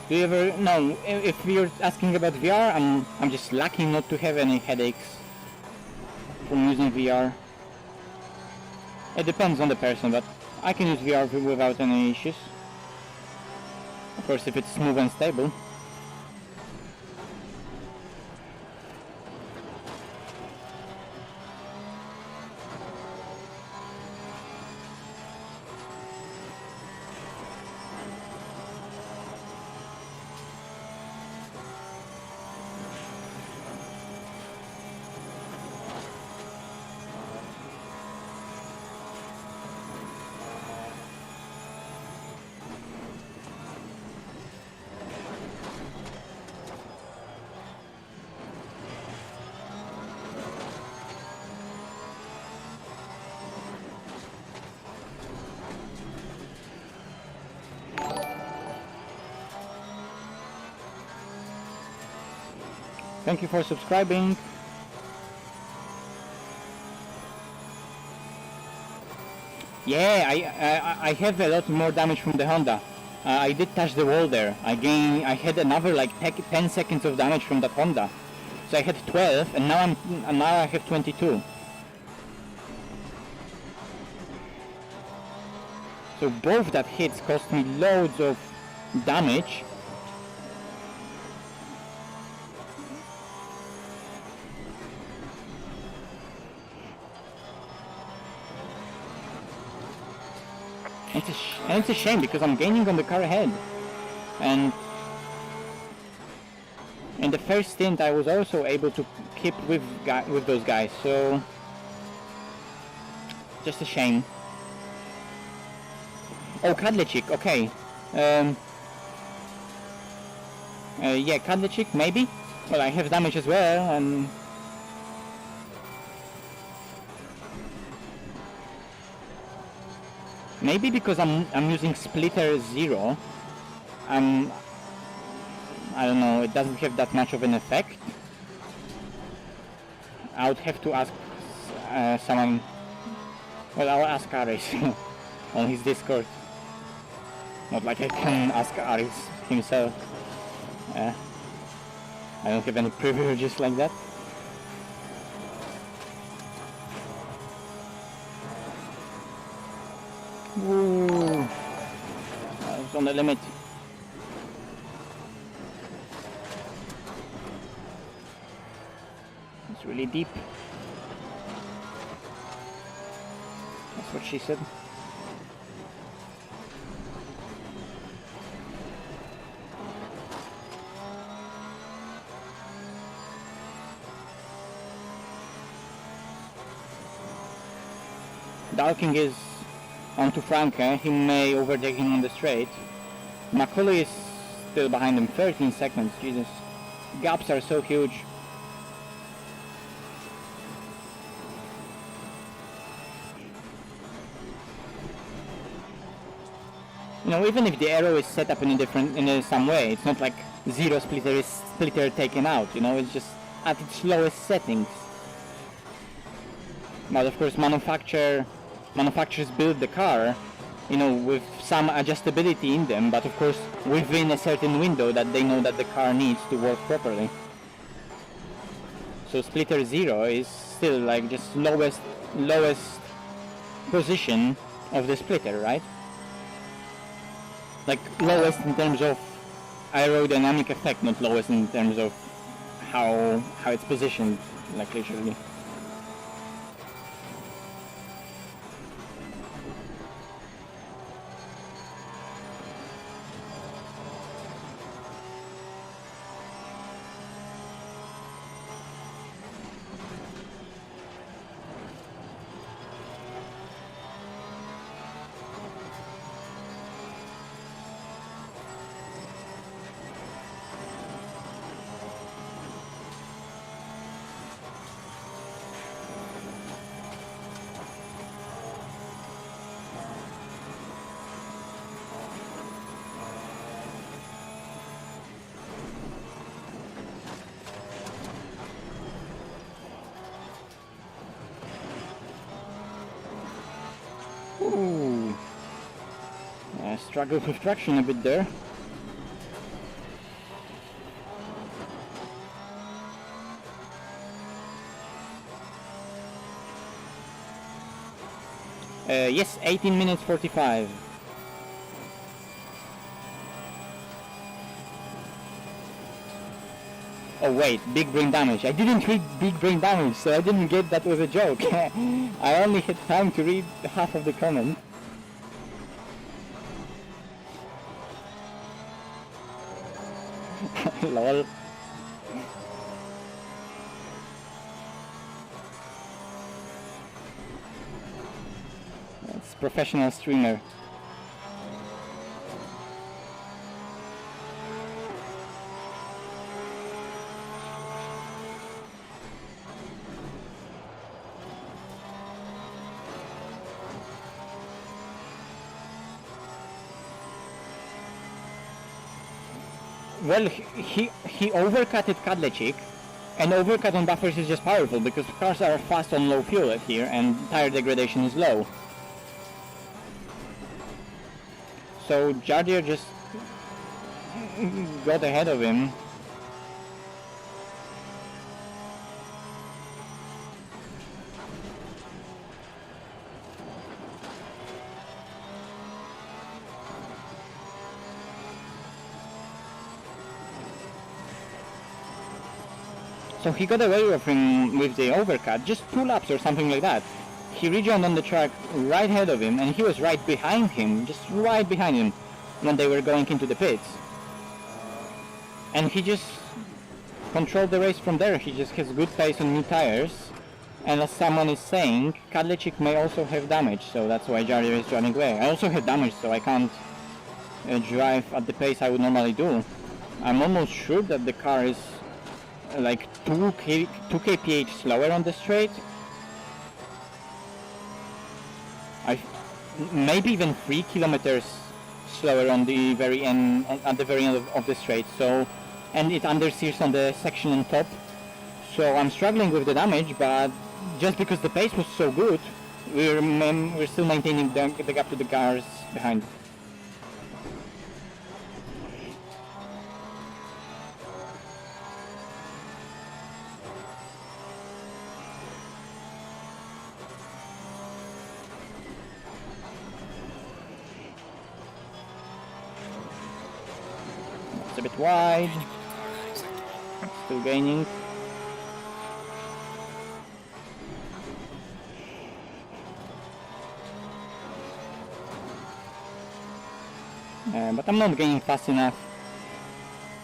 Do you ever... No, if you're asking about VR, I'm just lucky not to have any headaches from using VR. It depends on the person, but I can use VR without any issues. Of course, if it's smooth and stable. Thank you for subscribing. Yeah, I have a lot more damage from the Honda. I did touch the wall there. I had another like 10 seconds of damage from that Honda. So I had 12, and now I have 22. So both that hits cost me loads of damage. And it's a shame because I'm gaining on the car ahead. And in the first stint I was also able to keep with those guys, so just a shame. Oh, Kadlecik, okay. Yeah, Kadlecik, maybe? Well, I have damage as well, and maybe because I'm using splitter 0, I don't know, it doesn't have that much of an effect. I would have to ask someone. Well, I'll ask Aris on his Discord. Not like I can ask Aris himself. I don't have any privileges like that. Woo! I was on the limit. It's really deep. That's what she said. Dalking is onto Franke. He may overtake him on the straight. Macaulay is still behind him, 13 seconds, Jesus. Gaps are so huge. You know, even if the arrow is set up in some way, it's not like 0 splitter taken out, you know, it's just at its lowest settings. But of course manufacturers build the car, you know, with some adjustability in them, but of course within a certain window that they know that the car needs to work properly. So splitter 0 is still like just lowest position of the splitter, right? Like lowest in terms of aerodynamic effect, not lowest in terms of how it's positioned, like literally. Ooh. Struggled with traction a bit there. Yes, 18 minutes 45. Oh wait, big brain damage. I didn't read big brain damage, so I didn't get that was a joke. I only had time to read half of the comment. Lol. That's professional streamer. Well, he overcutted Kadlecik, and overcut on buffers is just powerful because cars are fast on low fuel here and tire degradation is low. So Jardir just got ahead of him. So he got away with him with the overcut, just 2 laps or something like that. He rejoined on the track right ahead of him, and he was right behind him, just right behind him, when they were going into the pits. And he just controlled the race from there. He just has good pace on new tires. And as someone is saying, Kadlecik may also have damage, so that's why Jardir is driving away. I also have damage, so I can't drive at the pace I would normally do. I'm almost sure that the car is like 2 kph slower on the straight. Maybe even 3 kilometers slower on the very end, at the very end of the straight. So, and it understeers on the section on top. So I'm struggling with the damage, but just because the pace was so good, we're still maintaining the gap to the cars behind. It's a bit wide. Still gaining. But I'm not gaining fast enough.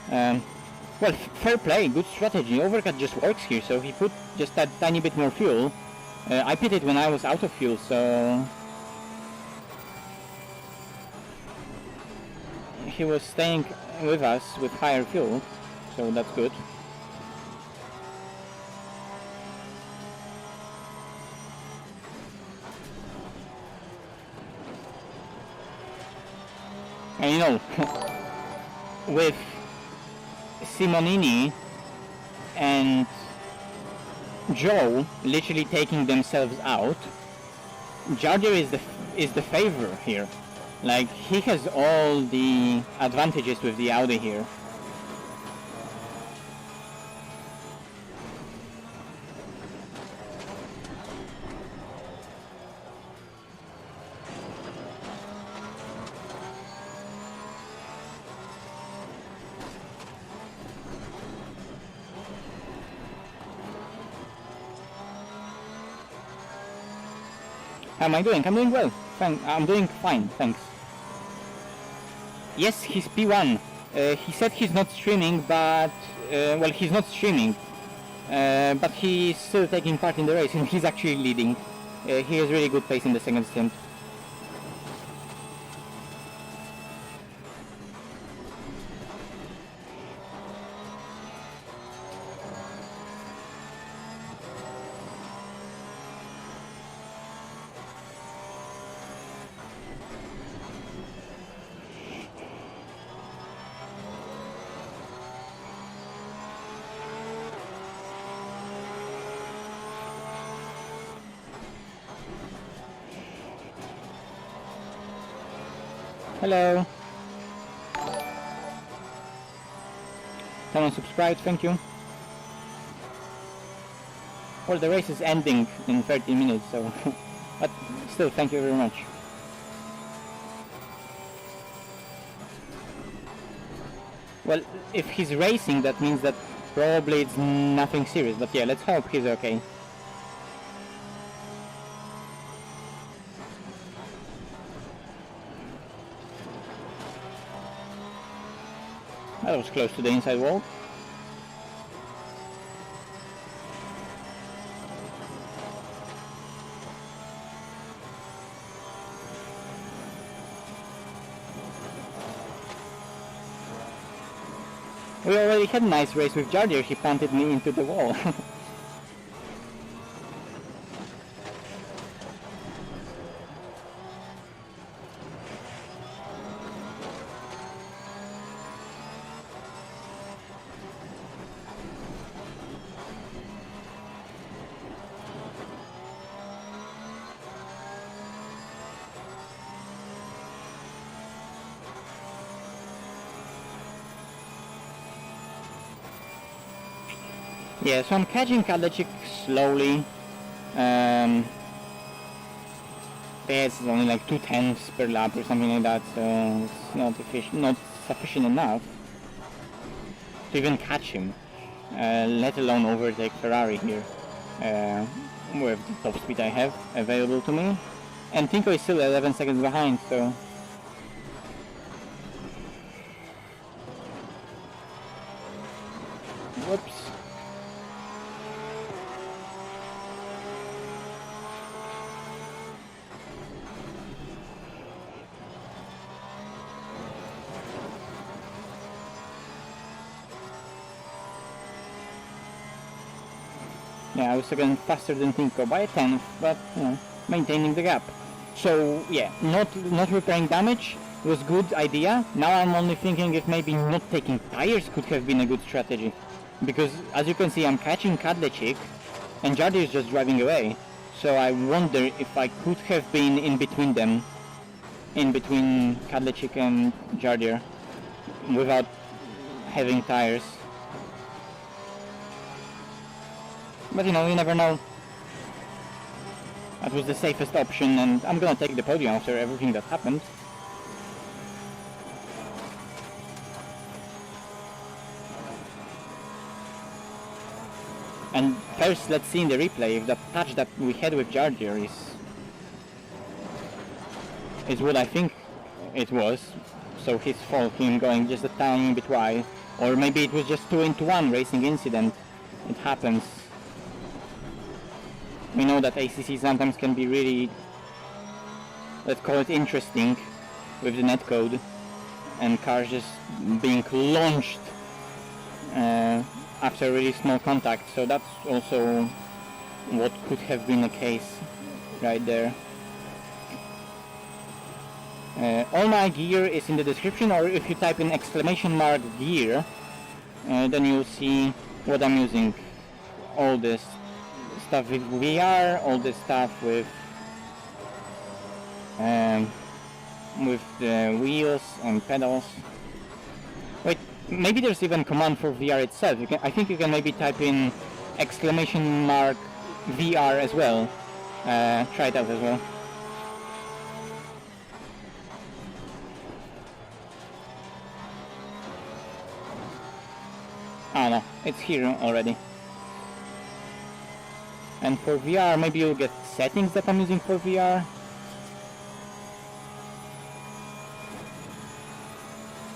Well, fair play, good strategy. Overcut just works here, so he put just that tiny bit more fuel. I pitted when I was out of fuel, so he was staying with us with higher fuel, so that's good. And you know, with Simonini and Joe literally taking themselves out, Jardir is the favor here. Like, he has all the advantages with the Audi here. How am I doing? I'm doing well. I'm doing fine, thanks. Yes, he's P1. He said he's not streaming, but... well, he's not streaming. But he's still taking part in the race, and he's actually leading. He has really good pace in the second stint. Hello. Someone subscribed, thank you. Well, the race is ending in 30 minutes, so But still, thank you very much. Well, if he's racing, that means that probably it's nothing serious, but yeah, let's hope he's okay. That was close to the inside wall. We already had a nice race with Jardier, he punted me into the wall. Yeah, so I'm catching Kadlecik slowly. It's only like 2/10 per lap or something like that, so it's not sufficient enough to even catch him, let alone overtake Ferrari here, with the top speed I have available to me. And Tinko is still 11 seconds behind, so... Whoops. Yeah, I was again faster than Tinko by a 10th, but you know, maintaining the gap. So yeah, not repairing damage was good idea. Now I'm only thinking if maybe not taking tires could have been a good strategy, because as you can see I'm catching Kadlecik and Jardier is just driving away. So I wonder if I could have been in between them, in between Kadlecik and Jardier, without having tires. But you know, you never know. That was the safest option, and I'm gonna take the podium after everything that happened. And first, let's see in the replay if the touch that we had with Jardier is what I think it was. So his fault, him going just a tiny bit wide, or maybe it was just 2-into-1 racing incident. It happens. We know that ACC sometimes can be really, let's call it interesting, with the netcode, and cars just being launched after a really small contact, so that's also what could have been the case right there. All my gear is in the description, or if you type in !gear, then you'll see what I'm using. All this stuff with VR, all this stuff with the wheels and pedals. Wait, maybe there's even command for VR itself. I think you can maybe type in !VR as well. Try it out as well. Oh no, it's here already. And for VR, maybe you'll get settings that I'm using for VR.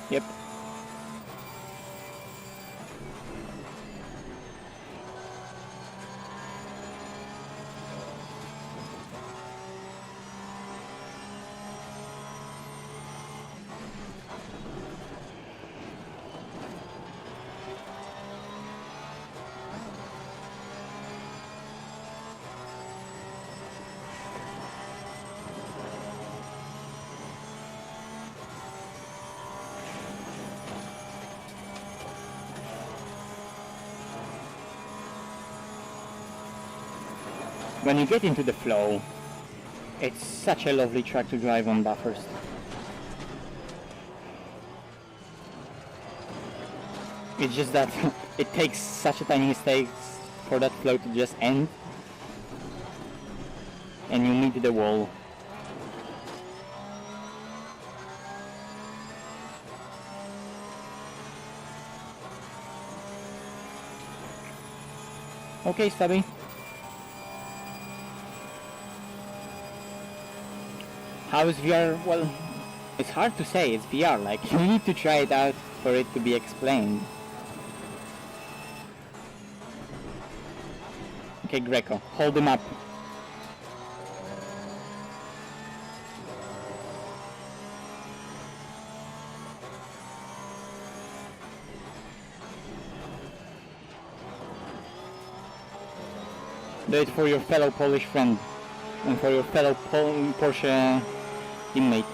Yep. When you get into the flow, it's such a lovely track to drive on Bathurst. It's just that it takes such a tiny mistake for that flow to just end. and you meet the wall. Okay, Stubby. How is VR? Well, it's hard to say, it's VR, like, you need to try it out for it to be explained. Okay, Greco, hold him up. Do it for your fellow Polish friend and for your fellow Porsche teammate.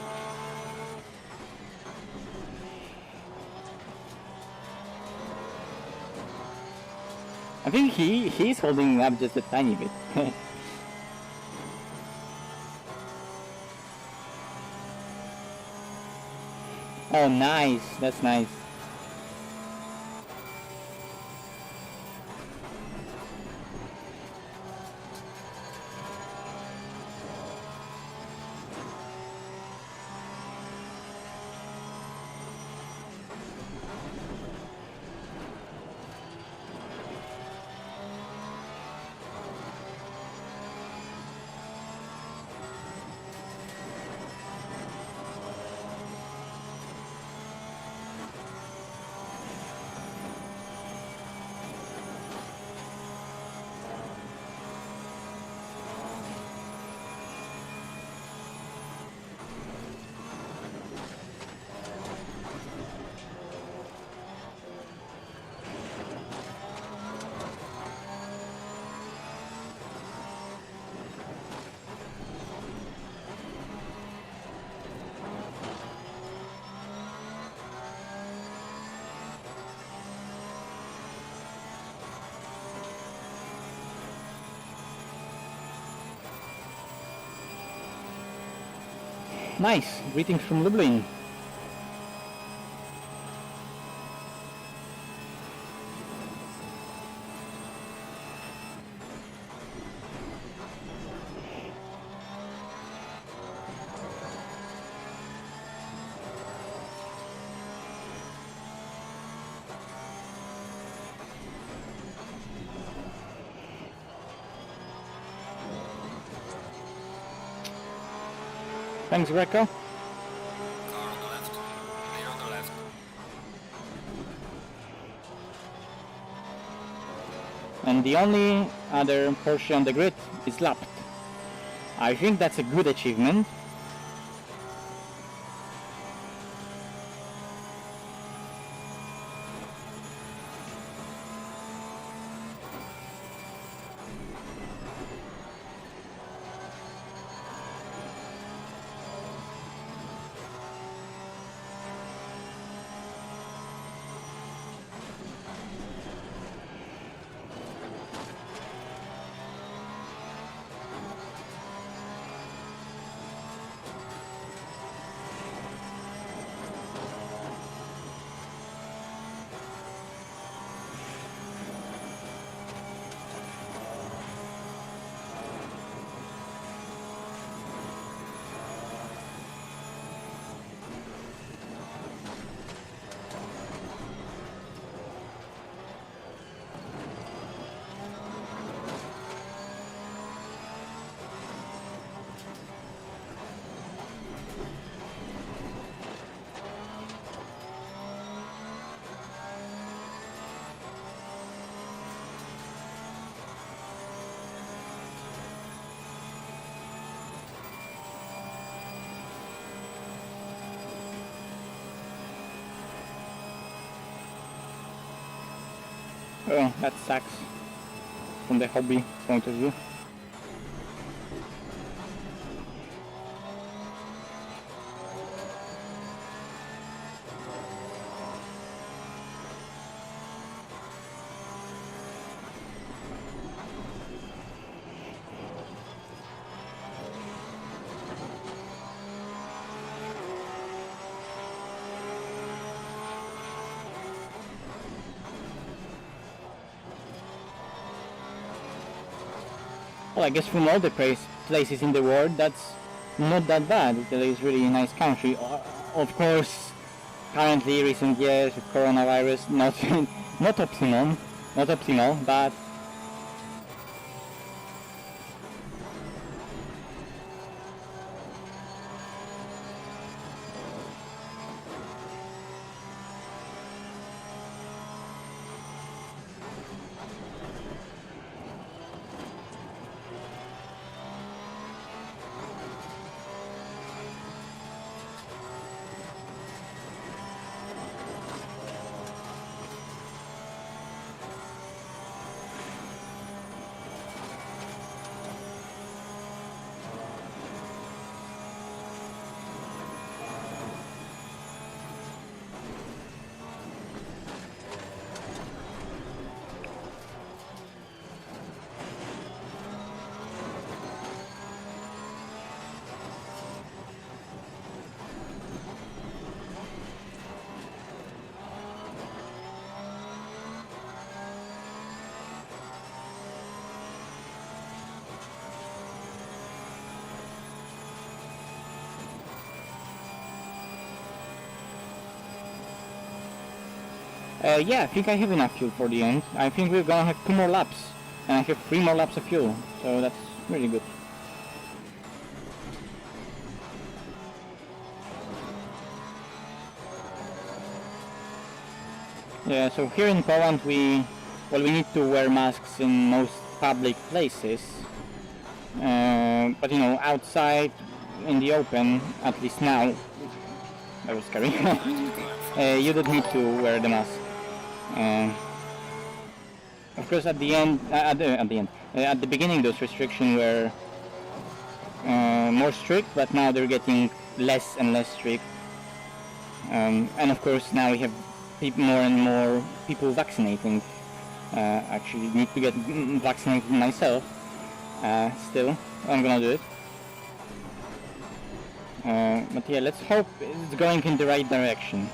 I think he's holding up just a tiny bit. Oh, nice, that's nice. Nice, greetings from Lublin. Thanks, Greco. Car on the left. Clear on the left. And the only other Porsche on the grid is lapped. I think that's a good achievement. Oh, that sucks from the hobby point of view. Well, I guess from all the places in the world, that's not that bad. Italy is really a nice country. Of course, currently, recent years with coronavirus, not not optimal, but yeah, I think I have enough fuel for the end. I think we're gonna have 2 more laps, and I have 3 more laps of fuel, so that's really good. Yeah, so here in Poland we need to wear masks in most public places, but you know, outside in the open, at least now, that was scary, you don't need to wear the mask. Of course, at the end, at the beginning, those restrictions were more strict, but now they're getting less and less strict. And of course, now we have more and more people vaccinating. Actually, need to get vaccinated myself. Still, I'm gonna do it. But yeah, let's hope it's going in the right direction.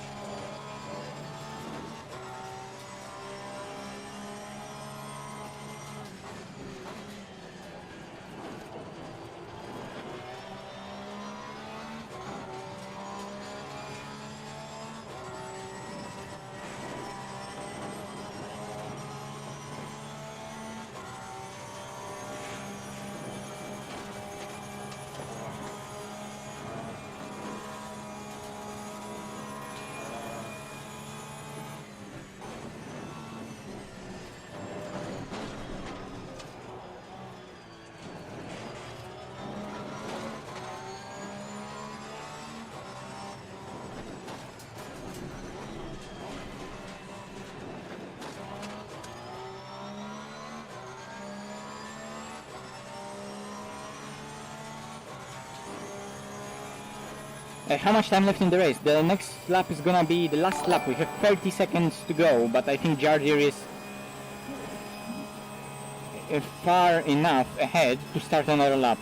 How much time left in the race? The next lap is gonna be the last lap. We have 30 seconds to go, but I think Jardir is far enough ahead to start another lap.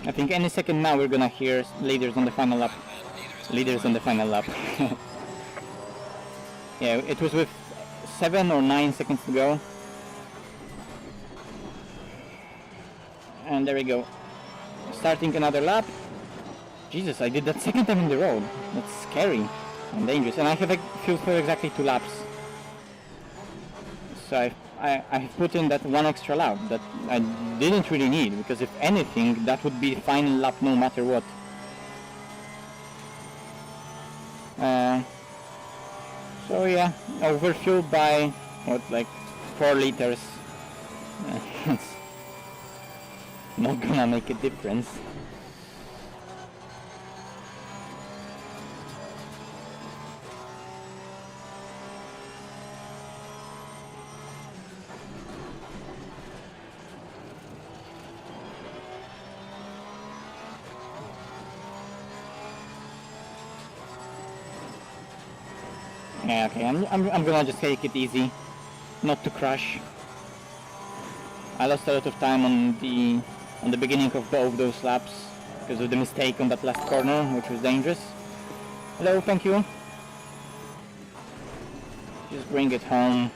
I think any second now we're gonna hear leaders on the final lap. Leaders on the final lap. Yeah, it was with 7 or 9 seconds to go. And there we go. Starting another lap. Jesus, I did that second time in the road. That's scary and dangerous. And I have fuel for exactly 2 laps. So I put in that 1 extra lap that I didn't really need, because if anything, that would be the final lap no matter what. So yeah, overfueled by, what, like 4 liters. It's not gonna make a difference. Yeah, okay, I'm gonna just take it easy, not to crash. I lost a lot of time on the beginning of both those laps because of the mistake on that last corner, which was dangerous. Hello, thank you. Just bring it home.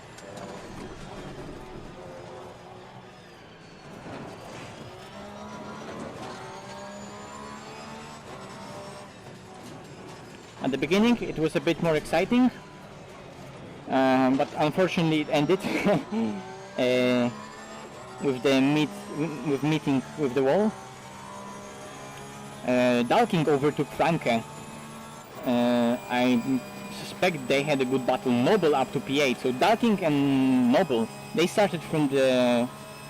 At the beginning it was a bit more exciting, but unfortunately it ended with the meeting with the wall. Dalking overtook Franke. I suspect they had a good battle. Noble up to P8, so Dalking and Noble, they started from the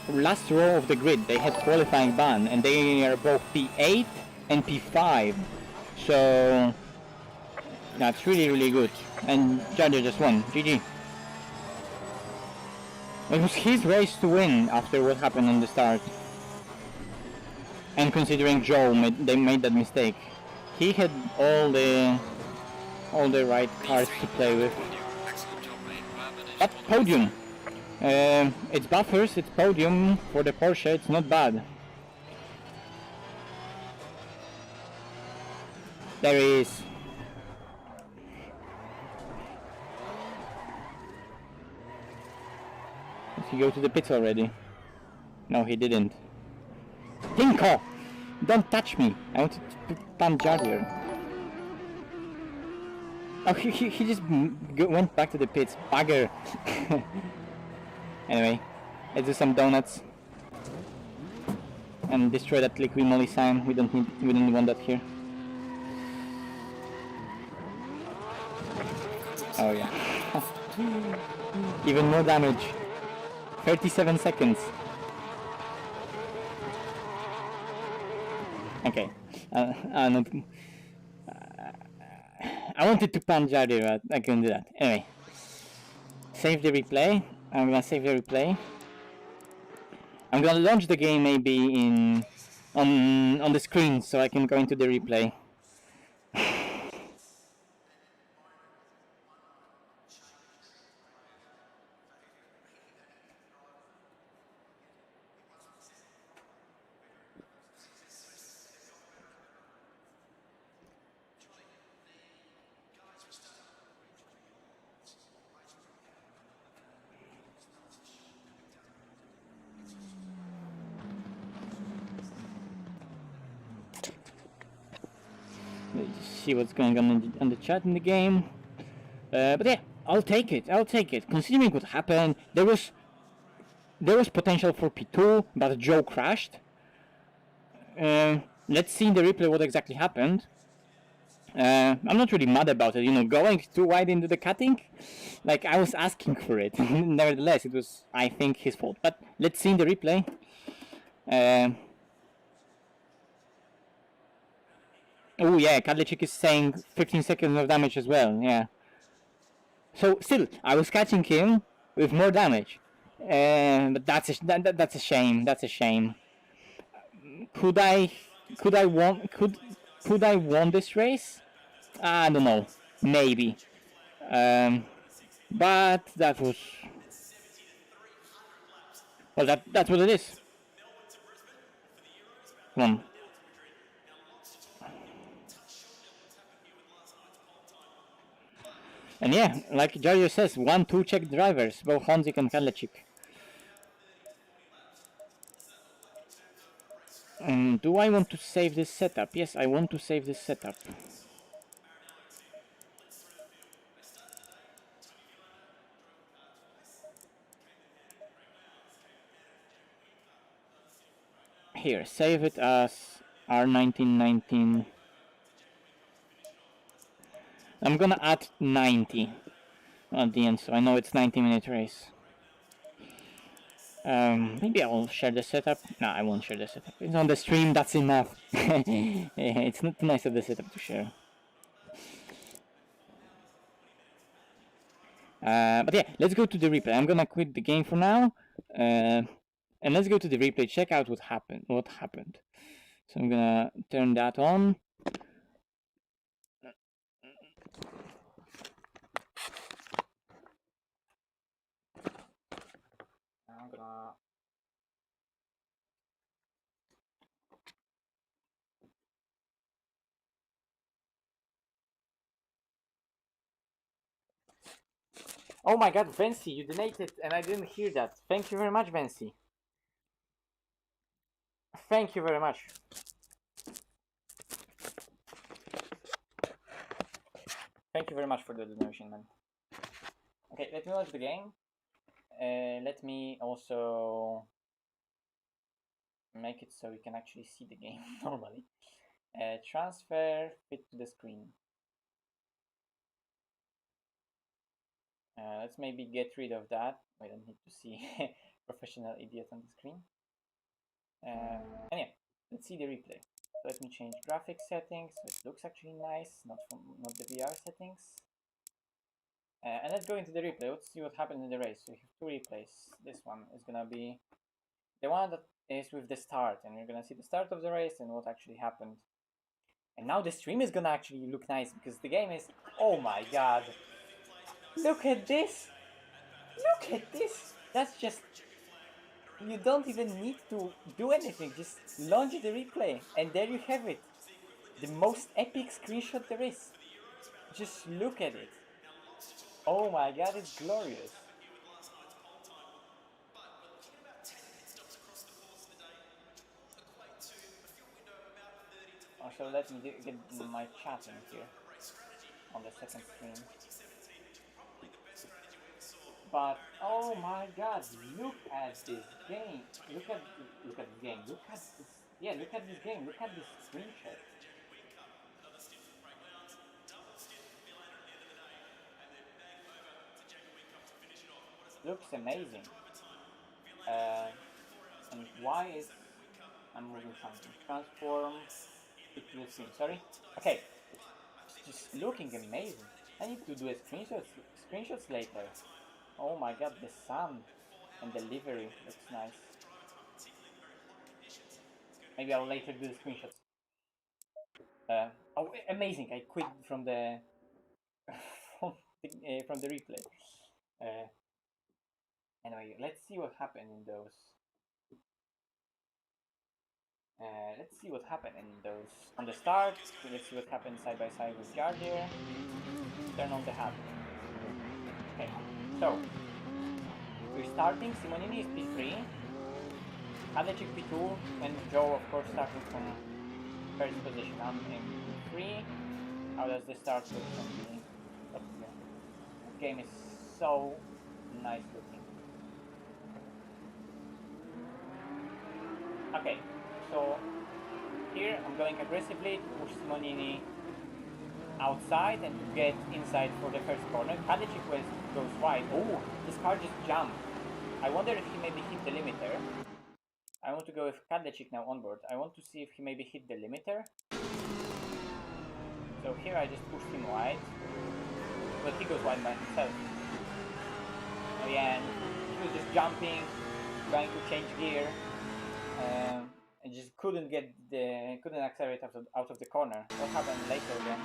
last row of the grid. They had qualifying ban, and they are both P8 and P5, so that's really good. And Judge just won. GG. It was his race to win after what happened on the start. And considering Joe they made that mistake, he had all the right cards to play with. But podium. It's Bathurst, it's podium for the Porsche. It's not bad. There he is. Did he go to the pits already? No, he didn't. Tinko! Don't touch me! I wanted to pump Jardier. Oh, he just went back to the pits. Bugger! Anyway, let's do some donuts. And destroy that liquid moly sign. We don't want that here. Oh yeah. Even more damage. 37 seconds. Okay. I wanted to punch Jardy, but I couldn't do that. Anyway. Save the replay. I'm gonna save the replay. I'm gonna launch the game maybe on the screen so I can go into the replay. See what's going on the chat in the game. But yeah, I'll take it. Considering what happened, there was potential for P2, but Joe crashed. Let's see in the replay what exactly happened. I'm not really mad about it, you know, going too wide into the cutting. Like, I was asking for it. Nevertheless, it was, I think, his fault. But let's see in the replay. Oh yeah, Kadlecik is saying 15 seconds of damage as well, yeah. So still, I was catching him with more damage. But that's a shame, that's a shame. Could I won this race? I don't know, maybe. But that was, well, that's what it is. Come on. And yeah, like Jario says, 1-2 Czech drivers, both Honzik and Kadlecik. Do I want to save this setup? Yes, I want to save this setup. Here, save it as R1919. I'm gonna add 90 at the end, so I know it's 90-minute race. Maybe I will share the setup. No, I won't share the setup. It's on the stream, that's enough. It's not nice of the setup to share. But yeah, let's go to the replay. I'm gonna quit the game for now. And let's go to the replay, check out what happened. So I'm gonna turn that on. Oh my god, Vency, you donated and I didn't hear that. Thank you very much, Vency. Thank you very much. Thank you very much for the donation, man. Okay, let me launch the game. Let me also make it so you can actually see the game normally. Transfer fit to the screen. Let's maybe get rid of that. We don't need to see professional idiot on the screen. And yeah, let's see the replay. So let me change graphics settings so it looks actually nice, not the VR settings. And let's go into the replay. Let's see what happened in the race. So we have two replays. This one is gonna be the one that is with the start, and you're gonna see the start of the race and what actually happened. And now the stream is gonna actually look nice because the game is, oh my god, look at this, look at this. That's just, you don't even need to do anything, just launch the replay and there you have it, the most epic screenshot there is. Just look at it. Oh my god, it's glorious. Also, let me get my chat in here on the second screen. But oh my god, look at this game. Look at this game. Look at this. Yeah, look at this game. Look at this screenshot. Looks amazing. And why is I'm moving something? Transform it to the screen. Sorry. Okay. It's just looking amazing. I need to do a screenshots later. Oh my god, the sun and the livery looks nice. Maybe I'll later do the screenshots. Oh, amazing! I quit from the from the replay. Anyway, let's see what happened in those. Let's see what happened in those on the start. Let's see what happened side by side with Jardir. Turn on the hub. Okay, so we're starting. Simonini is P3, Hadecik P2, and Joe, of course, starting from first position. I'm in P3. How does the start look from the top here? This game is so nice looking. Okay, so here I'm going aggressively to push Simonini outside and to get inside for the first corner. Hadecik goes wide. Oh, this car just jumped. I wonder if he maybe hit the limiter. I want to go with Kadlecik now on board. I want to see if he maybe hit the limiter. So here I just pushed him wide. But he goes wide by himself. Oh yeah, and he was just jumping, trying to change gear. And just couldn't accelerate out of the corner. What happened later then?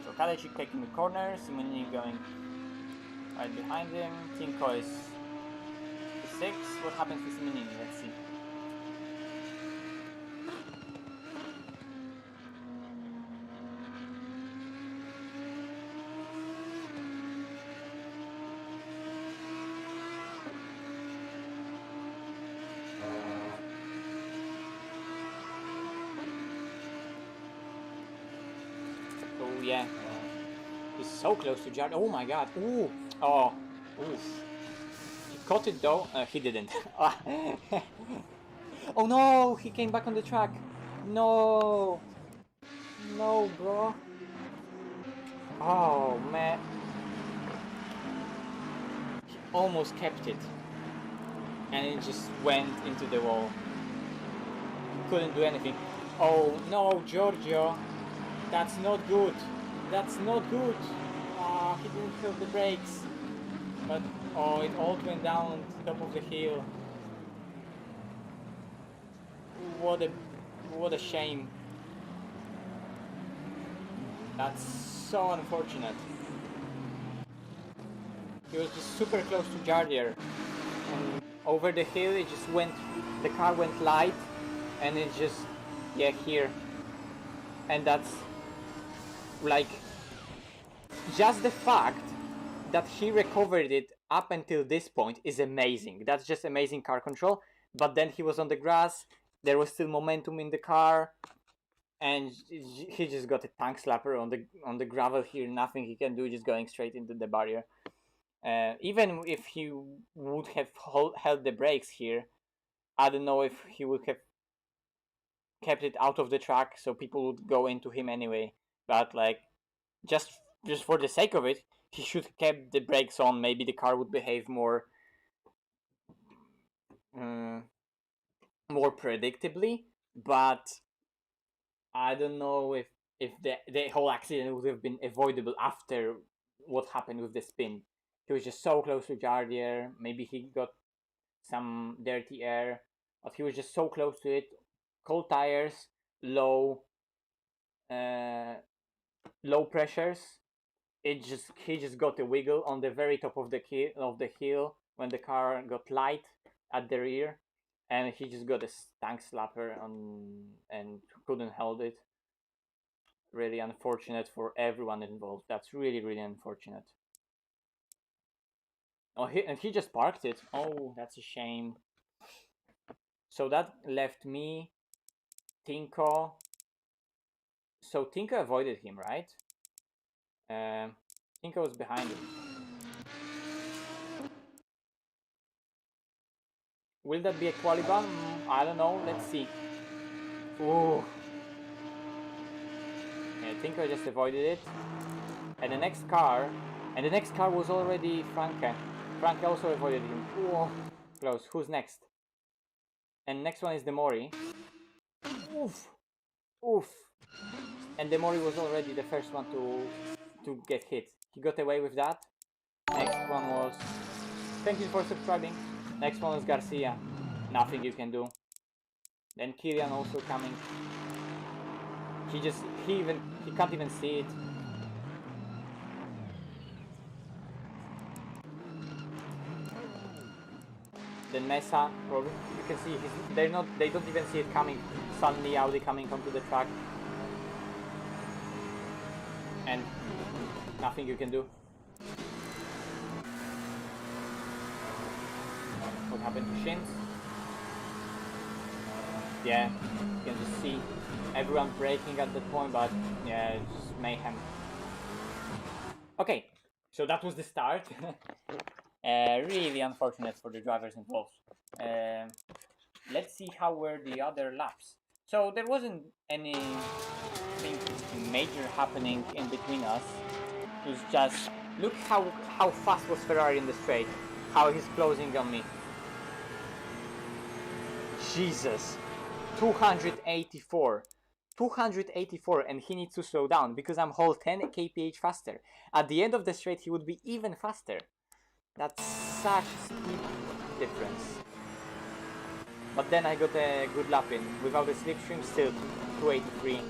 So Kadecik taking the corner, Simonini going right behind him. Tinko is 6. What happens to Simonini? Let's see. Oh yeah, he's so close to Jared. Oh my god. Ooh. Oh. Ooh. He caught it though. He didn't. Oh no, he came back on the track. No. No, bro. Oh man. He almost kept it. And it just went into the wall. Couldn't do anything. Oh no, Giorgio. That's not good. That's not good. Ah, he didn't feel the brakes. But oh, it all went down on top of the hill. What a shame. That's so unfortunate. He was just super close to Jardir. And over the hill it just went, the car went light and it just, yeah, here. And that's like just the fact that he recovered it up until this point is amazing. That's just amazing car control. But then he was on the grass. There was still momentum in the car, and he just got a tank slapper on the gravel here. Nothing he can do, just going straight into the barrier. Even if he would have held the brakes here, I don't know if he would have kept it out of the track, so people would go into him anyway. But like, just for the sake of it, he should have kept the brakes on. Maybe the car would behave more predictably. But I don't know if the whole accident would have been avoidable after what happened with the spin. He was just so close to Jardier. Maybe he got some dirty air, but he was just so close to it. Cold tires, low pressures. He just got a wiggle on the very top of the hill when the car got light at the rear, and he just got a tank slapper on and couldn't hold it. Really unfortunate for everyone involved. That's really, really unfortunate. Oh, he just parked it. Oh, that's a shame. So that left me, Tinko. So Tinko avoided him, right? Tinko was behind him. Will that be a qualibomb? I don't know. Let's see. Ooh. Yeah, Tinko just avoided it. And the next car was already Franke. Franke also avoided him. Ooh. Close. Who's next? And next one is Demori. Oof. Oof. And Demori was already the first one to get hit. He got away with that. Next one was... Thank you for subscribing. Next one was Garcia. Nothing you can do. Then Kirian also coming. He can't even see it. Then Mesa, probably you can see they don't even see it coming. Suddenly Audi coming onto the track. And nothing you can do. What happened to Shins? Yeah, you can just see everyone braking at that point, but yeah, it's just mayhem. Okay, so that was the start. Really unfortunate for the drivers involved. Let's see how were the other laps. So there wasn't anything major happening in between us. It was just, look how fast was Ferrari in the straight. How he's closing on me. Jesus. 284, and he needs to slow down because I'm whole 10 kph faster. At the end of the straight he would be even faster. That's such a speed difference. But then I got a good lap in without a slipstream, still 283,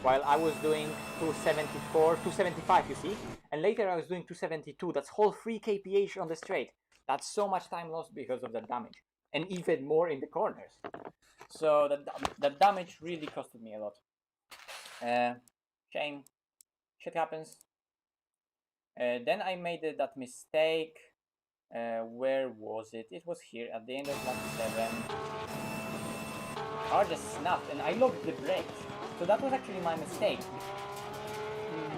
while I was doing 274, 275, you see, and later I was doing 272. That's whole 3 kph on the straight. That's so much time lost because of that damage, and even more in the corners. So that damage really costed me a lot. Shame. Shit happens. Then I made that mistake. Where was it? It was here at the end of lap 7. Car just snapped and I locked the brakes. So that was actually my mistake.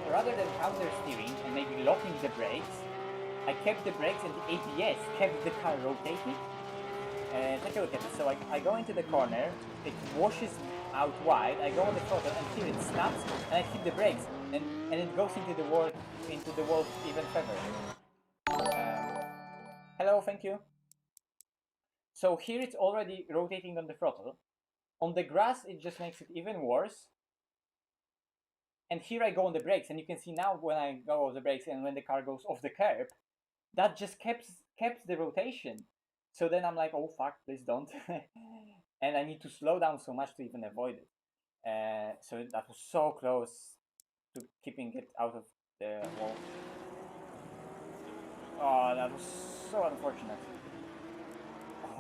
Rather than counter steering and maybe locking the brakes, I kept the brakes and the ABS kept the car rotating. Take a look at it. So I go into the corner, it washes out wide, I go on the throttle and here it snaps and I hit the brakes and it goes into the wall even further. Hello, thank you. So here it's already rotating on the throttle. On the grass it just makes it even worse. And here I go on the brakes and you can see now when I go off the brakes and when the car goes off the curb, that just kept the rotation. So then I'm like, oh fuck, please don't. And I need to slow down so much to even avoid it. So that was so close to keeping it out of the wall. Oh, that was so unfortunate.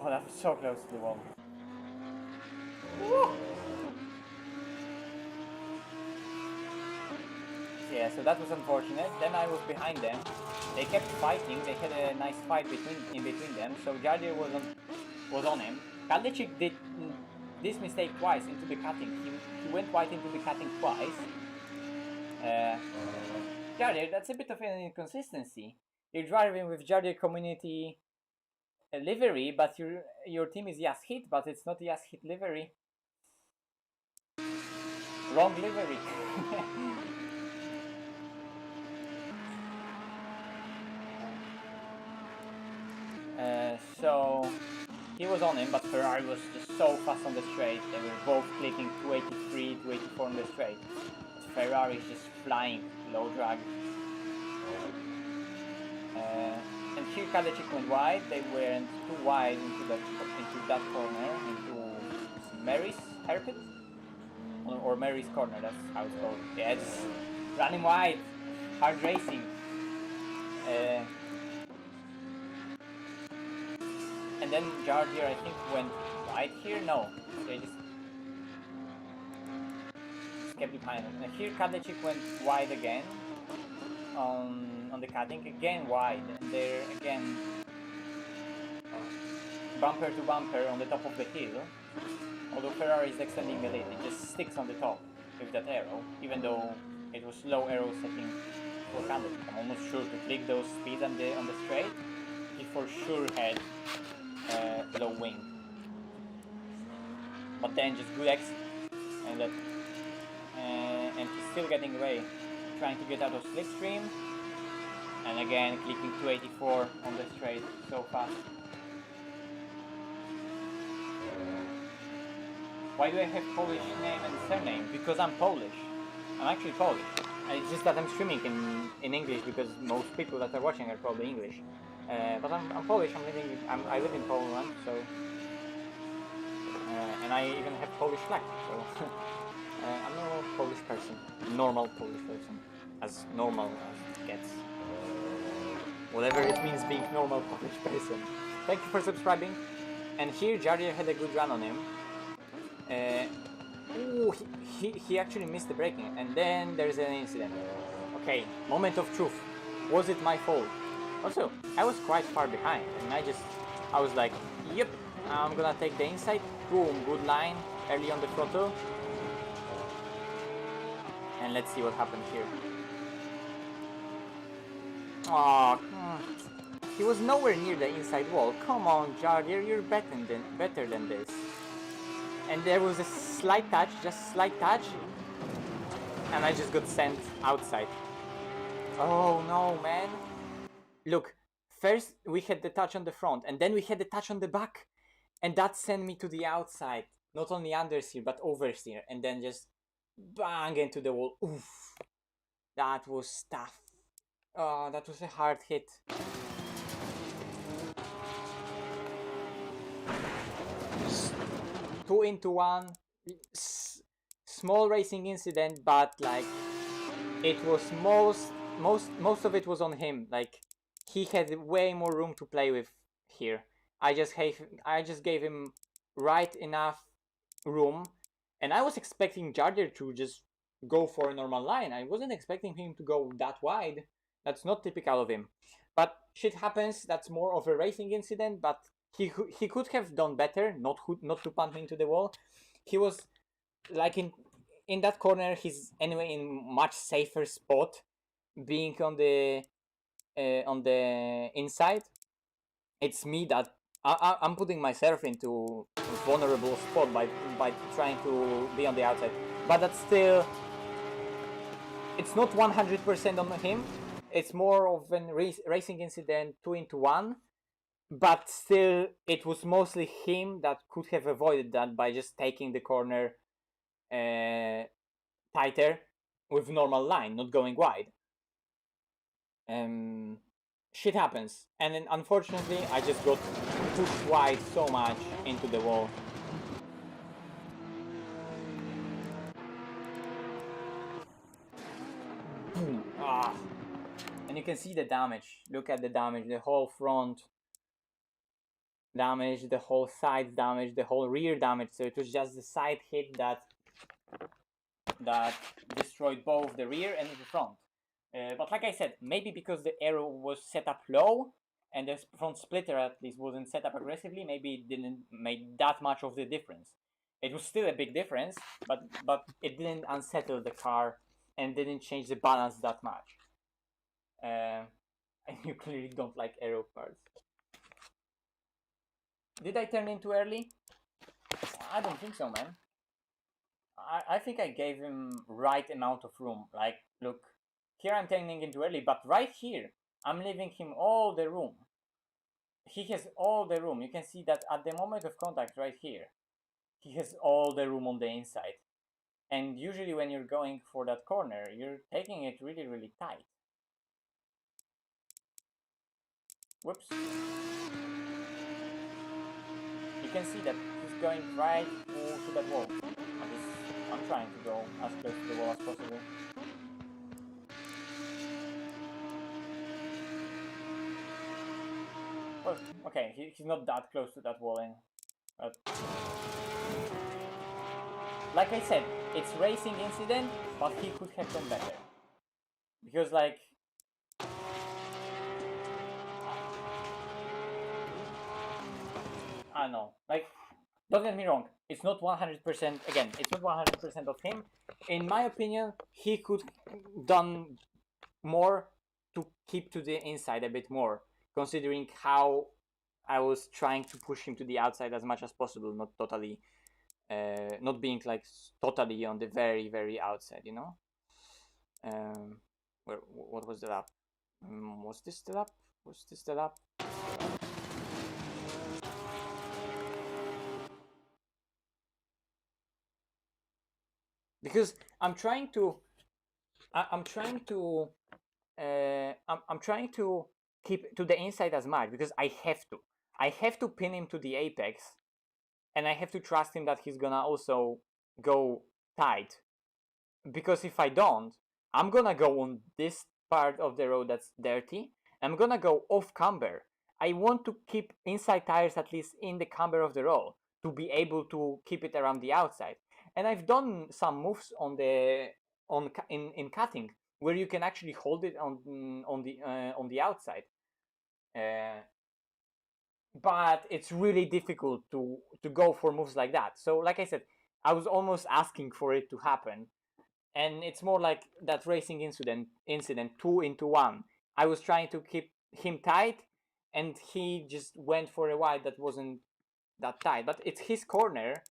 Oh, that was so close to the wall. Woo! Yeah, yeah, so that was unfortunate. Then I was behind them. They kept fighting. They had a nice fight in between them. So Jardir was on him. Kaldachik did this mistake twice into the cutting. He went wide into the cutting twice. Jardir, that's a bit of an inconsistency. You're driving with Jardir community livery, but your team is Yas Hit, but it's not Yas Hit livery. Wrong livery. So he was on him, but Ferrari was just so fast on the straight. They were both clicking 283, 284 on the straight. But Ferrari is just flying, low drag. And here Kadechik went wide. They weren't too wide into that corner, into Mary's hairpin, or Mary's corner. That's how it's called. Yeah, just running wide, hard racing. And then Jardir, I think, went wide here. No, they just kept behind him. And here Kadechik went wide again on the cutting, again wide, and they're again bumper to bumper on the top of the hill. Although Ferrari is extending the lead, it just sticks on the top with that arrow, even though it was low arrow setting for Kadechik. I'm almost sure to click those speeds on the straight. He for sure had low wing, but then just good exit, and that and he's still getting away, trying to get out of slipstream, and again clicking 284 on the straight so fast. Why do I have Polish name and surname? Because I'm Polish. I'm actually Polish. It's just that I'm streaming in English because most people that are watching are probably English. But I'm Polish. I live in Poland, so and I even have Polish flag. So I'm a Polish person, normal Polish person, as normal as it gets. Whatever it means being normal Polish person. Thank you for subscribing. And here Jardir had a good run on him. Ooh, he actually missed the braking, and then there's an incident. Okay, moment of truth. Was it my fault? Also, I was quite far behind, and I was like, yep, I'm gonna take the inside. Boom, good line early on the throttle. And let's see what happened here. Oh, he was nowhere near the inside wall. Come on, Jardir, you're better than this. And there was a slight touch, just slight touch, and I just got sent outside. Oh no, man. Look, first we had the touch on the front, and then we had the touch on the back, and that sent me to the outside. Not only understeer, but oversteer, and then just bang into the wall. Oof. That was tough. Oh, that was a hard hit. Two into one. Small racing incident, but like it was most of it was on him. Like he had way more room to play with here. I just gave him right enough room, and I was expecting Jardir to just go for a normal line. I wasn't expecting him to go that wide. That's not typical of him. But shit happens. That's more of a racing incident. But he could have done better. Not to punt me into the wall. He was like in that corner. He's anyway in much safer spot, being on the inside. It's me that I'm putting myself into a vulnerable spot by trying to be on the outside. But that's still, it's not 100% on him. It's more of a racing incident 2 into 1. But still, it was mostly him that could have avoided that by just taking the corner tighter with normal line, not going wide. Shit happens, and then unfortunately I just got pushed wide so much into the wall. And you can see the damage. Look at the damage, the whole front damage, the whole side damage, the whole rear damage. So it was just the side hit that destroyed both the rear and the front. But like I said, maybe because the aero was set up low and the front splitter at least wasn't set up aggressively, maybe it didn't make that much of the difference. It was still a big difference, but it didn't unsettle the car and didn't change the balance that much. And you clearly don't like aero cars. Did I turn in too early? I don't think so, man. I think I gave him right amount of room. Like, look, here I'm turning in too early, but right here, I'm leaving him all the room. He has all the room. You can see that at the moment of contact right here, he has all the room on the inside. And usually when you're going for that corner, you're taking it really, really tight. Whoops. You can see that he's going right to that wall. I'm trying to go as close to the wall as possible. Well, okay, he's not that close to that wall, but like I said, it's racing incident, but he could have done better. Because like, I don't know, like, don't get me wrong, it's not 100%, again, it's not 100% of him. In my opinion, he could done more to keep to the inside a bit more, considering how I was trying to push him to the outside as much as possible, not totally, not being like totally on the very, very outside, you know? What was the lap? Was this the lap? Was this the lap? Because I'm trying to keep to the inside as much, because I have to pin him to the apex, and I have to trust him that he's gonna also go tight, because if I don't, I'm gonna go on this part of the road that's dirty. I'm gonna go off camber. I want to keep inside tires at least in the camber of the road to be able to keep it around the outside. And I've done some moves on the in cutting where you can actually hold it on the outside. But it's really difficult to go for moves like that. So like I said, I was almost asking for it to happen, and it's more like that racing incident 2-into-1. I was trying to keep him tight, and he just went for a wide that wasn't that tight. But it's his corner.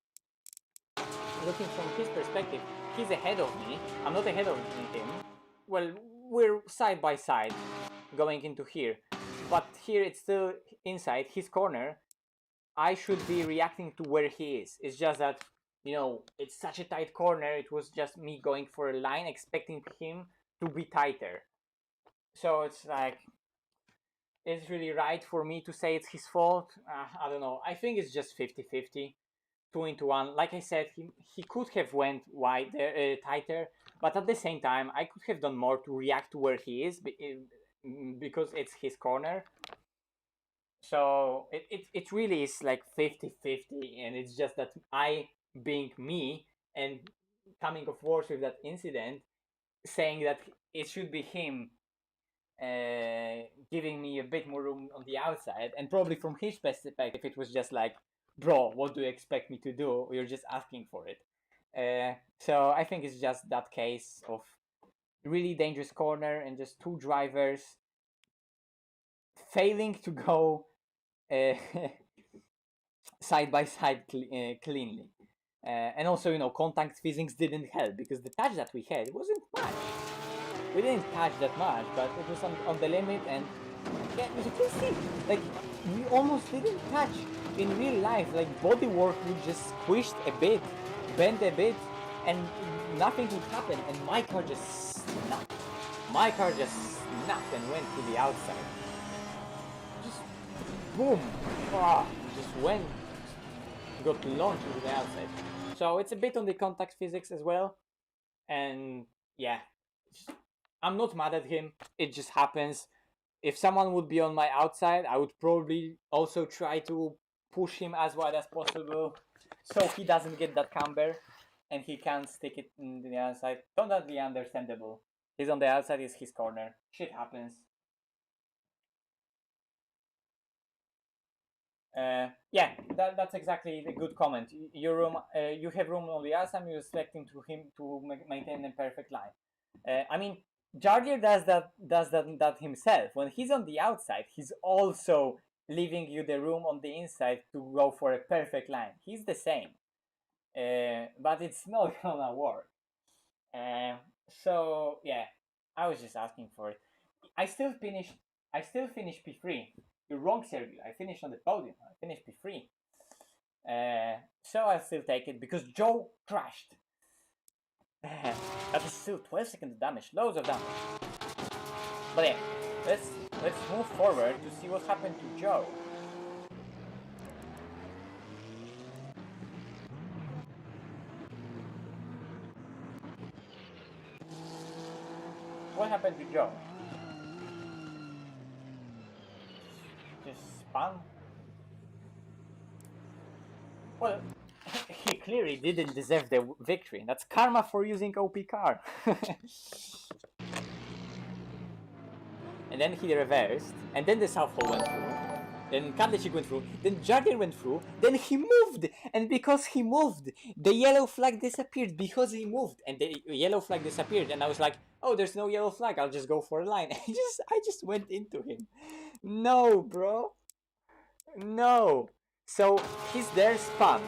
Looking from his perspective, he's ahead of me. I'm not ahead of him. Well, we're side by side going into here, but here it's still inside his corner. I should be reacting to where he is. It's just that, you know, it's such a tight corner. It was just me going for a line, expecting him to be tighter. So it's like, it's really right for me to say it's his fault. I don't know. I think it's just 50-50, 2-into-1. Like I said, he could have went wider, tighter, but at the same time, I could have done more to react to where he is, because it's his corner. So it really is like 50-50, and it's just that I, being me and coming of course with that incident, saying that it should be him giving me a bit more room on the outside, and probably from his perspective it was just like, bro, what do you expect me to do? You're just asking for it. So I think it's just that case of really dangerous corner and just two drivers failing to go side by side cleanly. And also, you know, contact physics didn't help, because the touch that we had wasn't much. We didn't touch that much, but it was on the limit, and yeah, as you can see, like, we almost didn't touch in real life. Like, bodywork would just squished a bit, bend a bit, and nothing would happen, and my car just snapped. My car just snapped and went to the outside. Just boom! Just went, got launched to the outside. So it's a bit on the contact physics as well, and yeah, I'm not mad at him. It just happens. If someone would be on my outside, I would probably also try to push him as wide as possible, so he doesn't get that camber and he can't stick it in the outside. Totally understandable. He's on the outside, it's his corner. Shit happens. Yeah, that's exactly the good comment. Your room, you have room on the outside. You're expecting to him to maintain a perfect line. I mean, Jardier does that himself. When he's on the outside, he's also leaving you the room on the inside to go for a perfect line. He's the same, but it's not gonna work. So yeah, I was just asking for it. I still finished P3. You're wrong, Sergio. I finished on the podium. I finished P3. So I'll still take it because Joe crashed. That is still 12 seconds of damage, loads of damage. But yeah, let's move forward to see what happened to Joe. What happened to Joe? Just spam? Well, he clearly didn't deserve the victory. That's karma for using OP car. And then he reversed, and then the southpaw went through. Then Kadlecik went through, then Jardier went through, then he moved! And because he moved, the yellow flag disappeared because he moved, and the yellow flag disappeared, and I was like, oh, there's no yellow flag, I'll just go for a line. I just went into him. No, bro. No. So he's there spun.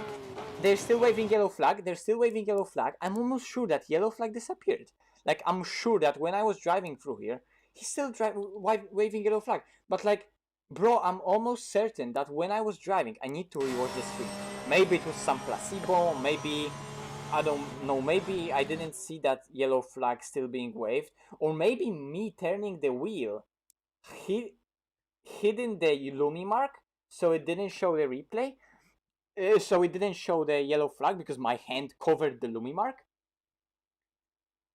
They're still waving yellow flag. They're still waving yellow flag. I'm almost sure that yellow flag disappeared. Like, I'm sure that when I was driving through here, he's still waving yellow flag. But like, bro, I'm almost certain that when I was driving, I need to rewatch the stream. Maybe it was some placebo. Maybe, I don't know. Maybe I didn't see that yellow flag still being waved. Or maybe me turning the wheel hidden the Lumi mark, so it didn't show the replay. So it didn't show the yellow flag because my hand covered the Lumi mark.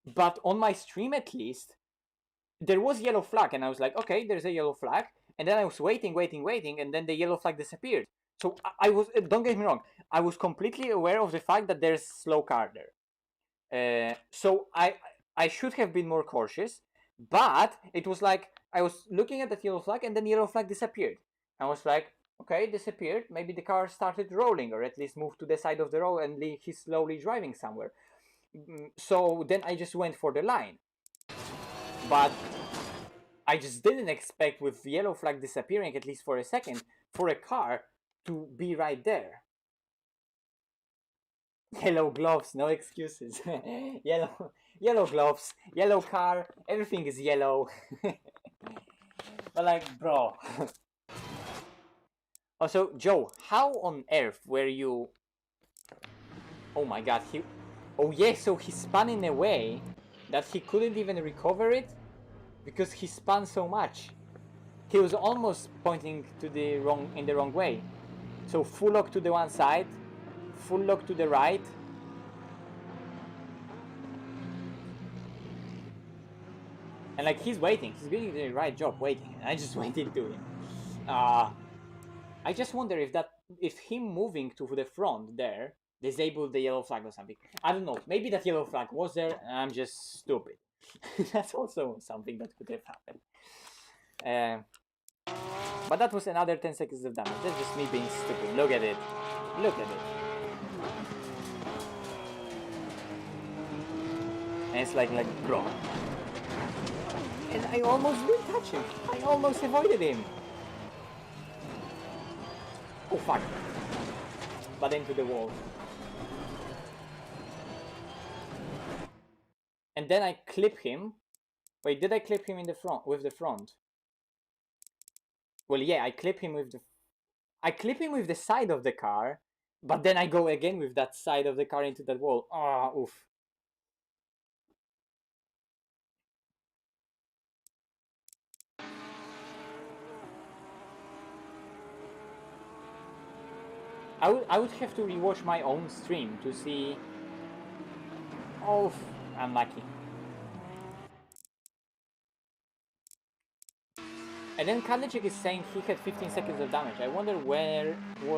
But on my stream, at least, there was yellow flag, and I was like, okay, there's a yellow flag. And then I was waiting, and then the yellow flag disappeared. So I was, don't get me wrong, I was completely aware of the fact that there's slow car there. So I should have been more cautious, but it was like, I was looking at that yellow flag, and then yellow flag disappeared. I was like, okay, disappeared. Maybe the car started rolling, or at least moved to the side of the road, and he's slowly driving somewhere. So then I just went for the line. But I just didn't expect, with yellow flag disappearing, at least for a second, for a car to be right there. Yellow gloves, no excuses. yellow gloves, yellow car, everything is yellow. But like, bro. Also, Joe, how on earth were you... Oh my god, Oh yeah, so he spun in a way that he couldn't even recover it because he spun so much. He was almost pointing to in the wrong way. So full lock to the one side, full lock to the right. And like, he's waiting, he's doing the right job waiting, and I just went into him. I just wonder if him moving to the front there disabled the yellow flag or something. I don't know, maybe that yellow flag was there and I'm just stupid. That's also something that could have happened. But that was another 10 seconds of damage. That's just me being stupid. Look at it. Look at it. And it's like, bro. And I almost didn't touch him. I almost avoided him. Oh fuck. But into the wall. And then I clip him. Wait, did I clip him in the front, with the front? Well, yeah, I clip him with the side of the car, but then I go again with that side of the car into that wall. Ah, oof. I would have to rewatch my own stream to see. Oh, unlucky. And then Kadlecik is saying he had 15 seconds of damage. I wonder where did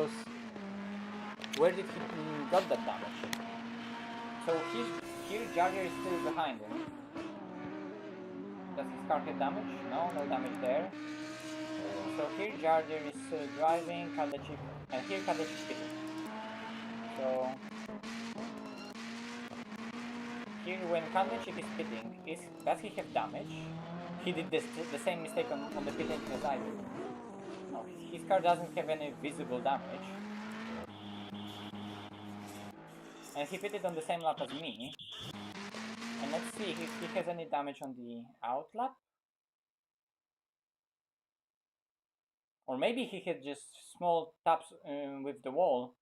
he got that damage? So here Jardier is still behind him. Does his car get damage? No, no damage there. So here Jardir is driving, Kadechik, and here Kadechik is pitting. So here when Kadechik is pitting, does he have damage? He did the same mistake on the pitting as I did. No, his car doesn't have any visible damage. And he pitted on the same lap as me. And let's see if he has any damage on the out lap. Or maybe he had just small taps with the wall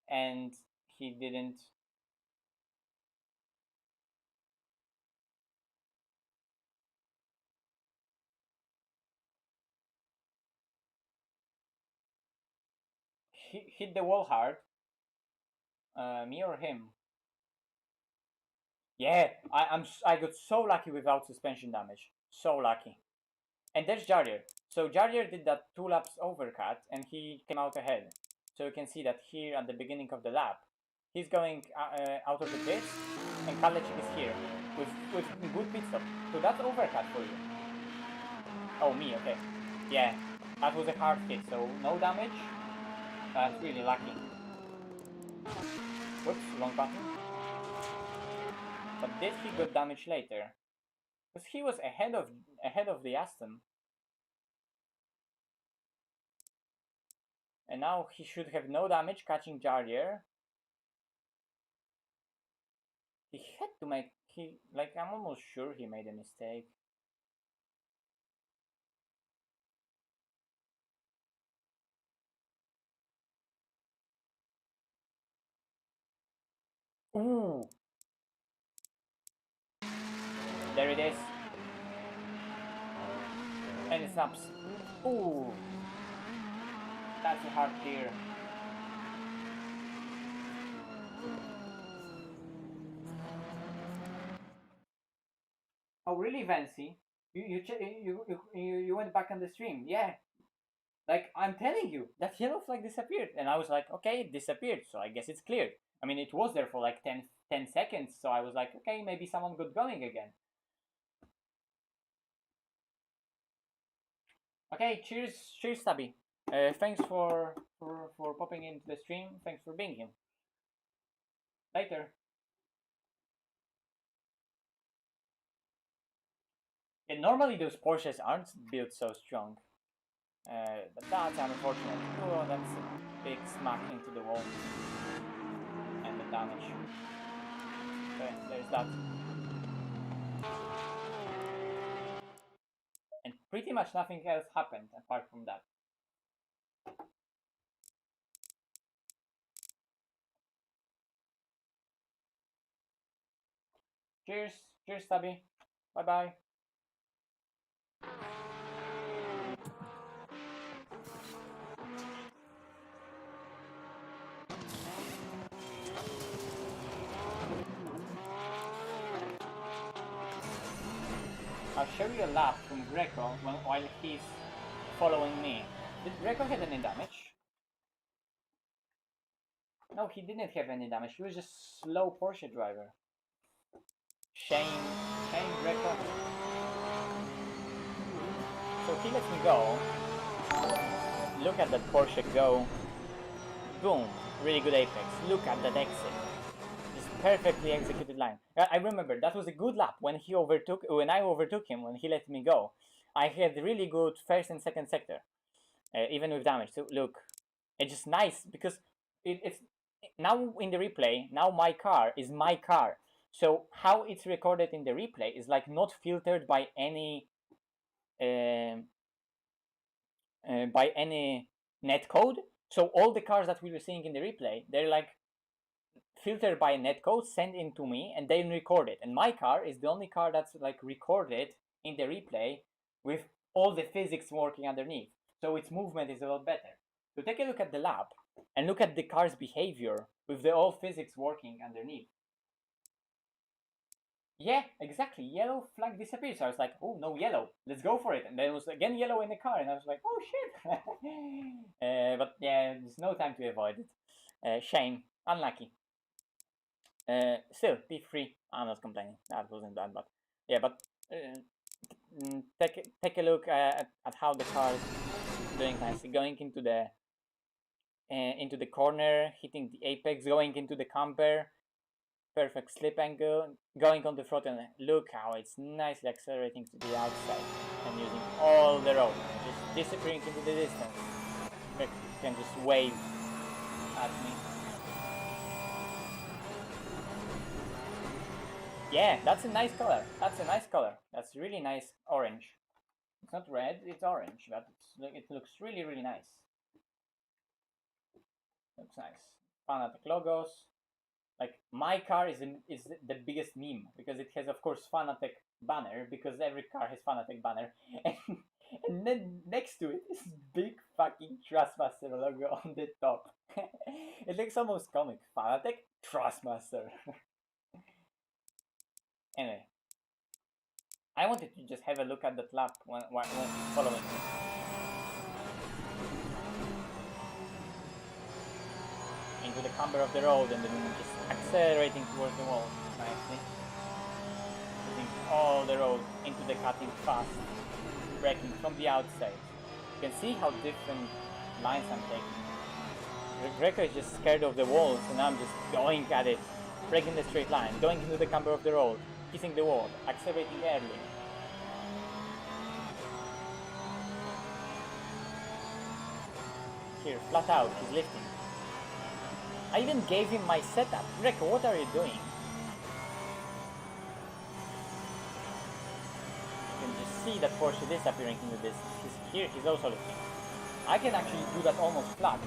and he didn't. He hit the wall hard. Me or him? Yeah, I got so lucky without suspension damage. So lucky. And there's Jardier. So Jardier did that 2 laps overcut and he came out ahead. So you can see that here at the beginning of the lap, he's going out of the pits and Kalechik is here with good pit stop. So that's overcut for you. Oh, me, okay. Yeah, that was a hard hit, so no damage. That's really lucky. Whoops, wrong button. But did he got damage later? Because he was ahead of the Aston. And now he should have no damage catching Jardier. He had to make I'm almost sure he made a mistake. Ooh. There it is. And it snaps. Ooh. That's a hard clear. Oh really, Vancy? You went back on the stream, yeah. Like I'm telling you, that yellow flag disappeared, and I was like, okay, it disappeared, so I guess it's cleared. I mean, it was there for like 10 seconds, so I was like, okay, maybe someone got going again. Okay, cheers, Stubby. Thanks for popping into the stream. Thanks for being here. Later. And normally those Porsches aren't built so strong. But that's unfortunate. Oh, that's a big smack into the wall. And the damage. Okay, there's that. And pretty much nothing else happened apart from that. Cheers, cheers, Stubby. Bye bye. I'll show you a lap from Greco while he's following me. Did Greco have any damage? No, he didn't have any damage. He was just slow Porsche driver. Shame Greco. So he lets me go. Look at that Porsche go. Boom. Really good apex. Look at that exit. Just perfectly executed line. I remember that was a good lap when I overtook him, when he let me go. I had really good first and second sector, even with damage. So look, it's just nice because it's now in the replay. Now my car is my car. So how it's recorded in the replay is like not filtered by any net code. So all the cars that we were seeing in the replay, they're like filtered by a netcode, sent in to me, and then record it. And my car is the only car that's like recorded in the replay with all the physics working underneath. So its movement is a lot better. So take a look at the lab and look at the car's behavior with the all physics working underneath. Yeah, exactly. Yellow flag disappears. So I was like, oh, no yellow. Let's go for it. And then it was again yellow in the car. And I was like, oh, shit. But yeah, there's no time to avoid it. Shame. Unlucky. Still, P3. I'm not complaining. That wasn't bad, but yeah, but take a look at how the car is doing nicely, going into the corner, hitting the apex, going into the camber, perfect slip angle, going on the throttle, and look how it's nicely accelerating to the outside and using all the road, just disappearing into the distance. You can just wave at me. Yeah, that's a nice color. That's a nice color. That's really nice orange. It's not red, it's orange, but it looks really, really nice. Looks nice. Fanatic logos. Like, my car is the biggest meme because it has, of course, Fanatic banner, because every car has Fanatic banner, and then next to it is big fucking Thrustmaster logo on the top. It looks almost comic. Fanatic Thrustmaster. Anyway, I wanted to just have a look at that lap when following me. Into the camber of the road and then just accelerating towards the wall nicely. Using all the road into the cutting fast, braking from the outside. You can see how different lines I'm taking. Greco is just scared of the walls, and I'm just going at it, breaking the straight line, going into the camber of the road, kissing the wall, accelerating early. Here, flat out, he's lifting. I even gave him my setup. Greco, what are you doing? You can just see that Porsche disappearing into this. He's here, he's also lifting. I can actually do that almost flat.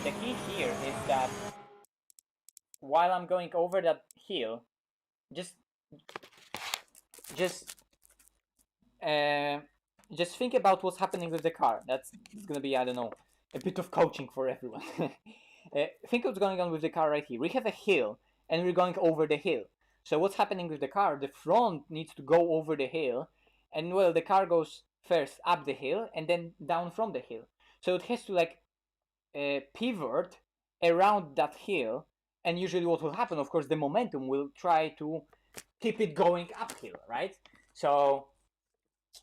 The key here is that while I'm going over that hill, just think about what's happening with the car. That's gonna be, I don't know, a bit of coaching for everyone. Think what's going on with the car right here. We have a hill and we're going over the hill. So what's happening with the car? The front needs to go over the hill, and well, the car goes first up the hill and then down from the hill. So it has to like pivot around that hill, and usually what will happen, of course, the momentum will try to keep it going uphill, right? So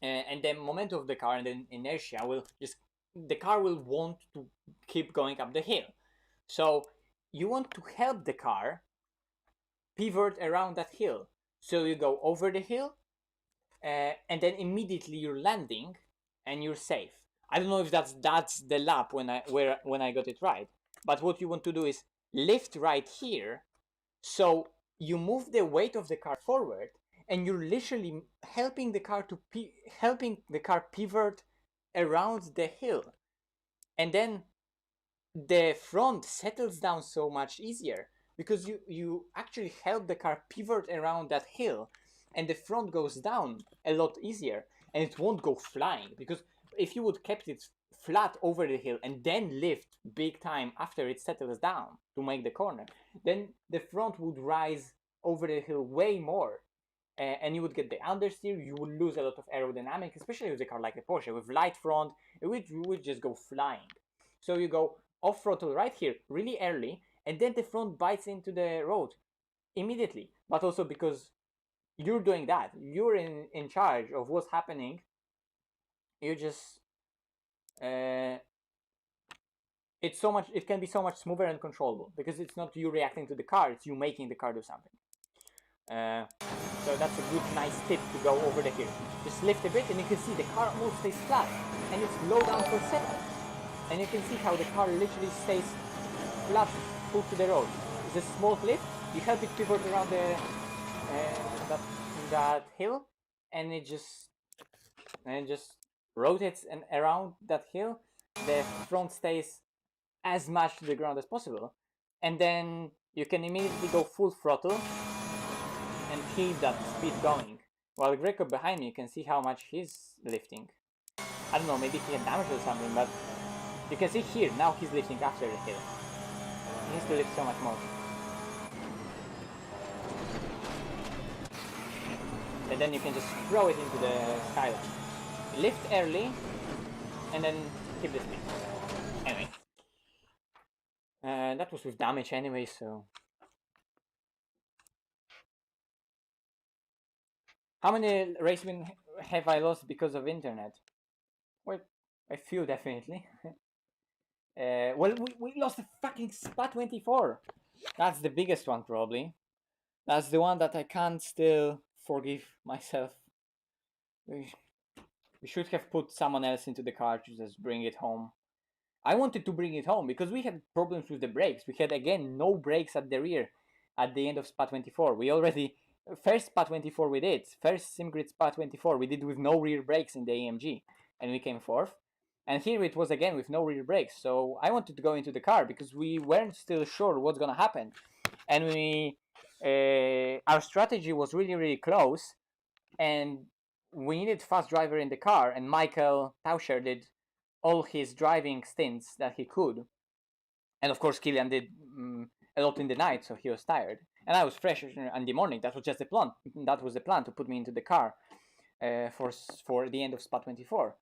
and the momentum of the car and the inertia will just, the car will want to keep going up the hill. So you want to help the car pivot around that hill. So you go over the hill, and then immediately you're landing and you're safe. I don't know if that's the lap when I got it right. But what you want to do is lift right here, so you move the weight of the car forward, and you're literally helping the car pivot around the hill, and then the front settles down so much easier because you actually help the car pivot around that hill, and the front goes down a lot easier, and it won't go flying. Because if you would kept it flat over the hill and then lift big time after it settles down to make the corner, then the front would rise over the hill way more, and you would get the understeer. You would lose a lot of aerodynamic, especially with a car like a Porsche with light front. It would just go flying. So you go off throttle right here really early, and then the front bites into the road immediately. But also because you're doing that, you're in charge of what's happening. You just it can be so much smoother and controllable because it's not you reacting to the car, it's you making the car do something. So that's a good, nice tip to go over the hill. Just lift a bit, and you can see the car almost stays flat, and it's low down for setup. And you can see how the car literally stays flat, full to the road. It's a small lift. You help it pivot around that hill, and it just rotates and around that hill. The front stays as much to the ground as possible, and then you can immediately go full throttle and keep that speed going. While Greco behind me, you can see how much he's lifting. I don't know, maybe he had damage or something, but you can see here, now he's lifting after the hill. He needs to lift so much more. And then you can just throw it into the skyline. Lift early, and then keep the speed. Anyway. That was with damage anyway, so... How many race wins have I lost because of internet? Well, a few definitely. Well, we lost the fucking SPA 24. That's the biggest one probably. That's the one that I can't still forgive myself. We should have put someone else into the car to just bring it home. I wanted to bring it home because we had problems with the brakes. We had again no brakes at the rear at the end of SPA 24. We already first SPA 24 we did. First SimGrid SPA 24 we did with no rear brakes in the AMG and we came fourth. And here it was again with no rear brakes. So I wanted to go into the car because we weren't still sure what's gonna happen. And our strategy was really close, and we needed fast driver in the car. And Michael Tauscher did all his driving stints that he could, and of course Killian did a lot in the night, so he was tired. And I was fresh in the morning. That was just the plan. That was the plan, to put me into the car for the end of SPA 24,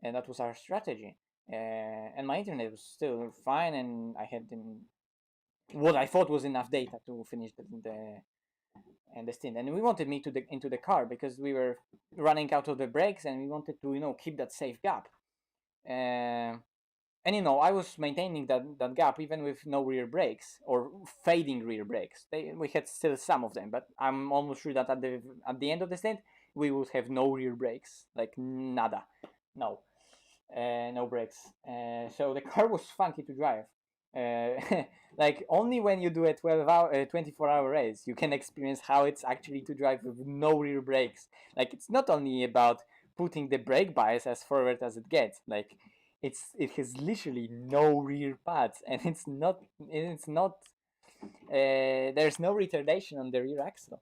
and that was our strategy. And my internet was still fine, and I had what I thought was enough data to finish the stint. And we wanted me into the car because we were running out of the brakes, and we wanted to keep that safe gap. And I was maintaining that gap even with no rear brakes or fading rear brakes. We had still some of them, but I'm almost sure that at the end of the stint we would have no rear brakes, like nada, no brakes. So the car was funky to drive. Like only when you do a 24-hour race you can experience how it's actually to drive with no rear brakes. Like it's not only about putting the brake bias as forward as it gets. Like it has literally no rear pads, and it's not there's no retardation on the rear axle.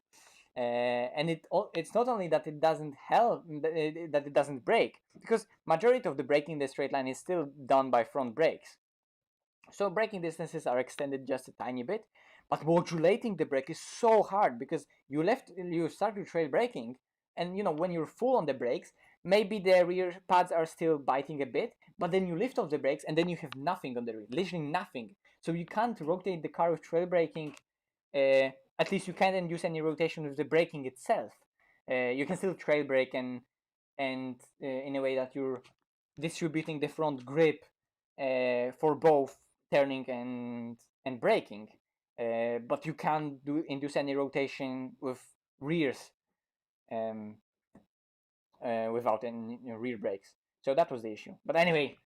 And it's not only that it doesn't help, that it doesn't brake, because majority of the braking in the straight line is still done by front brakes. So braking distances are extended just a tiny bit, but modulating the brake is so hard because you start with trail braking, and when you're full on the brakes, maybe the rear pads are still biting a bit, but then you lift off the brakes and then you have nothing on the rear, literally nothing. So you can't rotate the car with trail braking. At least you can't induce any rotation with the braking itself. You can still trail brake and in a way that you're distributing the front grip for both turning and braking, but you can't induce any rotation with rears without any rear brakes. So that was the issue. But anyway,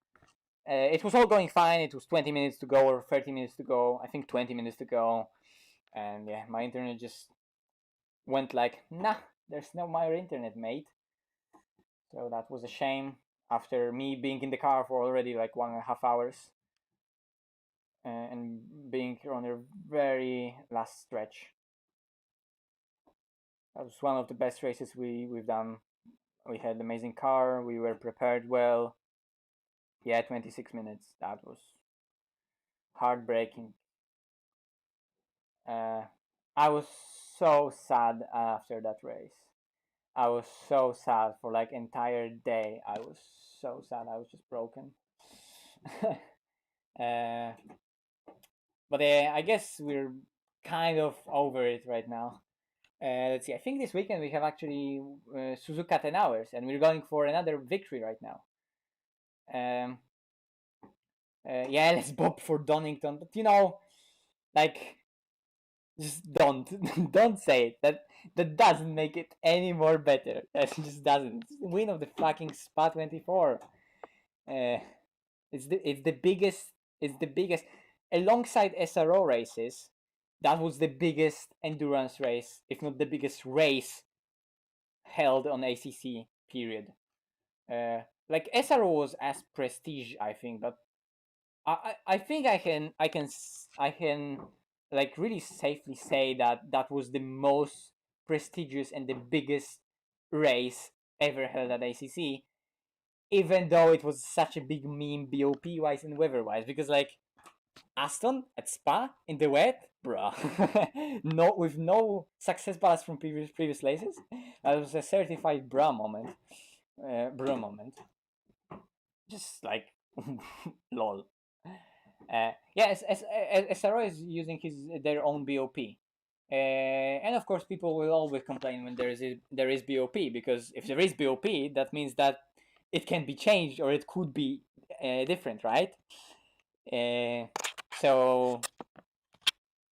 it was all going fine. It was 20 minutes to go or 30 minutes to go. I think 20 minutes to go. And yeah, my internet just went like, nah, there's no more internet, mate. So that was a shame after me being in the car for already like 1.5 hours. And being on a very last stretch. That was one of the best races we've done. We had an amazing car. We were prepared well. Yeah, 26 minutes. That was heartbreaking. I was so sad after that race. I was so sad for like entire day. I was so sad. I was just broken. But I guess we're kind of over it right now. Let's see. I think this weekend we have actually Suzuka 10 hours, and we're going for another victory right now. Yeah, let's bob for Donington, but like, just don't say it. That doesn't make it any more better. That just doesn't. It's the win of the fucking SPA 24. It's the biggest. It's the biggest alongside SRO races. That was the biggest endurance race, if not the biggest race held on ACC. Period. Like SRO was as prestige, I think, but I think I can like really safely say that was the most prestigious and the biggest race ever held at ACC, even though it was such a big meme BOP wise and weather wise, because like Aston at Spa in the wet, bruh. No, with no success ballast from previous races. That was a certified bra moment. Just like lol. Yes, SRO is using their own BOP. And of course, people will always complain when there is BOP, because if there is BOP, that means that it can be changed or it could be different, right? So,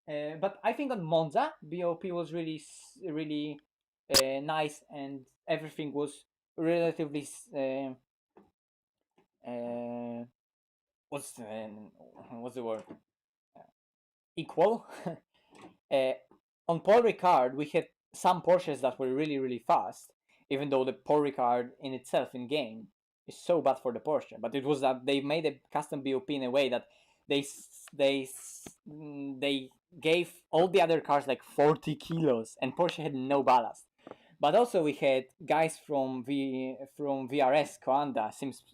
but I think on Monza, BOP was really nice, and everything was relatively what's the word? Equal. uh, on Paul Ricard, we had some Porsches that were really fast, even though the Paul Ricard in itself in game is so bad for the Porsche. But it was that they made a custom BOP in a way that they gave all the other cars like 40 kilos, and Porsche had no ballast. But also we had guys from VRS, Coanda,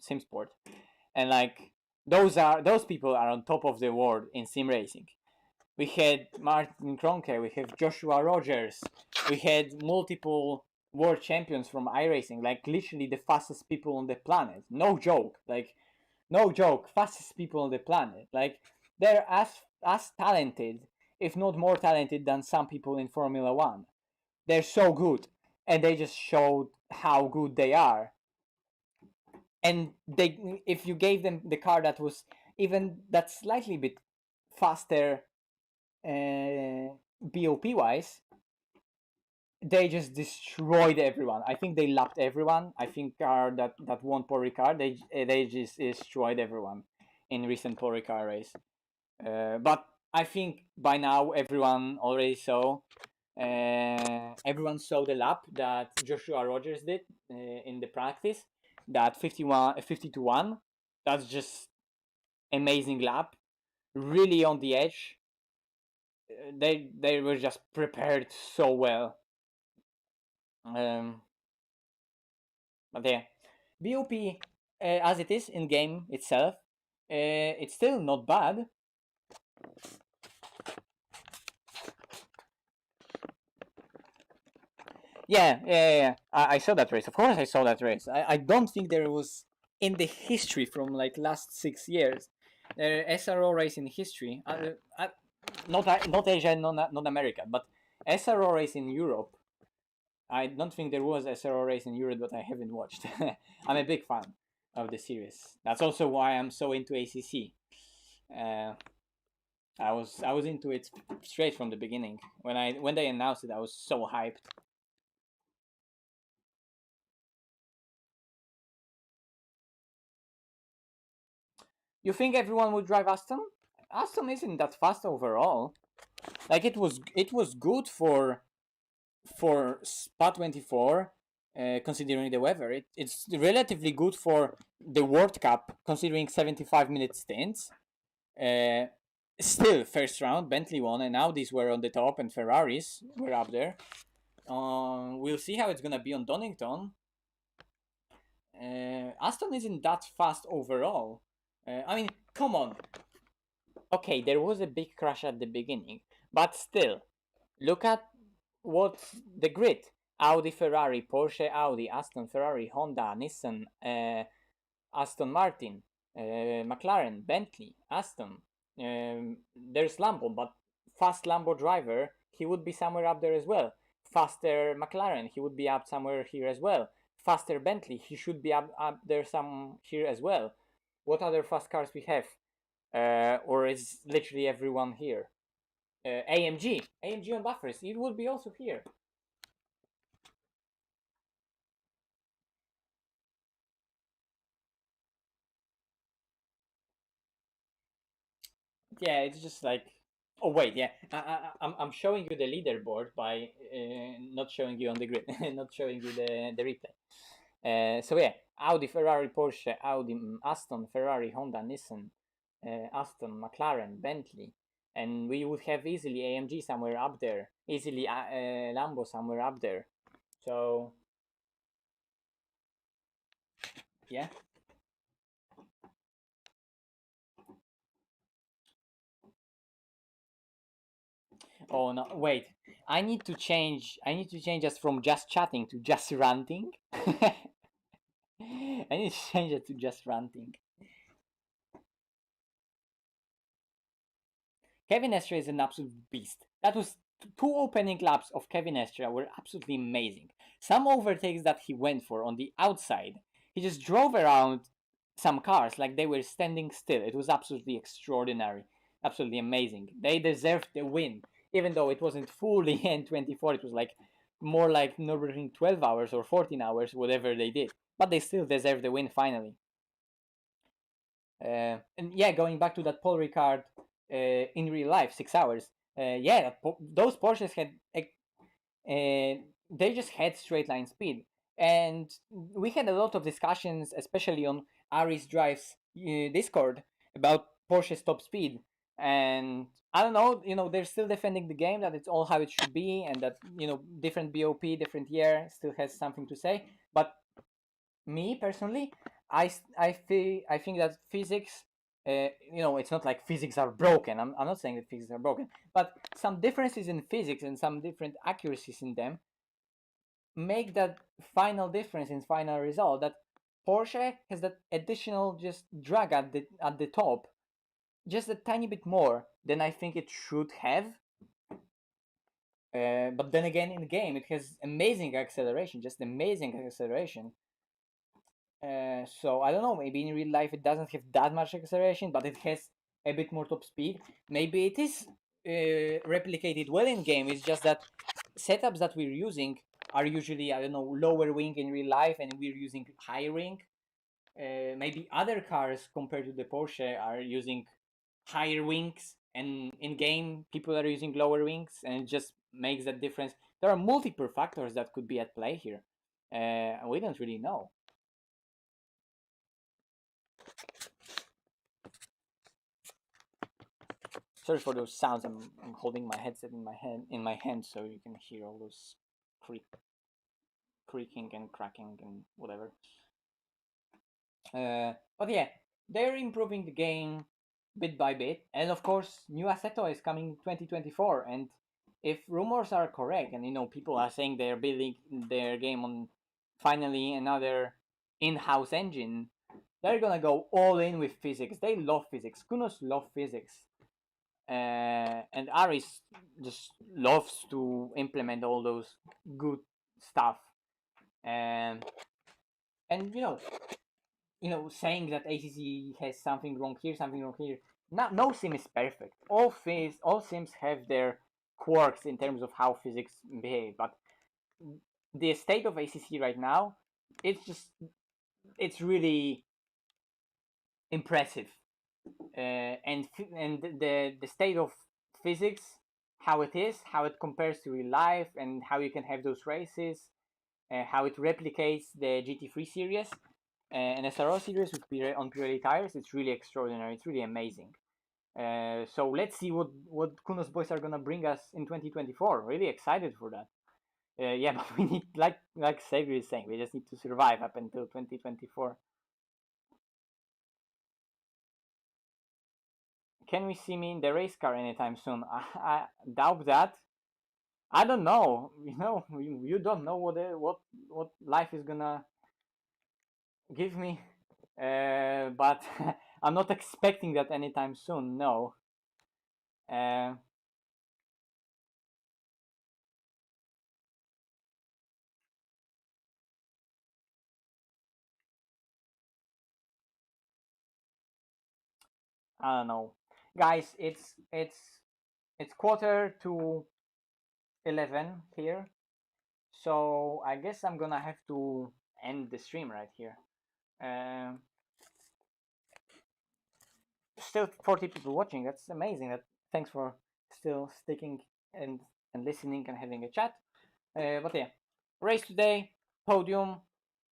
Simsport, and like those people are on top of the world in sim racing. We had Martin Kroenke, we have Joshua Rogers, we had multiple world champions from iRacing, like literally the fastest people on the planet. No joke, like no joke, fastest people on the planet. Like they're as talented, if not more talented than some people in Formula One. They're so good, and they just showed how good they are. And if you gave them the car that was even that slightly bit faster BOP wise, they just destroyed everyone. I think they lapped everyone. I think car that won Paul Ricard, they just destroyed everyone in recent Paul Ricard race. But I think by now everyone already saw. Everyone saw the lap that Joshua Rogers did in the practice. That 50 to 1. That's just amazing lap. Really on the edge. They were just prepared so well. But yeah, BOP as it is in game itself, it's still not bad. Yeah. I saw that race. Of course, I saw that race. I don't think there was in the history from like last 6 years, SRO race in history. Not Asia, not America, but SRO race in Europe. I don't think there was SRO race in Europe, but I haven't watched. I'm a big fan of the series. That's also why I'm so into ACC. I was into it straight from the beginning. When they announced it, I was so hyped. You think everyone would drive Aston? Aston isn't that fast overall. Like it was good for Spa 24, considering the weather. It's relatively good for the World Cup, considering 75-minute stints. Still, first round, Bentley won, and Audis were on the top, and Ferraris were up there. We'll see how it's gonna be on Donington. Aston isn't that fast overall. I mean, come on. Okay, there was a big crash at the beginning, but still, look at what's the grid. Audi, Ferrari, Porsche, Audi, Aston, Ferrari, Honda, Nissan, Aston Martin, McLaren, Bentley, Aston. There's Lambo, but fast Lambo driver, he would be somewhere up there as well. Faster McLaren, he would be up somewhere here as well. Faster Bentley, he should be up there some here as well. What other fast cars we have? Or is literally everyone here? AMG on Bathurst, it would be also here. Yeah, it's just like, oh wait, yeah, I'm showing you the leaderboard by not showing you on the grid, not showing you the replay. So yeah, Audi, Ferrari, Porsche, Audi, Aston, Ferrari, Honda, Nissan, Aston, McLaren, Bentley, and we would have easily AMG somewhere up there, easily Lambo somewhere up there. So yeah. Oh no, wait. I need to change us from just chatting to just ranting. I need to change it to just ranting. Kevin Estre is an absolute beast. That was two opening laps of Kevin Estra were absolutely amazing. Some overtakes that he went for on the outside, he just drove around some cars like they were standing still. It was absolutely extraordinary, absolutely amazing. They deserved the win, even though it wasn't fully N24. It was like more like Nürburgring 12 hours or 14 hours, whatever they did. But they still deserved the win finally. And yeah, going back to that Paul Ricard in real life, 6 hours. Yeah, those Porsches had they just had straight line speed, and we had a lot of discussions, especially on Aris Drive's Discord, about Porsche's top speed. And I don't know, they're still defending the game that it's all how it should be, and that different BOP, different year still has something to say. But me personally, I think that physics, it's not like physics are broken. I'm not saying that physics are broken, but some differences in physics and some different accuracies in them make that final difference in final result. That Porsche has that additional just drag at the top, just a tiny bit more than I think it should have. But then again, in the game, it has amazing acceleration, just amazing acceleration. So I don't know, maybe in real life it doesn't have that much acceleration, but it has a bit more top speed. Maybe it is replicated well in game. It's just that setups that we're using are usually, I don't know, lower wing in real life, and we're using high wing. Maybe other cars compared to the Porsche are using higher wings, and in game people are using lower wings, and it just makes that difference. There are multiple factors that could be at play here. We don't really know. Sorry for those sounds. I'm holding my headset in my hand, so you can hear all those creaking and cracking and whatever. But yeah, they're improving the game bit by bit, and of course, new Assetto is coming 2024. And if rumors are correct, and people are saying they're building their game on finally another in-house engine, they're gonna go all in with physics. They love physics. Kunos love physics. And Aris just loves to implement all those good stuff. And saying that ACC has something wrong here, something wrong here. No sim is perfect. All sims have their quirks in terms of how physics behave, but the state of ACC right now, it's really impressive. And the state of physics, how it compares to real life, and how you can have those races, how it replicates the GT3 series and SRO series with on Pirelli tires. It's really extraordinary. It's really amazing. So let's see what Kunos boys are gonna bring us in 2024. Really excited for that. Yeah, but we need, like Xavier is saying, we just need to survive up until 2024. Can we see me in the race car anytime soon? I doubt that. I don't know. You don't know what life is gonna give me. But I'm not expecting that anytime soon. No. I don't know, guys. It's quarter to 11 here, so I guess I'm gonna have to end the stream right here. Still 40 people watching. That's amazing. Thanks for still sticking and listening and having a chat. But yeah, race today, podium,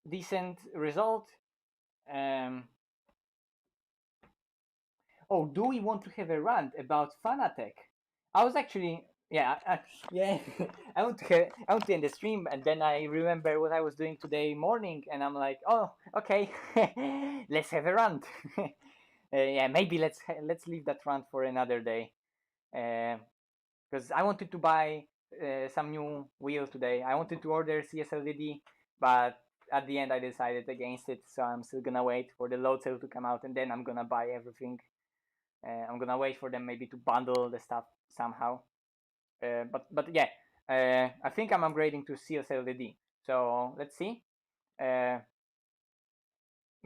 decent result. Oh, do we want to have a rant about Fanatec? I was actually, yeah, yeah. I want to end the stream, and then I remember what I was doing today morning, and I'm like, oh, okay, let's have a rant. Yeah, maybe let's leave that rant for another day, because I wanted to buy some new wheels today. I wanted to order CSLDD, but at the end I decided against it, so I'm still gonna wait for the load sale to come out, and then I'm gonna buy everything. I'm gonna wait for them maybe to bundle the stuff somehow. But yeah, I think I'm upgrading to CSLD. So let's see. But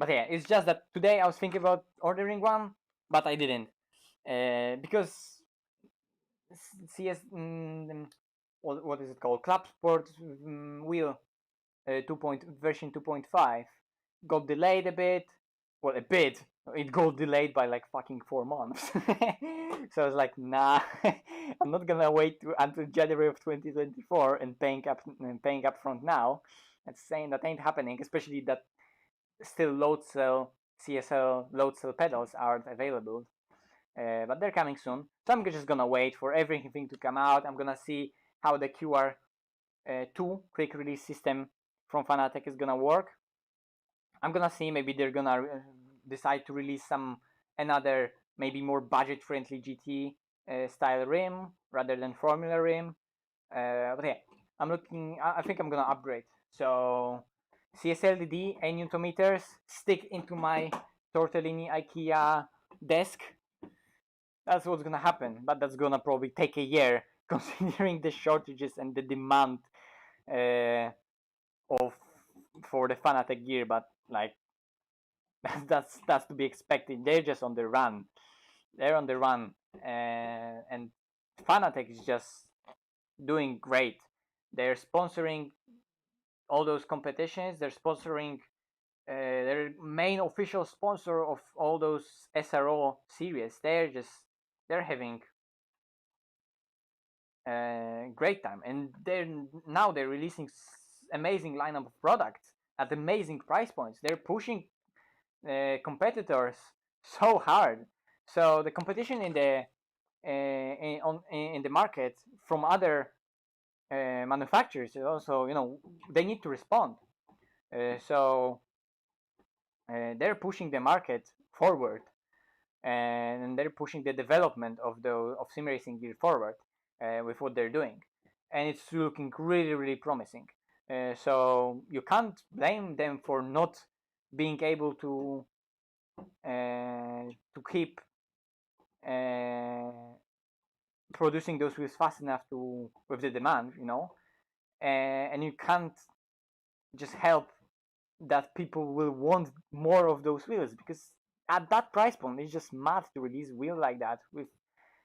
yeah, it's just that today I was thinking about ordering one, but I didn't, because CS what is it called? Club Sport wheel version 2.5 got delayed a bit. Well, a bit. It got delayed by like fucking 4 months. So I was like, nah, I'm not gonna wait until January of 2024 and paying up front now. That's saying that ain't happening, especially that still load cell CSL load cell pedals aren't available. But they're coming soon. So I'm just gonna wait for everything to come out. I'm gonna see how the QR2 quick release system from Fanatec is gonna work. I'm gonna see, maybe they're gonna decide to release another maybe more budget friendly GT style rim rather than Formula rim. But yeah, I think I'm gonna upgrade. So CSLD 8 Newton meters stick into my Tortellini IKEA desk. That's what's gonna happen, but that's gonna probably take a year considering the shortages and the demand of for the Fanatec gear. But like that's to be expected. They're just on the run. They're on the run, and Fanatec is just doing great. They're sponsoring all those competitions. They're sponsoring their main official sponsor of all those SRO series. They're having great time, and they're releasing amazing lineup of products at amazing price points. They're pushing competitors so hard. So the competition in the market from other manufacturers is also, they need to respond. So they're pushing the market forward, and they're pushing the development of sim racing gear forward with what they're doing, and it's looking really, really promising. So you can't blame them for not being able to keep producing those wheels fast enough with the demand, and you can't just help that people will want more of those wheels, because at that price point it's just mad to release a wheel like that with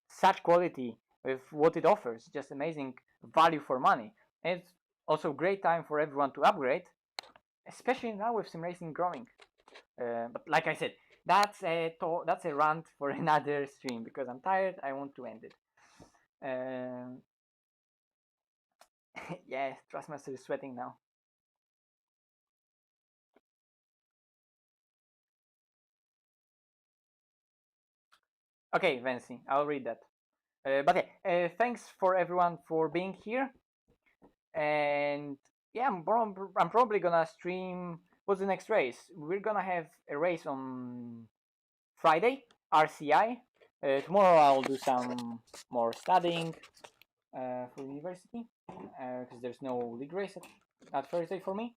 such quality, with what it offers, just amazing value for money. And it's also a great time for everyone to upgrade, especially now with sim racing growing. But like I said, that's a rant for another stream, because I'm tired. I want to end it. Yeah, Thrustmaster is sweating now. Okay, Vancy, I'll read that. But yeah, thanks for everyone for being here. And yeah, I'm probably gonna stream. What's the next race? We're gonna have a race on Friday, RCI. Tomorrow I'll do some more studying for university, because there's no league race at Thursday for me.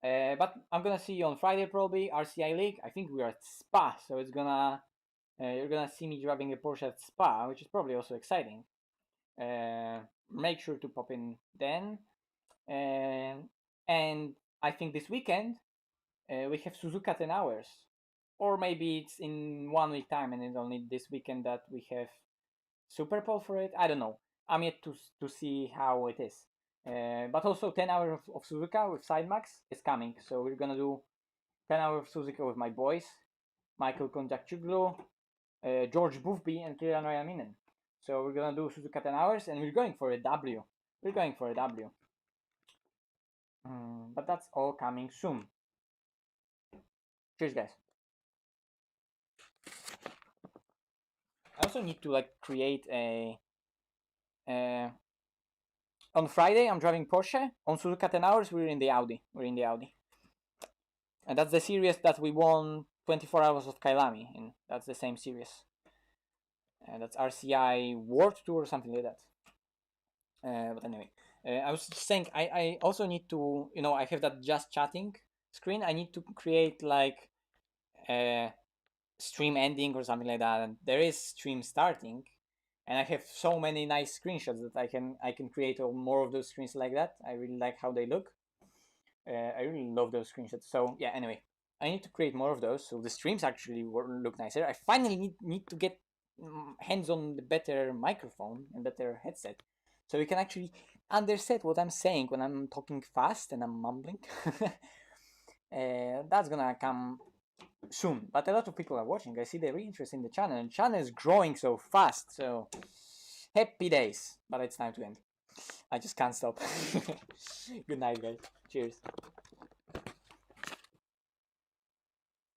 But I'm gonna see you on Friday probably, RCI League. I think we are at Spa, so it's gonna you're gonna see me driving a Porsche at Spa, which is probably also exciting. Make sure to pop in then. And I think this weekend we have Suzuka 10 hours, or maybe it's in 1 week time and it's only this weekend that we have Super Bowl for it. I don't know. I'm yet to see how it is. But also 10 hours of Suzuka with Sidemax is coming, so we're gonna do 10 hours of Suzuka with my boys, Michael Konjakchuglu, George Bufby, and Kieran Rayaminen. So we're gonna do Suzuka 10 hours, and we're going for a W. We're going for a W. But that's all coming soon. Cheers, guys. I also need to create a. On Friday, I'm driving Porsche. On Suzuka 10 hours, we're in the Audi. And that's the series that we won 24 hours of Kailami in. That's the same series. And that's RCI World Tour or something like that. But anyway, I was just saying, I also need to, I have that just chatting screen. I need to create stream ending or something like that. And there is stream starting. and I have so many nice screenshots that I can create more of those screens like that. I really like how they look. I really love those screenshots. So yeah, anyway, I need to create more of those so the streams actually look nicer. I finally need to get hands on the better microphone and better headset, so you can actually understand what I'm saying when I'm talking fast and I'm mumbling. That's gonna come soon, but a lot of people are watching. I see they're really interested in the channel, and the channel is growing so fast, so happy days. But it's time to end. I just can't stop. Good night, guys. Cheers.